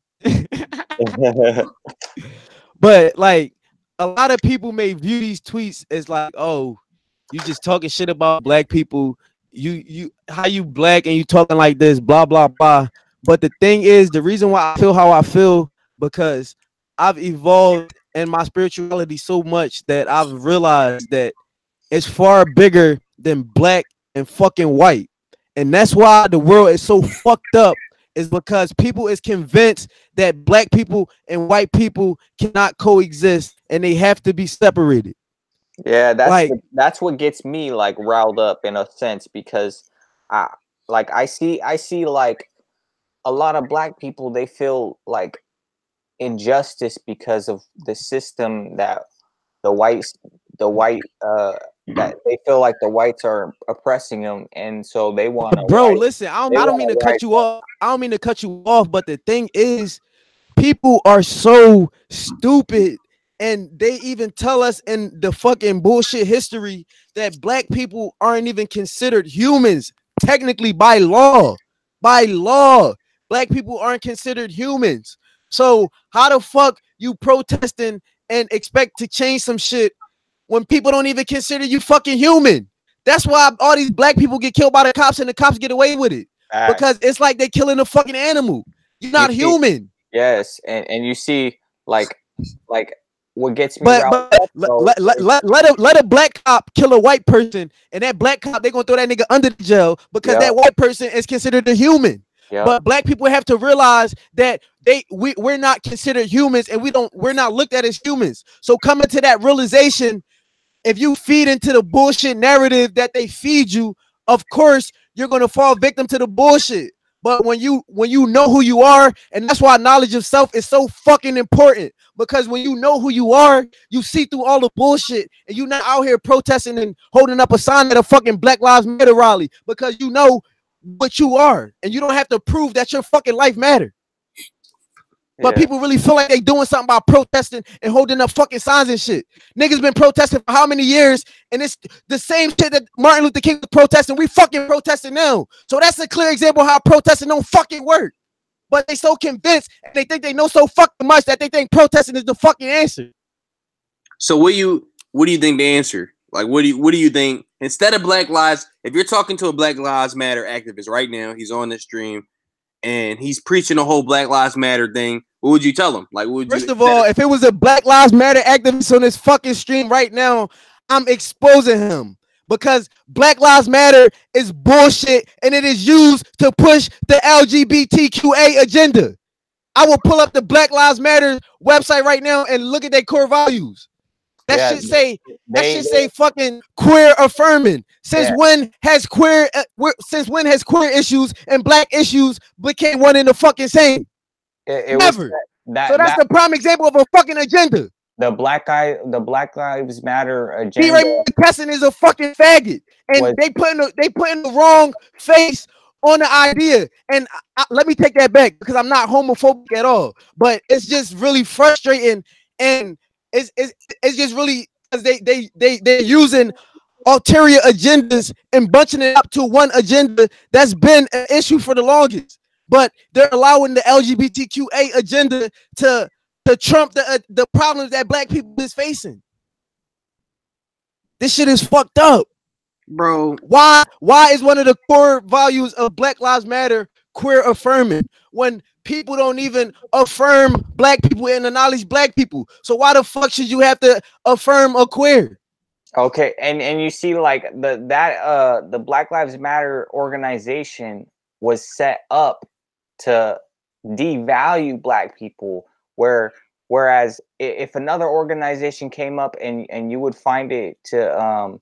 But like a lot of people may view these tweets as like, oh, you just talking shit about black people. You how you black and you talking like this, blah blah blah. But the thing is, the reason why I feel how I feel, because I've evolved in my spirituality so much that I've realized that it's far bigger than black and fucking white. And that's why the world is so fucked up, is because people is convinced that black people and white people cannot coexist and they have to be separated. Yeah, Like, that's what gets me like riled up in a sense, because I see like a lot of black people, they feel like injustice because of the system that the white that they feel like the whites are oppressing them, and so they want to bro, listen, I don't mean to cut you off. I don't mean to cut you off, but the thing is, people are so stupid, and they even tell us in the fucking bullshit history that black people aren't even considered humans technically by law. By law, black people aren't considered humans. So how the fuck you protesting and expect to change some shit when people don't even consider you fucking human? That's why all these black people get killed by the cops and the cops get away with it, because it's like they're killing a fucking animal. You're not human. Yes, and you see like what gets me But riled up, let a black cop kill a white person, and that black cop, they're gonna throw that nigga under the jail because that white person is considered a human. But black people have to realize that we're not considered humans, and we're not looked at as humans. So coming to that realization, if you feed into the bullshit narrative that they feed you, of course you're gonna fall victim to the bullshit. But when you know who you are, and that's why knowledge of self is so fucking important, because when you know who you are, you see through all the bullshit, and you're not out here protesting and holding up a sign at a fucking Black Lives Matter rally, because you know what you are, and you don't have to prove that your fucking life matters. But people really feel like they doing something by protesting and holding up fucking signs and shit. Niggas been protesting for how many years? And it's the same shit that Martin Luther King was protesting. We fucking protesting now. So that's a clear example of how protesting don't fucking work. But they so convinced and they think they know so fucking much that they think protesting is the fucking answer. So what do you think the answer? Like what do you think, instead of Black Lives, if you're talking to a Black Lives Matter activist right now, he's on this stream and he's preaching the whole Black Lives Matter thing, what would you tell him? Like, First of all, if it was a Black Lives Matter activist on this fucking stream right now, I'm exposing him, because Black Lives Matter is bullshit and it is used to push the LGBTQA agenda. I will pull up the Black Lives Matter website right now and look at their core values. That should say fucking queer affirming. Since when has queer issues and black issues became one in the fucking same? Never. So that's the prime example of a fucking agenda. the Black Lives Matter He right agenda Kesson is a fucking faggot, and was they putting the wrong face on the idea. And let me take that back because I'm not homophobic at all, but it's just really frustrating, and it's just really because they're using ulterior agendas and bunching it up to one agenda that's been an issue for the longest. But they're allowing the LGBTQA agenda to trump the problems that black people is facing. This shit is fucked up, bro. Why is one of the core values of Black Lives Matter queer affirming when people don't even affirm black people and acknowledge black people? So why the fuck should you have to affirm a queer? okay, and you see like the Black Lives Matter organization was set up to devalue black people, whereas if another organization came up and you would find it to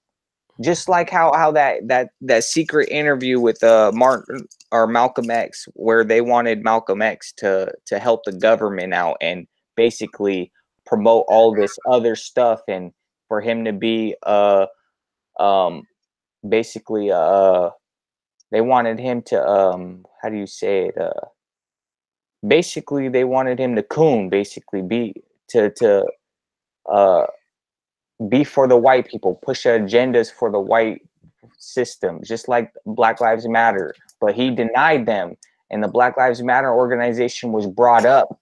just like how that secret interview with Martin or Malcolm X, where they wanted Malcolm X to help the government out and basically promote all this other stuff, and for him to be basically they wanted him to how do you say it, basically they wanted him to coon, basically be uh be for the white people, push agendas for the white system, just like Black Lives Matter. But he denied them, and the Black Lives Matter organization was brought up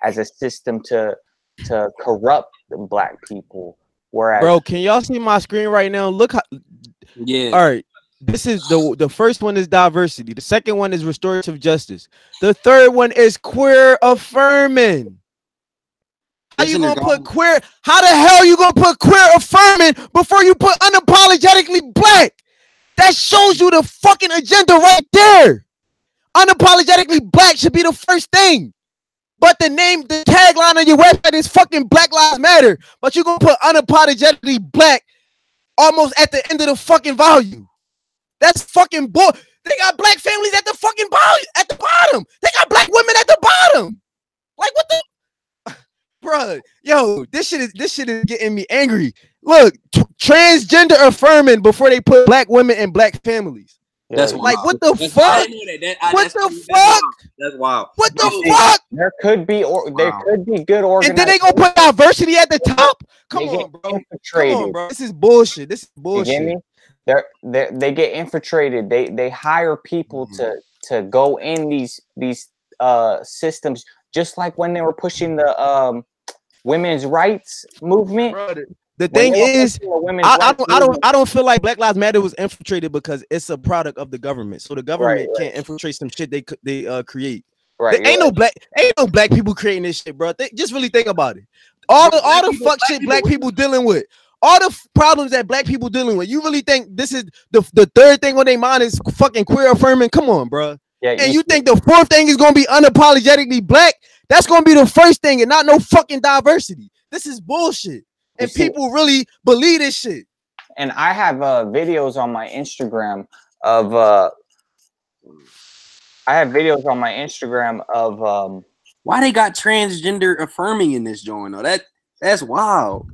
as a system to corrupt the black people. Whereas, Bro, can y'all see my screen right now? Look how. Yeah. All right. This is the first one is diversity. The second one is restorative justice. The third one is queer affirming. How you gonna put queer? How the hell you gonna put queer affirming before you put unapologetically black? That shows you the fucking agenda right there. Unapologetically black should be the first thing. But the tagline on your website is fucking Black Lives Matter. But you're gonna put unapologetically black almost at the end of the fucking volume. That's fucking bull. They got black families at the fucking bottom. They got black women at the bottom. Like what the bruh, yo, this shit is getting me angry. Look, transgender affirming before they put black women and black families. That's like wild. What the That's, fuck? I didn't know that. What the fuck? That's wild. What the fuck? there could be good organizations. And then they gonna put diversity at the top? Come on, bro. Infiltrated. Come on, bro. This is bullshit. This is You bullshit. get me? They get infiltrated. They hire people to go in these systems, just like when they were pushing the women's rights movement. The thing is, I don't feel like Black Lives Matter was infiltrated because it's a product of the government. So the government can't infiltrate some shit they create. Right. Ain't no black people creating this shit, bro. Just really think about it. All the fuck shit black people dealing with. All the problems that black people dealing with. You really think this is the third thing on their mind is fucking queer affirming? Come on, bro. Yeah, and you think the fourth thing is gonna be unapologetically black? That's gonna be the first thing and not no fucking diversity. This is bullshit. And people really believe this shit. And I have videos on my Instagram of why they got transgender affirming in this joint though. That's wild.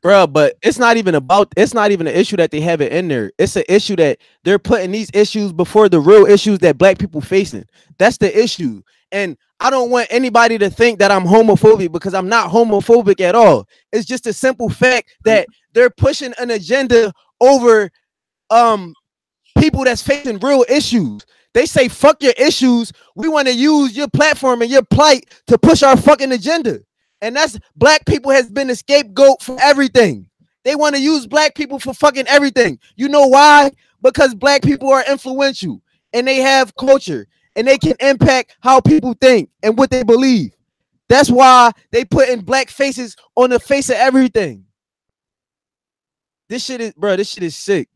Bro, but it's not even an issue that they have it in there. It's an issue that they're putting these issues before the real issues that black people facing. That's the issue. And I don't want anybody to think that I'm homophobic because I'm not homophobic at all. It's just a simple fact that they're pushing an agenda over people that's facing real issues. They say fuck your issues. We want to use your platform and your plight to push our fucking agenda. And that's black people has been a scapegoat for everything. They want to use black people for fucking everything. You know why? Because black people are influential and they have culture and they can impact how people think and what they believe. That's why they put in black faces on the face of everything. This shit is sick.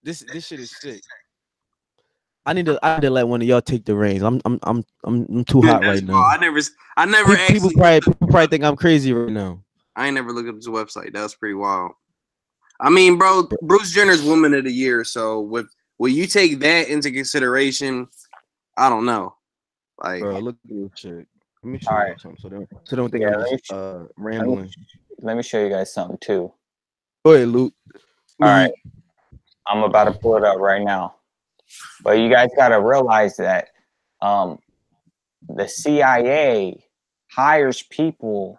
This shit is sick. I need to let one of y'all take the reins. I'm too hot right now. I never people probably think I'm crazy right now. I ain't never looked up his website. That was pretty wild. I mean, bro, Bruce Jenner's Woman of the Year. So will you take that into consideration? I don't know. Like, bro, look at this shit. Let me show All y'all right. something so don't think Yeah, I'm just let rambling. me show you guys something too. Go ahead, Luke. All right, I'm about to pull it up right now. But you guys got to realize that um, the CIA hires people,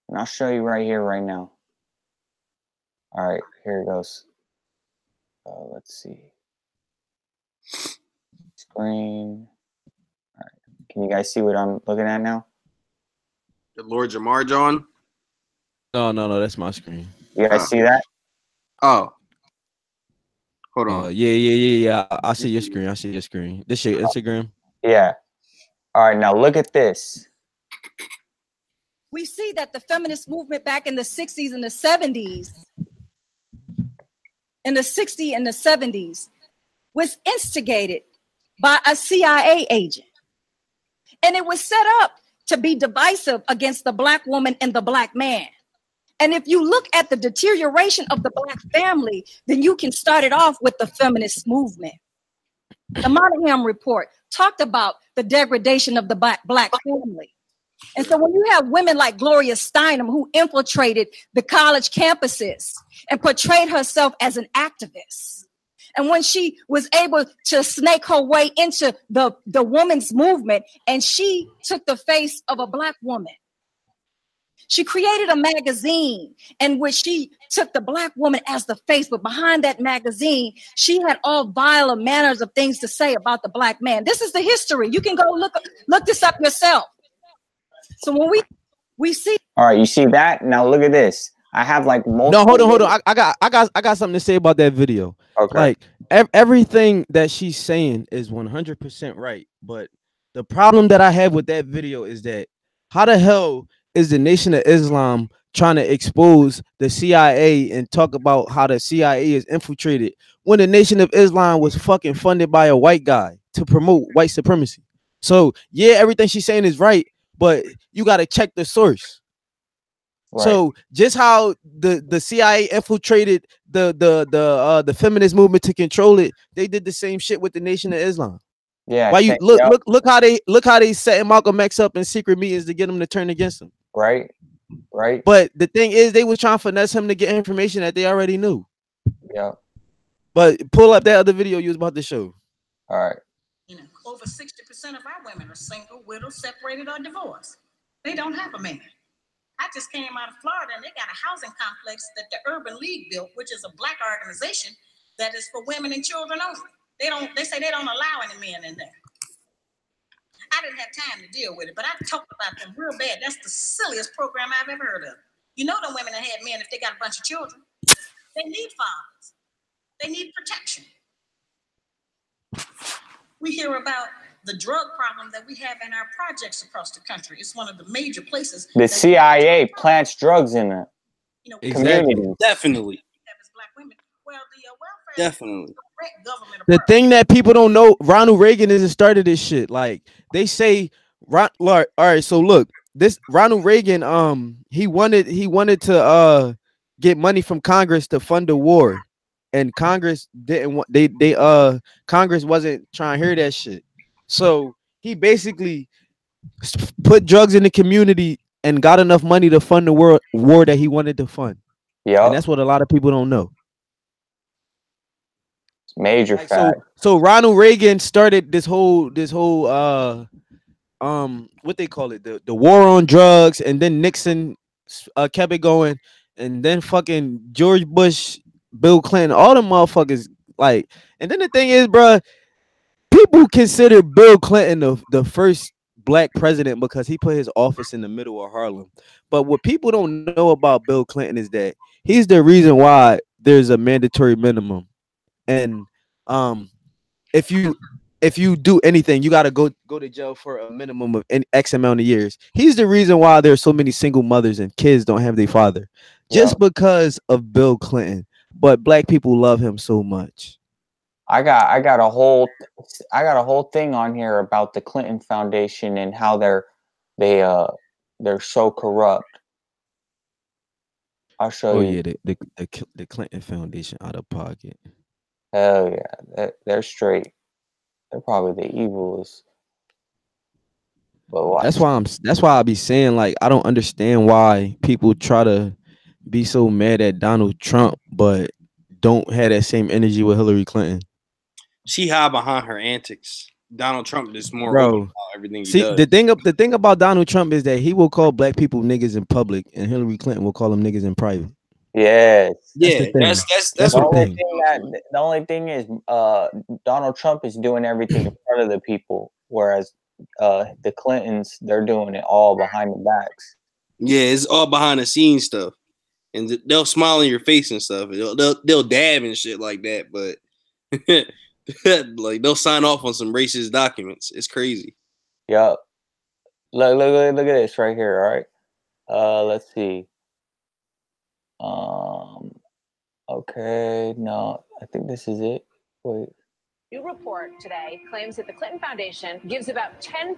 and I'll show you right here, right now. All right, here it goes. Let's see. Screen. All right. Can you guys see what I'm looking at now? The Lord Jamar John. No, that's my screen. You guys see that? Oh. Hold on. Yeah. I see your screen. I see your screen. This your Instagram? Yeah. All right, now look at this. We see that the feminist movement back in the 60s and the 70s, was instigated by a CIA agent. And it was set up to be divisive against the Black woman and the Black man. And if you look at the deterioration of the Black family, then you can start it off with the feminist movement. The Monahan report talked about the degradation of the Black family. And so when you have women like Gloria Steinem, who infiltrated the college campuses and portrayed herself as an activist, and when she was able to snake her way into the women's movement, and she took the face of a Black woman, she created a magazine in which she took the Black woman as the face, but behind that magazine, she had all vile manners of things to say about the Black man. This is the history. You can go look this up yourself. So when we see. All right, you see that? Now look at this. I have like multiple. No, hold on. I got something to say about that video. Okay. Like everything that she's saying is 100% right, but the problem that I have with that video is that how the hell is the Nation of Islam trying to expose the CIA and talk about how the CIA is infiltrated when the Nation of Islam was fucking funded by a white guy to promote white supremacy? So yeah, everything she's saying is right, but you got to check the source. Right. So just how the CIA infiltrated the feminist movement to control it, they did the same shit with the Nation of Islam. Yeah. Why you look how they setting Malcolm X up in secret meetings to get him to turn against him. Right. But the thing is, they was trying to finesse him to get information that they already knew. Yeah. But pull up that other video you was about to show. All right. Over 60% of our women are single, widowed, separated, or divorced. They don't have a man. I just came out of Florida, and they got a housing complex that the Urban League built, which is a Black organization that is for women and children only. They say they don't allow any men in there. I didn't have time to deal with it, but I talked about them real bad. That's the silliest program I've ever heard of. You know the women that had men if they got a bunch of children. They need fathers. They need protection. We hear about the drug problem that we have in our projects across the country. It's one of the major places. The CIA plants drugs in the community. Definitely. Definitely. The thing that people don't know, Ronald Reagan isn't started this shit. Like they say, all right. So look, this Ronald Reagan, he wanted to get money from Congress to fund the war, and Congress didn't want. Congress wasn't trying to hear that shit. So he basically put drugs in the community and got enough money to fund the war that he wanted to fund. Yeah. And that's what a lot of people don't know. Major fact. So Ronald Reagan started this whole what they call it, the war on drugs, and then Nixon kept it going, and then fucking George Bush, Bill Clinton, all the motherfuckers like. And then the thing is, bro, people consider Bill Clinton the first Black president because he put his office in the middle of Harlem. But what people don't know about Bill Clinton is that he's the reason why there's a mandatory minimum. And if you do anything, you got to go to jail for a minimum of X amount of years. He's the reason why there's so many single mothers and kids don't have their father, just because of Bill Clinton. But Black people love him so much. I got a whole thing on here about the Clinton Foundation and how they're so corrupt. I'll show you. Oh yeah, the Clinton Foundation out of pocket. Hell yeah, they're straight. They're probably the evilest. But watch. That's why I be saying, like, I don't understand why people try to be so mad at Donald Trump, but don't have that same energy with Hillary Clinton. She hide behind her antics. Donald Trump is more open Bro, about everything he see, does. the thing about Donald Trump is that he will call black people niggas in public, and Hillary Clinton will call them niggas in private. Yes. That's Yeah, the thing. that's That's the the only thing. thing that the only thing is Donald Trump is doing everything in front of the people, whereas the Clintons, they're doing it all behind the backs. Yeah, it's all behind the scenes stuff, and they'll smile in your face and stuff. They'll dab and shit like that, but like they'll sign off on some racist documents. It's crazy. Yup. Look at this right here. All right. Let's see. Okay. No, I think this is it. Wait. New report today claims that the Clinton Foundation gives about 10%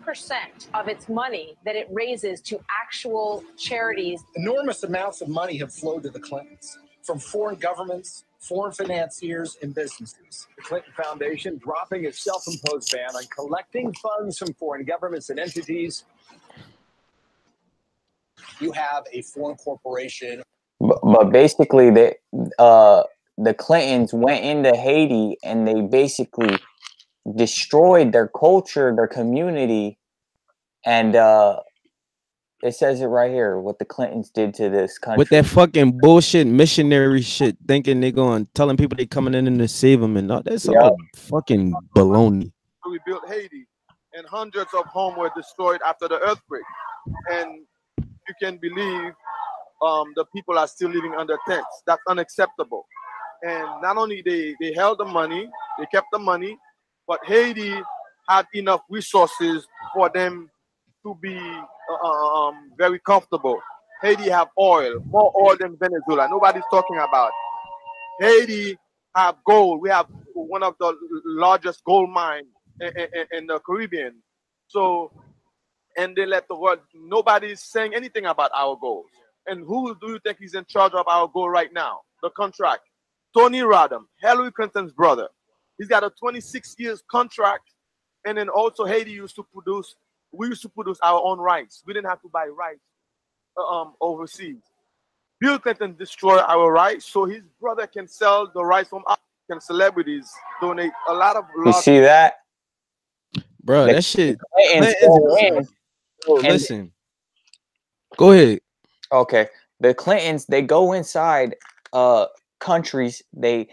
of its money that it raises to actual charities. Enormous amounts of money have flowed to the Clintons from foreign governments, foreign financiers, and businesses. The Clinton Foundation dropping its self-imposed ban on collecting funds from foreign governments and entities. You have a foreign corporation. But basically, the Clintons went into Haiti and they basically destroyed their culture, their community, and it says it right here what the Clintons did to this country. With that fucking bullshit missionary shit, thinking they going telling people they coming in to save them and all that's all fucking baloney. We built Haiti, and hundreds of homes were destroyed after the earthquake. And you can believe the people are still living under tents. That's unacceptable. And not only they held the money, they kept the money, but Haiti had enough resources for them to be very comfortable. Haiti have oil, more oil than Venezuela. Nobody's talking about. Haiti have gold. We have one of the largest gold mines in the Caribbean. So, and they let the world, nobody's saying anything about our goals. And who do you think is in charge of our goal right now? The contract. Tony Rodham, Hillary Clinton's brother. He's got a 26 years contract. And then also Haiti used to produce, we used to produce our own rice. We didn't have to buy rice overseas. Bill Clinton destroyed our rice, so his brother can sell the rice from African celebrities, donate a lot of. You see that, bro? That shit. Clintons Listen, go ahead. Okay, the Clintons, they go inside countries. They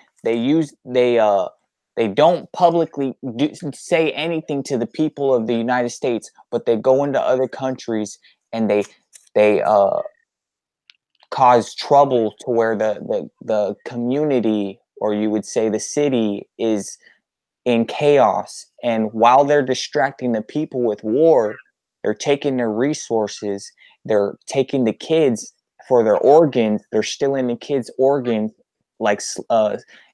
don't publicly say anything to the people of the United States, but they go into other countries and they cause trouble to where the community, or you would say the city, is in chaos. And while they're distracting the people with war, they're taking their resources, they're taking the kids for their organs, they're stealing the kids' organs, like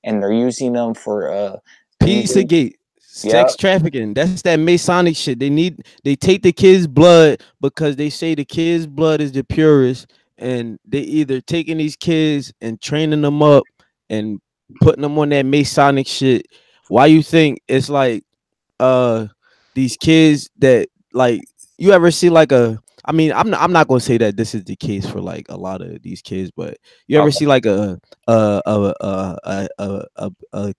and they're using them for Pizzagate, sex trafficking. That's that Masonic shit. They take the kids' blood because they say the kids' blood is the purest, and they either taking these kids and training them up and putting them on that Masonic shit. Why you think it's like these kids that, like, you ever see like I mean, I'm not gonna say that this is the case for like a lot of these kids, but you ever see like a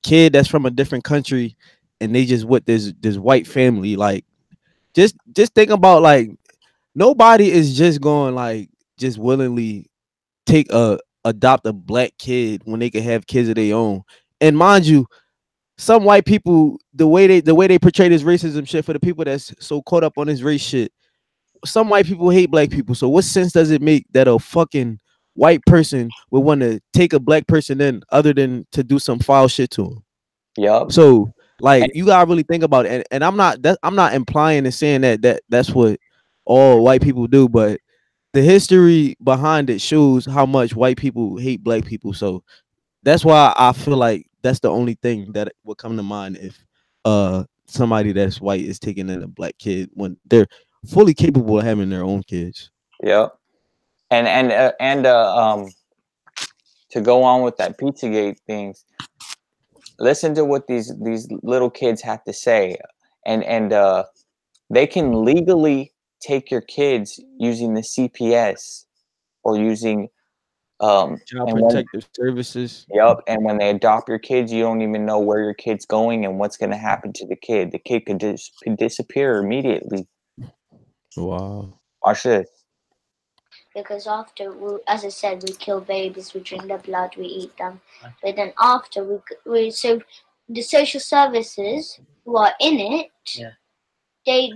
kid that's from a different country and they just with this white family? Like, just think about, like, nobody is just going like just willingly adopt a black kid when they can have kids of their own. And mind you, some white people, the way they portray this racism shit, for the people that's so caught up on this race shit, some white people hate black people. So what sense does it make that a fucking white person would want to take a black person in, other than to do some foul shit to him? Yeah. So, like, you gotta really think about it. And I'm not implying and saying that's what all white people do, but the history behind it shows how much white people hate black people. So that's why I feel like that's the only thing that would come to mind if somebody that's white is taking in a black kid when they're fully capable of having their own kids. Yeah. And to go on with that Pizzagate things, listen to what these little kids have to say, and they can legally take your kids using the CPS or using Child and when Protective Services. and when they adopt your kids, you don't even know where your kid's going and what's going to happen to the kid. The kid could disappear immediately. Wow. Watch this. Because after, as I said, we kill babies, we drink their blood, we eat them. But then after, so the social services who are in it, they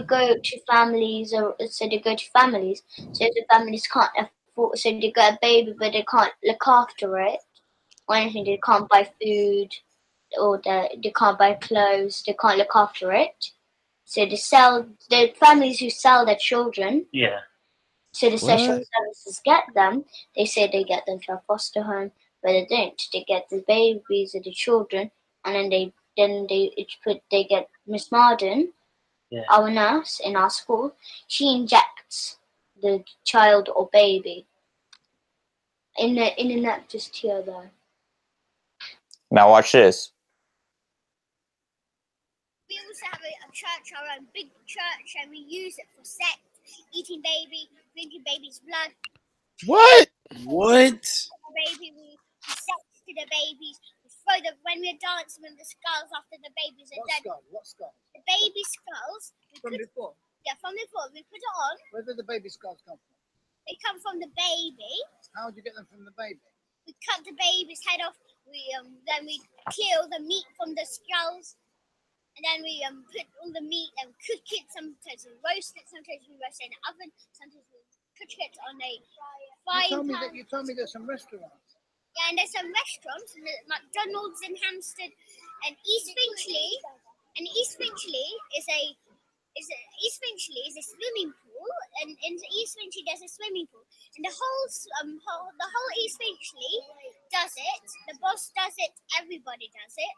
go to families, so the families can't afford, so they get a baby, but they can't look after it or anything. They can't buy food, or they can't buy clothes. They can't look after it. So the families who sell their children. Yeah. So the social services get them. They say they get them to a foster home, but they don't. They get the babies or the children, and then they get Miss Marden, our nurse in our school. She injects the child or baby in a net just here though. Now watch this. We also have a church, our own big church, and we use it for sex, eating baby, drinking baby's blood. What? What? Baby, we sex to the babies. We throw when we're dancing with the skulls after the babies are dead. What skull? The baby skulls. From before? Yeah, from before. We put it on. Where did the baby skulls come from? They come from the baby. How would you get them from the baby? We cut the baby's head off. Then we kill the meat from the skulls. And then we put all the meat and cook it. Sometimes we roast it. Sometimes we roast it in the oven. Sometimes we cook it on a frying pan. You told me there's some restaurants. Yeah, and there's some restaurants, McDonald's in Hampstead, and East Finchley. And East Finchley is a swimming pool, and in East Finchley there's a swimming pool, and the whole East Finchley does it. The boss does it. Everybody does it.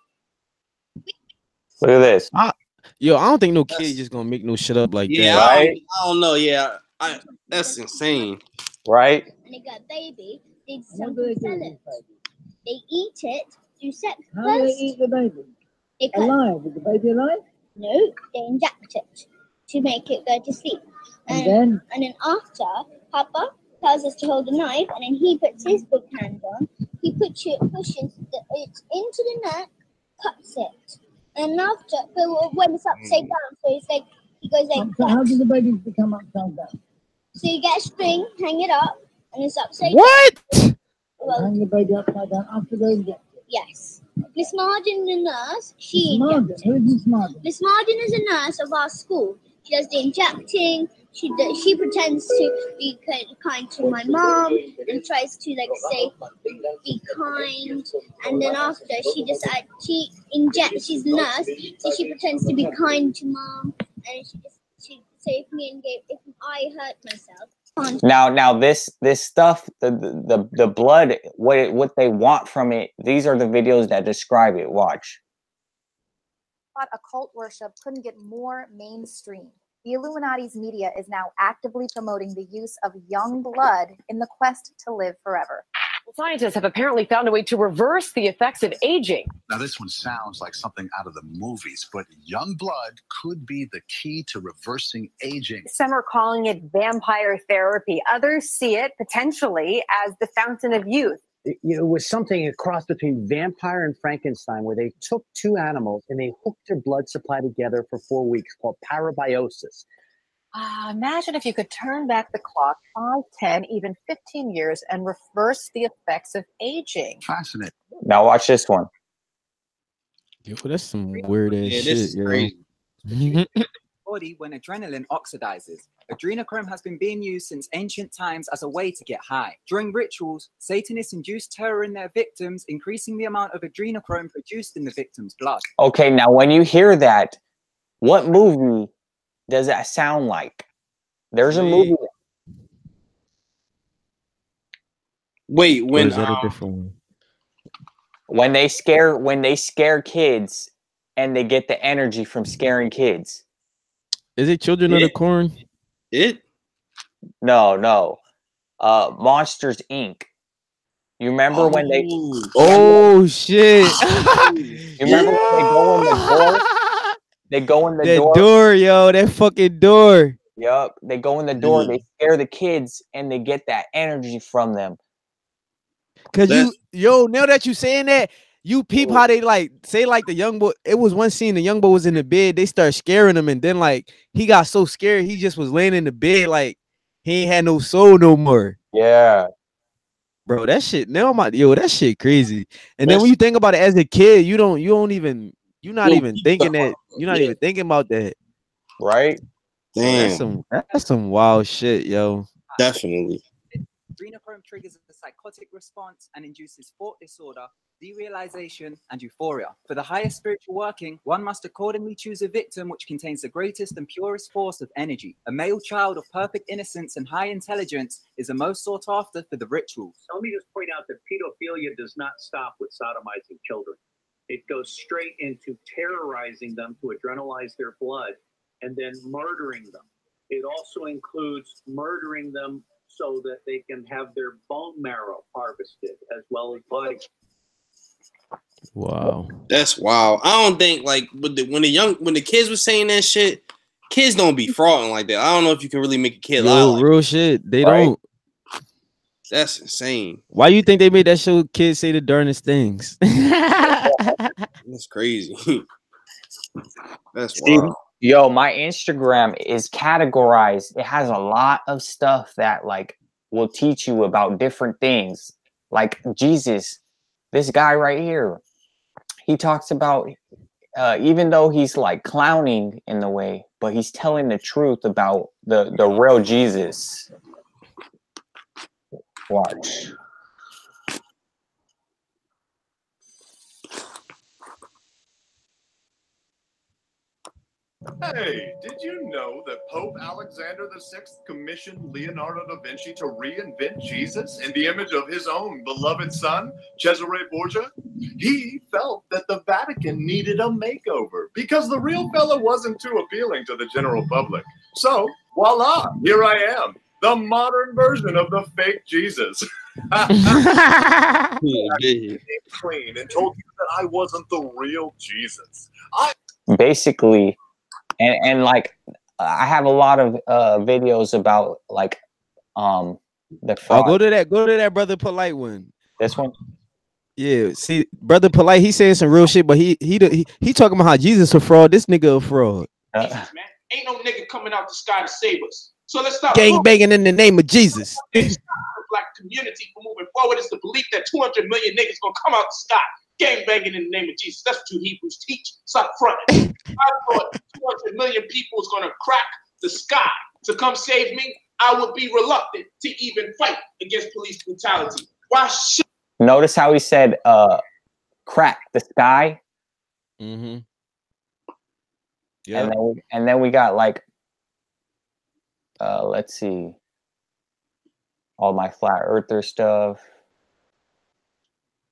Look at this. I don't think no kid just gonna make no shit up like that. I don't know. Yeah, that's insane. Right? And they got a baby. They sell it. They eat it. Do sex. How do they eat the baby? Alive? Is the baby alive? No, they inject it to make it go to sleep. And then? And then after, Papa tells us to hold the knife, and then he puts his big hand on. He pushes it into the net, cuts it. And after, when it's upside down, so it's like, he goes like So how do the babies become upside down? So you get a string, hang it up, and it's upside down. Well, hang the baby upside down after they inject it? Yes. Miss Marden, the nurse, Miss Marden? Who is Miss Marden? Miss Marden is a nurse of our school. She does the injecting. She pretends to be kind to my mom and tries to be kind. And then after she injects. She's a nurse, so she pretends to be kind to mom. And she saved me and if I hurt myself. Now this stuff, the blood, what they want from it. These are the videos that describe it. Watch. Occult worship couldn't get more mainstream. The Illuminati's media is now actively promoting the use of young blood in the quest to live forever. Well, scientists have apparently found a way to reverse the effects of aging. Now, this one sounds like something out of the movies, but young blood could be the key to reversing aging. Some are calling it vampire therapy. Others see it potentially as the fountain of youth. It was something a cross between vampire and Frankenstein, where they took two animals and they hooked their blood supply together for 4 weeks, called parabiosis. Imagine if you could turn back the clock 5, 10, even 15 years and reverse the effects of aging. Fascinating. Now watch this one. Yo, that's some weird ass this shit, is yo. crazy. Body when adrenaline oxidizes. Adrenochrome has been being used since ancient times as a way to get high. During rituals, Satanists induce terror in their victims, increasing the amount of adrenochrome produced in the victim's blood. Okay, now when you hear that, what movie does that sound like? There's a movie. Wait, Or is that a different one? When they scare kids and they get the energy from scaring kids. Is it Children of the Corn? No. Monsters Inc. You remember when they? Oh shit! You remember when they go in the door? They go in the That door. door, yo, that fucking door. Yup. They go in the door, they scare the kids, and they get that energy from them. Cause now that you saying that, you peep how they like say like the young boy. It was one scene the young boy was in the bed. They start scaring him, and then like he got so scared he just was laying in the bed like he ain't had no soul no more. Yeah, bro, that shit. Now that shit crazy. And then when you think about it as a kid, you're not even thinking that. You're not even thinking about that. Right? Damn. That's some wild shit, yo. Definitely. Adrenochrome triggers a psychotic response and induces thought disorder, derealization, and euphoria. For the highest spiritual working, one must accordingly choose a victim which contains the greatest and purest force of energy. A male child of perfect innocence and high intelligence is the most sought after for the rituals. So let me just point out that pedophilia does not stop with sodomizing children. It goes straight into terrorizing them to adrenalize their blood and then murdering them. It also includes murdering them so that they can have their bone marrow harvested as well as body. Wow, that's wild. I don't think like when the kids were saying that shit, kids don't be frauding like that. I don't know if you can really make a kid lie like real shit. They right? don't. That's insane. Why you think they made that show? Kids say the darnest things. That's crazy. That's See, wild. yo, my Instagram is categorized. It has a lot of stuff that like will teach you about different things. Like Jesus, this guy right here, he talks about even though he's like clowning in the way, but he's telling the truth about the real Jesus. Watch. Hey, did you know that Pope Alexander VI commissioned Leonardo da Vinci to reinvent Jesus in the image of his own beloved son, Cesare Borgia? He felt that the Vatican needed a makeover because the real fella wasn't too appealing to the general public. So, voila, here I am, the modern version of the fake Jesus. I clean and told you that I wasn't the real Jesus. Basically, and like I have a lot of videos about like the fraud. Go to that brother polite one. This one. Yeah, see, brother polite, he saying some real shit, but he talking about how Jesus a fraud. This nigga a fraud. Man, ain't no nigga coming out the sky to save us. So let's stop Gang banging in the name of Jesus. the black community from moving forward. It's the belief that 200 million niggas gonna come out the sky. Gang banging in the name of Jesus. That's what you Hebrews teach. Stop fronting. I thought 200 million people was gonna crack the sky to come save me. I would be reluctant to even fight against police brutality. Why should Notice how he said crack the sky. Mm-hmm. Yeah. And then we got like let's see, all my flat earther stuff.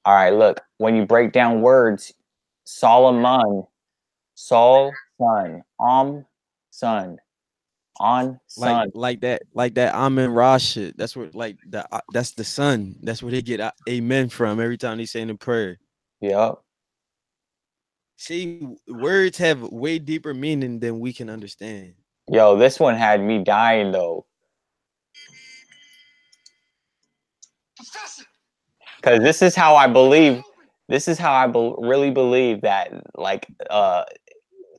All right, look, when you break down words, Solomon, Sol, son, son, on, son. Like that Amen Ra shit. That's where like that's the sun. That's where they get amen from every time they say in the prayer. Yep. See, words have way deeper meaning than we can understand. Yo, this one had me dying though. Because this is how I believe. This is how I really believe that like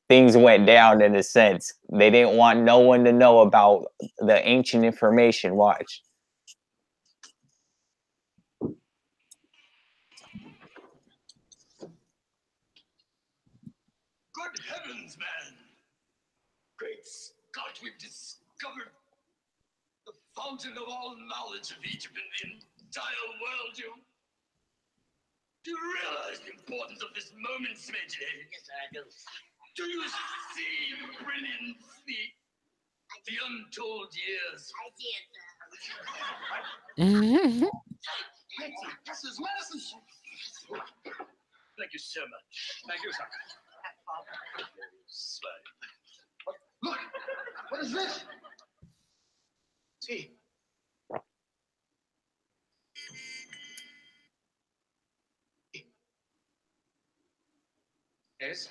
things went down in a sense. They didn't want no one to know about the ancient information. Watch. Good heavens, man! Great Scott, we've discovered the fountain of all knowledge of Egypt and the entire world. Do you realize the importance of this moment, Smedley? Yes, I do. Do you see the brilliance, the untold years? I see it, sir. This is massive. Thank you so much. Thank you, sir. Look, what is this? See. Yes?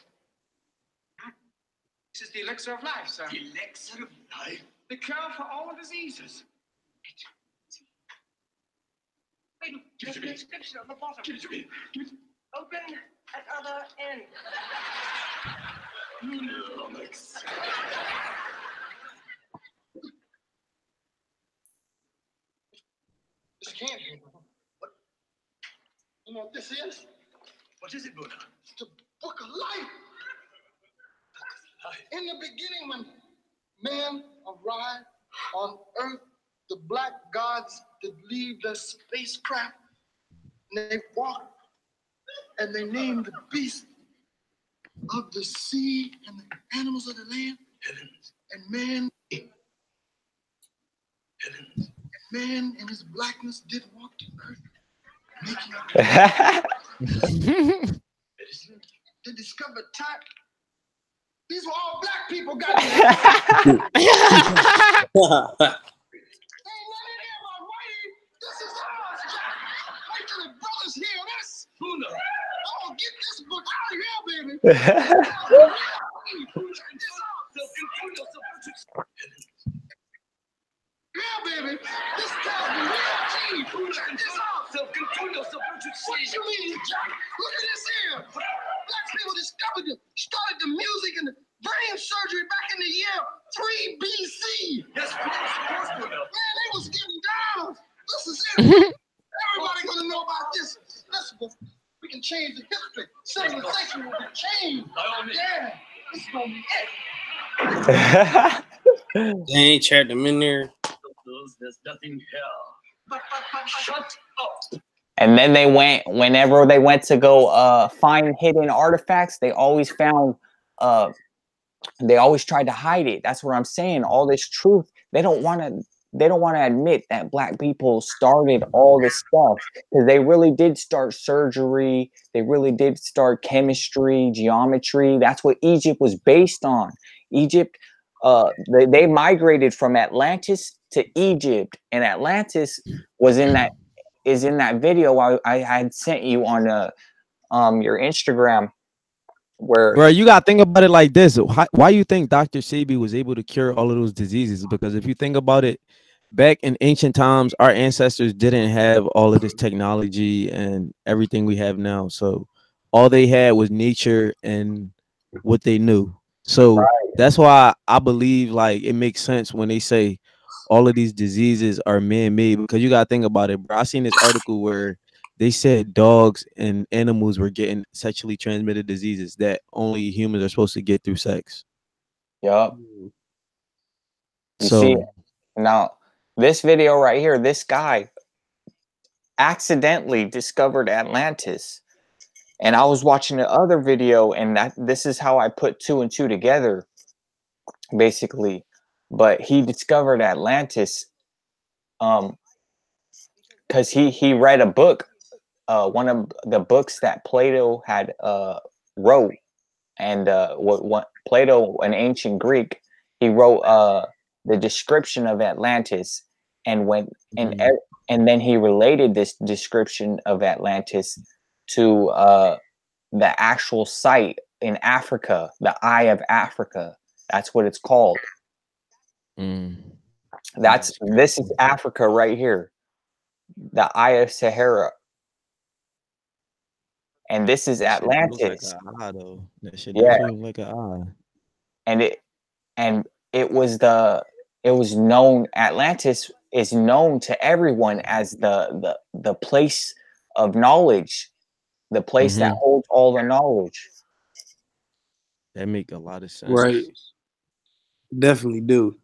This is the elixir of life, sir. The elixir of life? The cure for all diseases. Wait, there's an inscription on the bottom. Give it to me. Open at other end. This can't be. What? You know what this is? What is it, Buddha? It's the book of life. In the beginning, when man arrived on Earth, the black gods did leave their spacecraft, and they walked, and they named the beasts of the sea and the animals of the land. Heavens. And man, heavens. And man in his blackness did walk the earth, making up. They discovered time. These were all black people, goddamn. This is ours, Jack. Wait till the brothers hear this. I'm gonna get this book out of here, baby. Yeah, baby. This tells me real tea. Check this out. Self-control yourself. What you mean, Jack? Look at this here. Black people started the music and the brain surgery back in the year 3 BC. Yes, of course, man, they was getting down. This is it. Everybody gonna know about this. Listen, we can change the history. Civilization will be changed. Yeah, this is gonna be it. They ain't checked them in there. There's nothing here. Shut up. And then they went, whenever they went to go find hidden artifacts, they always found they always tried to hide it. That's what I'm saying. All this truth, they don't want to admit that black people started all this stuff, because they really did start surgery. They really did start chemistry, geometry. That's what Egypt was based on. Egypt, they migrated from Atlantis to Egypt, and Atlantis was in that video I had sent you on your Instagram, where, bro, you gotta think about it like this. Why you think Dr. Sebi was able to cure all of those diseases? Because if you think about it, back in ancient times, our ancestors didn't have all of this technology and everything we have now. So all they had was nature and what they knew. So that's why I believe like it makes sense when they say all of these diseases are man-made, because you gotta think about it, bro. I seen this article where they said dogs and animals were getting sexually transmitted diseases that only humans are supposed to get through sex. Yup. You So see, now this video right here, this guy accidentally discovered Atlantis, and I was watching the other video, and this is how I put 2 and 2 together, basically. But he discovered Atlantis, because he read a book, one of the books that Plato had wrote, and what Plato, an ancient Greek, he wrote the description of Atlantis, and and then he related this description of Atlantis to the actual site in Africa, the Eye of Africa. That's what it's called. This is Africa right here, the Eye of Sahara, and this is that shit looks like Atlantis. an eye, though. That shit Yeah, definitely look like an eye. and it was known, Atlantis is known to everyone as the place of knowledge, the place that holds all the knowledge. That make a lot of sense. Right. Definitely do.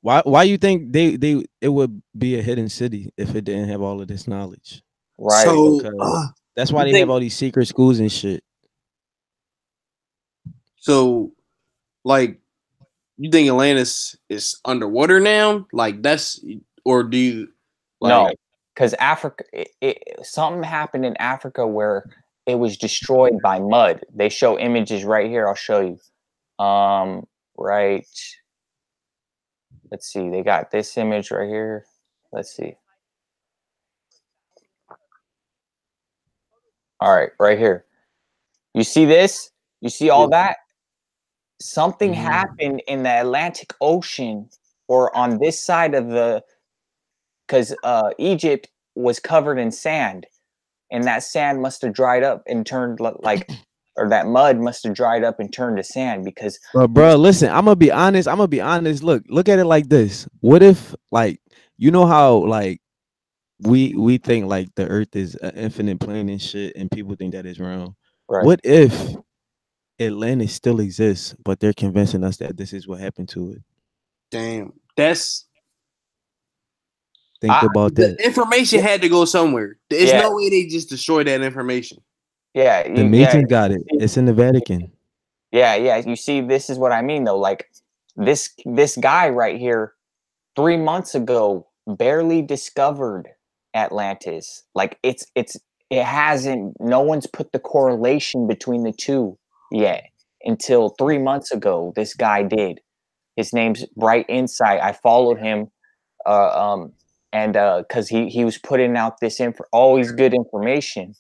Why you think it would be a hidden city if it didn't have all of this knowledge? Right. So because that's why they have all these secret schools and shit. So, like, you think Atlantis is underwater now? Like, that's, or do you like? No, because Africa, something happened in Africa where it was destroyed by mud. They show images right here. I'll show you. Right. Let's see. They got this image right here. Let's see. All right, right here. You see this? You see all that? Something happened in the Atlantic Ocean or on this side of the, because Egypt was covered in sand, and that sand must have dried up and turned like, or that mud must have dried up and turned to sand because. But bro, listen, I'm gonna be honest. I'm gonna be honest. Look at it like this. What if, like, you know how like we think like the Earth is an infinite plane and shit, and people think that is round. Right. What if Atlantis still exists, but they're convincing us that this is what happened to it? Damn, that's. Think about The that. information had to go somewhere. There's Yeah. no way they just destroyed that information. Yeah, The Masons got it. It's in the Vatican. Yeah, yeah. You see, this is what I mean though. Like this guy right here, 3 months ago, barely discovered Atlantis. Like it hasn't. No one's put the correlation between the two yet until 3 months ago. This guy did. His name's Bright Insight. I followed him, and because he was putting out this always good information,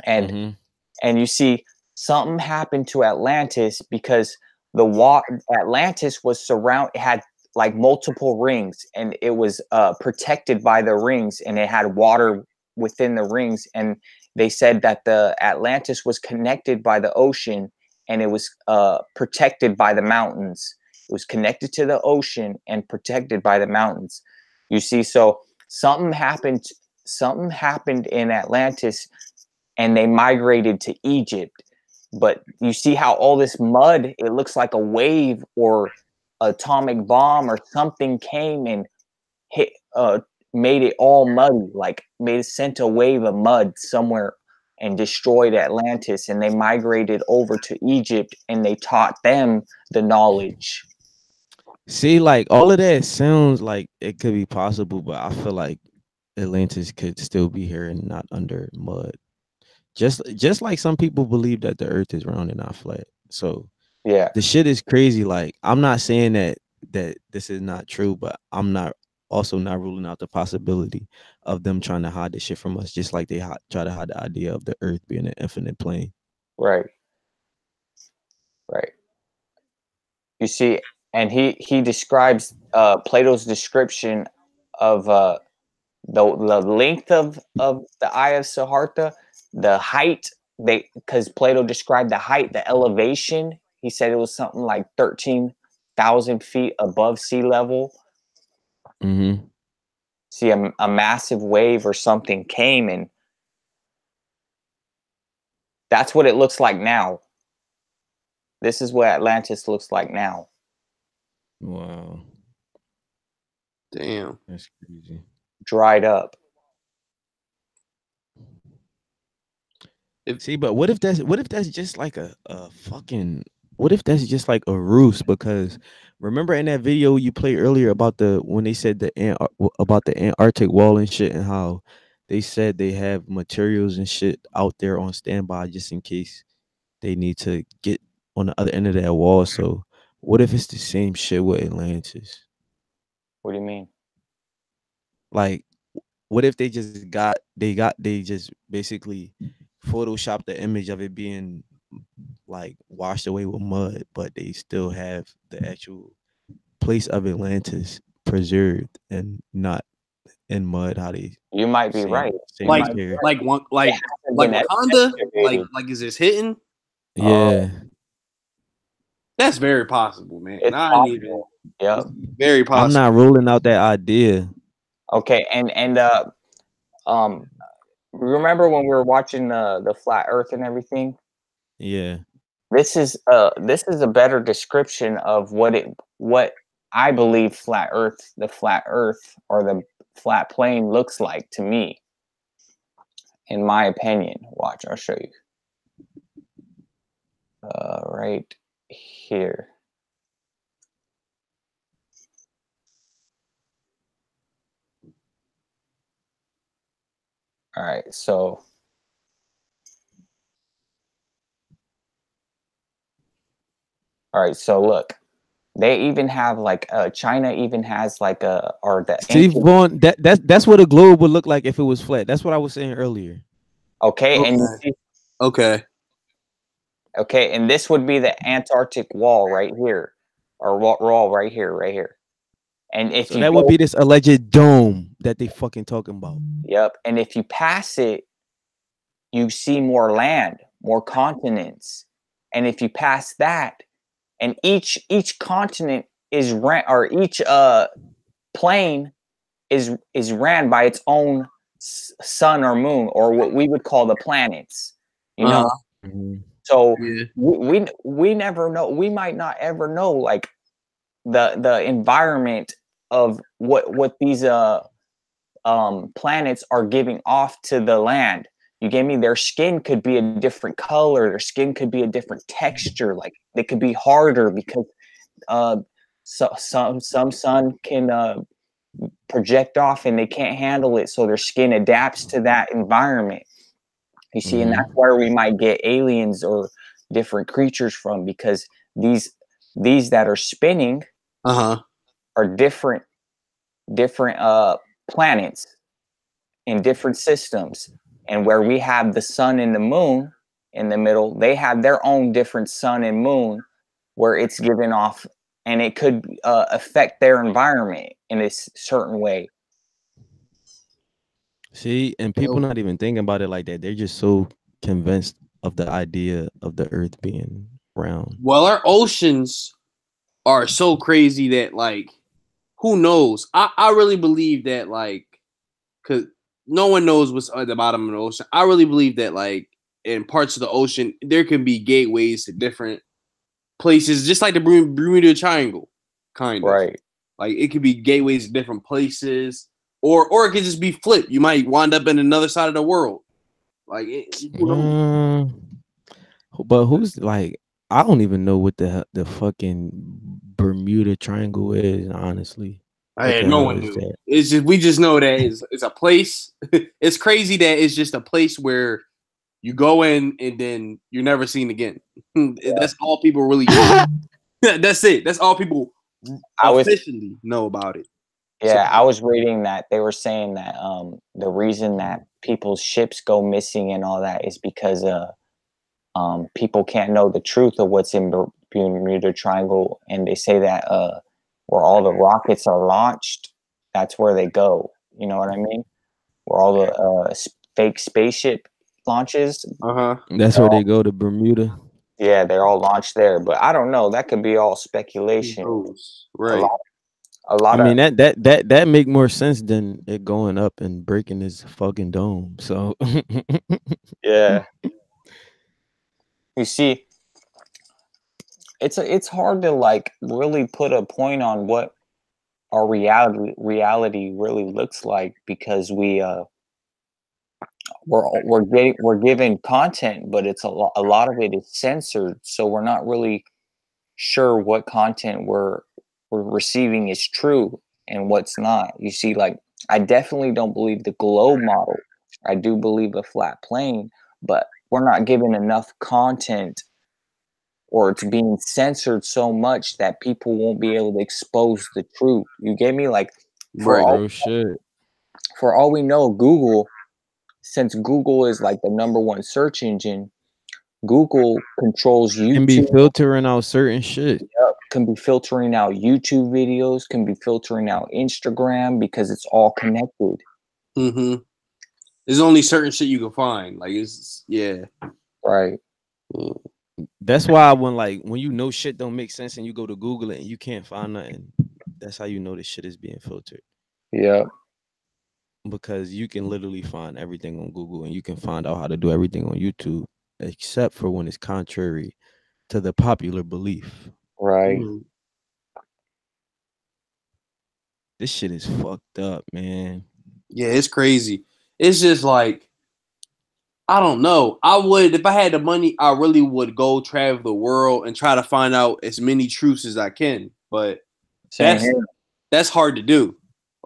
and you see something happened to Atlantis because Atlantis was had like multiple rings, and it was protected by the rings, and it had water within the rings, and they said that the Atlantis was connected by the ocean, and it was protected by the mountains. It was connected to the ocean and protected by the mountains. You see, so something happened in Atlantis, and they migrated to Egypt. But you see how all this mud, it looks like a wave or atomic bomb or something came and hit, made it all muddy, like sent a wave of mud somewhere and destroyed Atlantis, and they migrated over to Egypt and they taught them the knowledge. See, like all of that sounds like it could be possible, but I feel like Atlantis could still be here and not under mud. Just like some people believe that the Earth is round and not flat. So yeah, the shit is crazy. Like I'm not saying that this is not true, but I'm not ruling out the possibility of them trying to hide the shit from us, just like they try to hide the idea of the Earth being an infinite plane. Right. Right. You see, and he describes Plato's description of the length of the Eye of Siddhartha, the height, because Plato described the height, the elevation. He said it was something like 13,000 feet above sea level. Mm-hmm. See, a massive wave or something came, and that's what it looks like now. This is what Atlantis looks like now. Wow. Damn. That's crazy. Dried up. See, but what if that's just like a fucking, what if that's just like a ruse? Because remember in that video you played earlier about when they said about the Antarctic wall and shit, and how they said they have materials and shit out there on standby just in case they need to get on the other end of that wall. So what if it's the same shit with Atlantis? What do you mean? Like, what if they just basically photoshopped the image of it being like washed away with mud, but they still have the actual place of Atlantis preserved and not in mud? How they You might be right. Like Wakanda, like is this hitting? Yeah, that's very possible, man. It's possible. Yep. Very possible. I'm not ruling out that idea. Okay, and remember when we were watching the flat Earth and everything? Yeah. This is a better description of what I believe the flat Earth or the flat plane looks like to me. In my opinion, watch, I'll show you. Right here. All right, so look, they even have like China even has like Steve Vaughn, that's what a globe would look like if it was flat. That's what I was saying earlier. Okay, and you see, okay, and this would be the Antarctic wall right here, or wall right here, And if So you that would go, be this alleged dome that they fucking talking about. yep, and if you pass it, you see more land, more continents. And if you pass that, and each continent is ran, or each plane is ran by its own sun or moon, or what we would call the planets. You know, so Yeah. we never know. We might not ever know like the environment of what these planets are giving off to the land. You get me? Their skin could be a different color. Their skin could be a different texture. Like they could be harder because uh, some sun can project off and they can't handle it, so their skin adapts to that environment. You see, and that's where we might get aliens or different creatures from, because these that are spinning are different planets in different systems. And where we have the sun and the moon in the middle, they have their own different sun and moon where it's given off, and it could affect their environment in a certain way. See, and people not even thinking about it like that. They're just so convinced of the idea of the Earth being round. Well, our oceans are so crazy that like, who knows? I really believe that like, cause no one knows what's at the bottom of the ocean. I really believe that like in parts of the ocean there can be gateways to different places, just like the Bermuda Triangle, kind of. Right. Like it could be gateways to different places, or it could just be flipped. You might wind up in another side of the world. Like, who knows? But who's like? I don't even know what the fucking Bermuda Triangle is. Honestly, what the No hell one is knew. that? It's just we just know that it's a place. It's crazy that it's just a place where you go in and then you're never seen again. That's all people really. That's it. That's all people officially know about it. Yeah, I was reading that they were saying that the reason that people's ships go missing and all that is because people can't know the truth of what's in Bermuda Triangle, and they say that where all the rockets are launched, that's where they go. You know what I mean? Where all the fake spaceship launches. That's where they go to Bermuda. Yeah, they're all launched there, but I don't know. That could be all speculation. Right. A lot I mean of that make more sense than it going up and breaking this fucking dome. So yeah. You see, it's hard to like really put a point on what our reality really looks like, because we're given content, but it's a lot of it is censored, so we're not really sure what content we're receiving is true and what's not. You see, like I definitely don't believe the globe model. I do believe a flat plane, but we're not given enough content, or it's being censored so much that people won't be able to expose the truth. You get me? Like for all real shit. for all we know, Google, since Google is like the #1 search engine, Google controls Can be YouTube. filtering out certain shit. Yep, can be filtering out YouTube videos, can be filtering out Instagram, because it's all connected. Mm-hmm. There's only certain shit you can find. Like it's Right. That's why when you know shit don't make sense and you go to Google it and you can't find nothing, that's how you know this shit is being filtered. Yeah. Because you can literally find everything on Google and you can find out how to do everything on YouTube, except for when it's contrary to the popular belief. Right. This shit is fucked up, man. Yeah, it's crazy. It's just like, I don't know. I would, if I had the money, I really would go travel the world and try to find out as many truths as I can. But Same here. that's hard to do.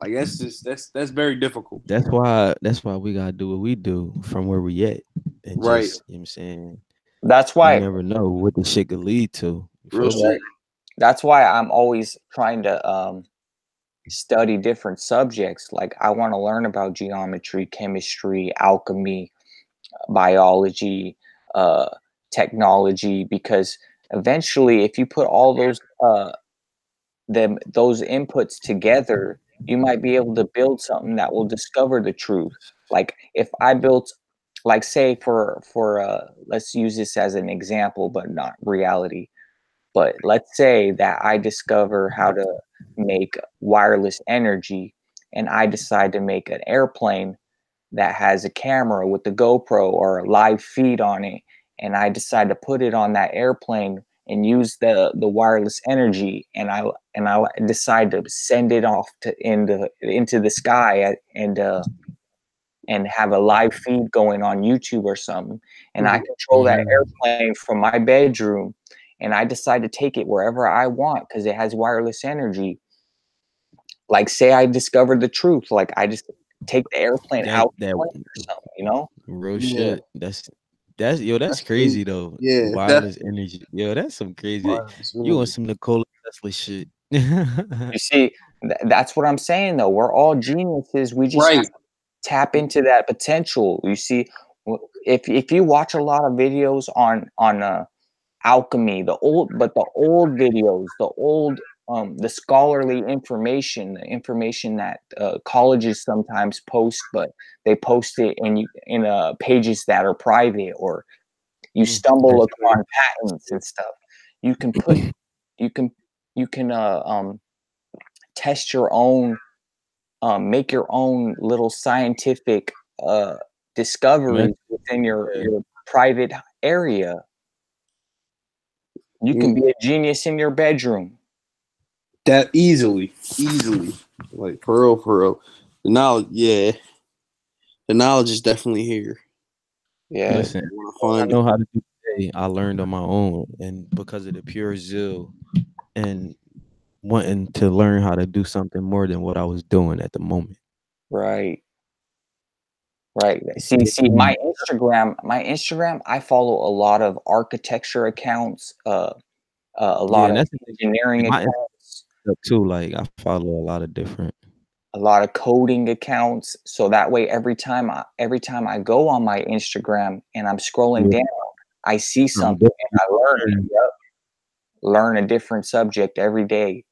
Like that's very difficult. That's why we gotta do what we do from where we at. And Right. just, you know what I'm saying? That's You why never know what the shit could lead to. You Real feel me? shit. that's why I'm always trying to study different subjects. Like I want to learn about geometry, chemistry, alchemy, biology, technology, because eventually if you put all those those inputs together, you might be able to build something that will discover the truth. Like if I built, like say for let's use this as an example, but not reality. But let's say that I discover how to make wireless energy, and I decide to make an airplane that has a camera with the GoPro or a live feed on it, and I decide to put it on that airplane and use the wireless energy, and I decide to send it off to into the sky and have a live feed going on YouTube or something, and I control that airplane from my bedroom, and I decide to take it wherever I want because it has wireless energy. Like say I discovered the truth, like I just take the airplane out That or something, you know? real Yeah. shit. That's yo. That's That's crazy. crazy though. Yeah, Wireless energy. Yo, that's some crazy. You on some Nikola Tesla shit. You see, that's what I'm saying though. We're all geniuses. We just have Right. to tap into that potential. You see, if you watch a lot of videos on alchemy, the old videos, the scholarly information, the information that colleges sometimes post, but they post it in pages that are private, or you stumble upon patents and stuff. You can put you can you can test your own, make your own little scientific discoveries within your private area. You can be a genius in your bedroom. That easily, like for real. The knowledge, yeah, the knowledge is definitely here. Yeah, Listen, I know how to do today. I learned on my own, and because of the pure zeal and wanting to learn how to do something more than what I was doing at the moment. Right. Right. See, my Instagram, I follow a lot of architecture accounts, a Yeah, lot and of that's engineering my accounts, too. Like I follow a lot of different. a lot of coding accounts. So that way, every time I go on my Instagram and I'm scrolling down, I see something and I learn it. Yep. Learn a different subject every day.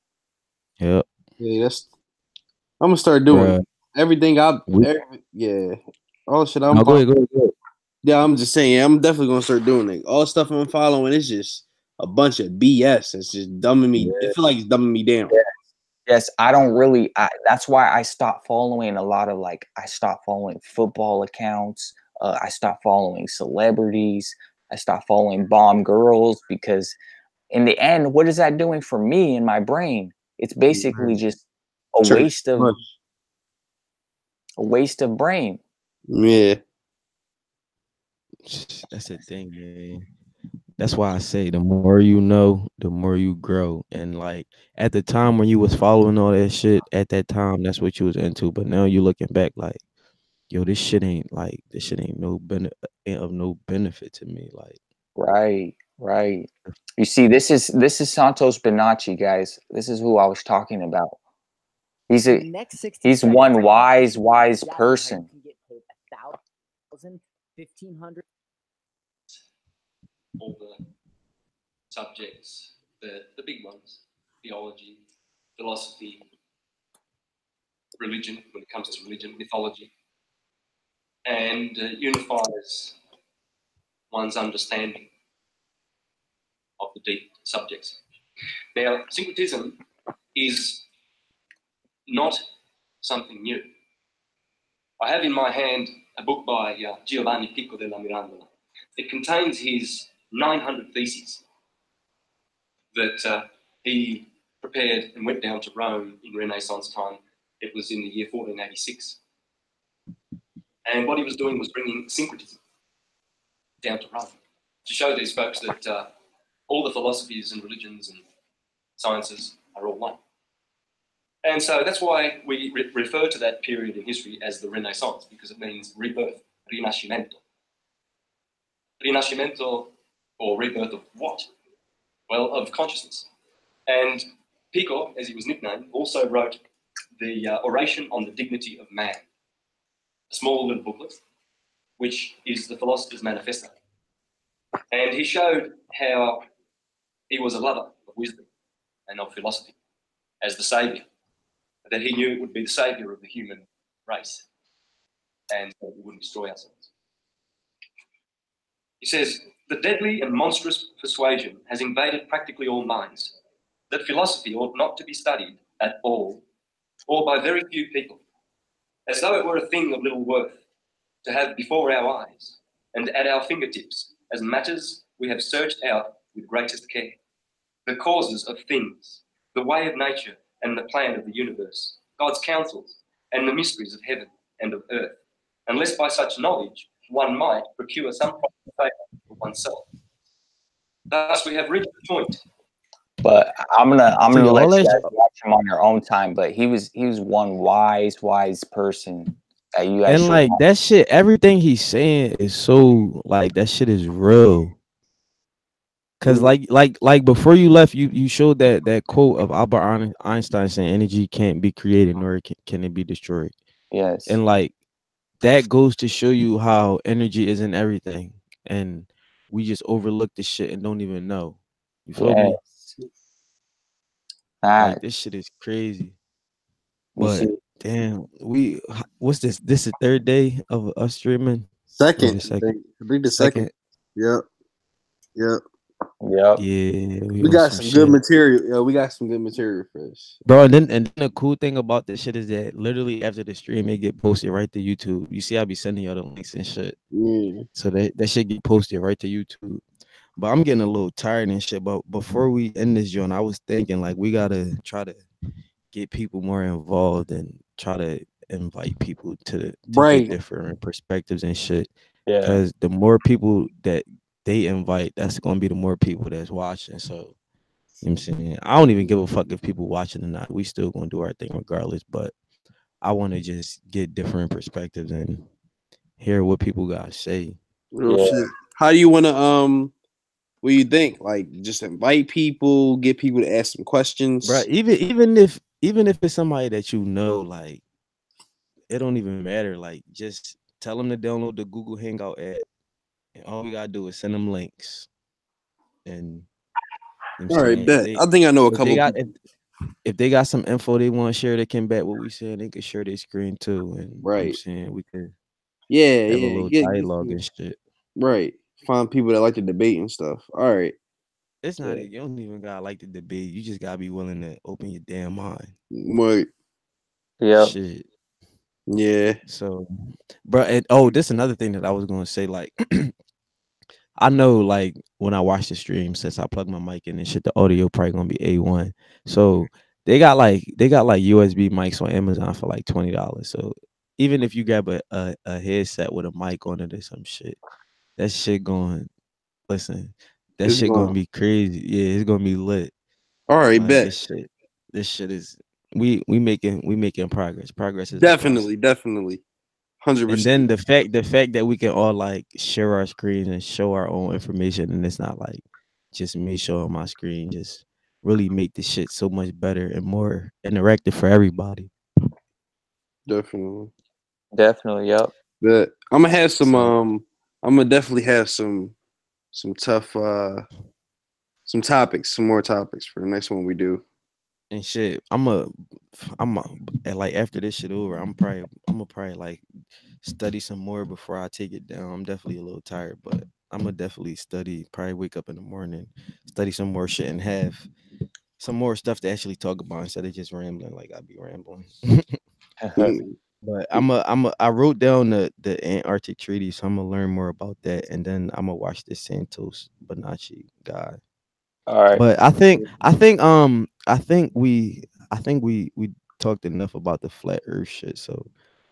Yep. Yeah, that's. I'm gonna start doing Bruh. everything. Yeah, all the shit I'm No, go following. ahead. Yeah, I'm just saying. I'm definitely gonna start doing it. All the stuff I'm following is just a bunch of BS. It's just dumbing me. It feel like it's dumbing me down. Yes, I don't really. That's why I stopped following a lot of I stopped following football accounts. I stopped following celebrities. I stopped following bomb girls because, in the end, what is that doing for me and my brain? It's basically just a waste of brain. Yeah. That's the thing, man. That's why I say the more you know, the more you grow. And like at the time when you was following all that shit, at that time that's what you was into. But now you looking back like, yo, this shit ain't of no benefit to me. Like Right. You see, this is Santos Bonacci, guys. This is who I was talking about. He's one wise person. All the subjects, the big ones, theology, philosophy, religion, when it comes to religion, mythology, and unifies one's understanding of the deep subjects. Now, syncretism is not something new. I have in my hand a book by Giovanni Pico della Mirandola. It contains his 900 theses that he prepared and went down to Rome in Renaissance time. It was in the year 1486. And what he was doing was bringing syncretism down to Rome to show these folks that all the philosophies and religions and sciences are all one. And so that's why we refer to that period in history as the Renaissance, because it means rebirth, rinascimento. Rinascimento, or rebirth of what? Well, of consciousness. And Pico, as he was nicknamed, also wrote the Oration on the Dignity of Man, a small little booklet, which is the Philosopher's Manifesto. And he showed how he was a lover of wisdom and of philosophy. as the savior, that he knew it would be the savior of the human race, and that we wouldn't destroy ourselves. He says, the deadly and monstrous persuasion has invaded practically all minds, that philosophy ought not to be studied at all, or by very few people, as though it were a thing of little worth, to have before our eyes and at our fingertips as matters we have searched out with greatest care, the causes of things, the way of nature and the plan of the universe, God's counsels and the mysteries of heaven and of earth, unless by such knowledge one might procure some favor for oneself. Thus we have reached the point. But I'm gonna So let all you that guys watch him on your own time. But he was one wise person that you guys and should like watch. that shit, everything he's saying is so like that shit is real. Cause like before you left, you showed that quote of Albert Einstein saying energy can't be created nor can it be destroyed. Yes. And like that goes to show you how energy isn't everything, and we just overlook the shit and don't even know. You feel me? Yes. Like this shit is crazy. You But see, damn, what's this? This is the third day of us streaming. Or Second, the second? I think the second. Yep. Yep. Yeah, We on got some some good shit. material. Yeah, we got some good material for this. Bro, and then the cool thing about this shit is that literally after the stream, it get posted right to YouTube. You see, I be sending y'all the links and shit. Yeah. So that shit get posted right to YouTube. But I'm getting a little tired and shit. But before we end this joint, I was thinking like we gotta try to get people more involved and try to invite people to get Right. different perspectives and shit. Yeah. Cause the more people that they invite, that's gonna be the more people that's watching. So you know what I'm saying? I don't even give a fuck if people watching or not. We still gonna do our thing regardless. But I wanna just get different perspectives and hear what people gotta say. Real shit. How do you want to what do you think? Like just invite people, get people to ask some questions. Bro, even if it's somebody that you know, like it don't even matter. Like just tell them to download the Google Hangout app, and all we gotta do is send them links. And you know what I'm All right, saying, bet. I think I know a if they couple got people. if they got some info they want to share, they can back what we saying. They can share their screen too, and you know what I'm Right. saying, we could Yeah, have a yeah. little Get dialogue and shit. right. Find people that like to debate and stuff. All right. It's not Yeah. you don't even gotta like the debate. You just gotta be willing to open your damn mind. Right. Yep. Shit. Yeah. So, bro, and this is another thing that I was gonna say. Like, I know, like, when I watch the stream, since I plug my mic in and shit, the audio probably gonna be A1. So they got like USB mics on Amazon for like $20. So even if you grab a headset with a mic on it or some shit, that shit going listen, that It's shit gonna going. be crazy. Yeah, it's gonna be lit. All right, Like bet. this shit is we making progress. Progress is a process. Definitely. 100%. And then the fact that we can all like share our screens and show our own information, and it's not like just me showing my screen, just really make the shit so much better and more interactive for everybody. Definitely. Yep. But I'm gonna have some So I'm gonna definitely have some tough some topics, some more topics for the next one we do. and shit, I'm a and like after this shit over, I'm gonna probably like study some more before I take it down. I'm definitely a little tired, but I'm gonna definitely study. Probably wake up in the morning, study some more shit, and have some more stuff to actually talk about instead of just rambling like I be rambling. But I wrote down the Antarctic Treaty, so I'm gonna learn more about that, and then I'm gonna watch this Santos Bonacci guy. All right. But I think we talked enough about the flat Earth shit, so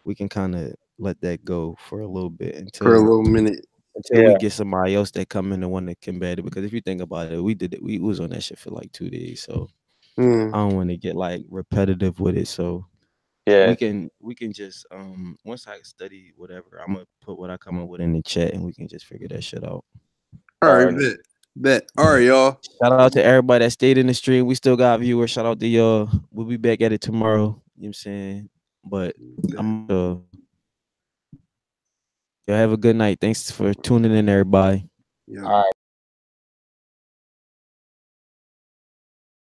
we can kind of let that go for a little bit For a until little minute. we Yeah. get somebody else that come in and want to combat it. Because if you think about it, we was on that shit for like 2 days, so I don't want to get like repetitive with it. So Yeah. we can just once I study whatever, I'm gonna put what I come up with in the chat, and we can just figure that shit out. All right, Alrighty. bet. All right, y'all. Shout out to everybody that stayed in the stream. We still got viewers. Shout out to y'all. We'll be back at it tomorrow. You know what I'm saying? But I'm y'all have a good night. Thanks for tuning in, everybody. Yeah. All right.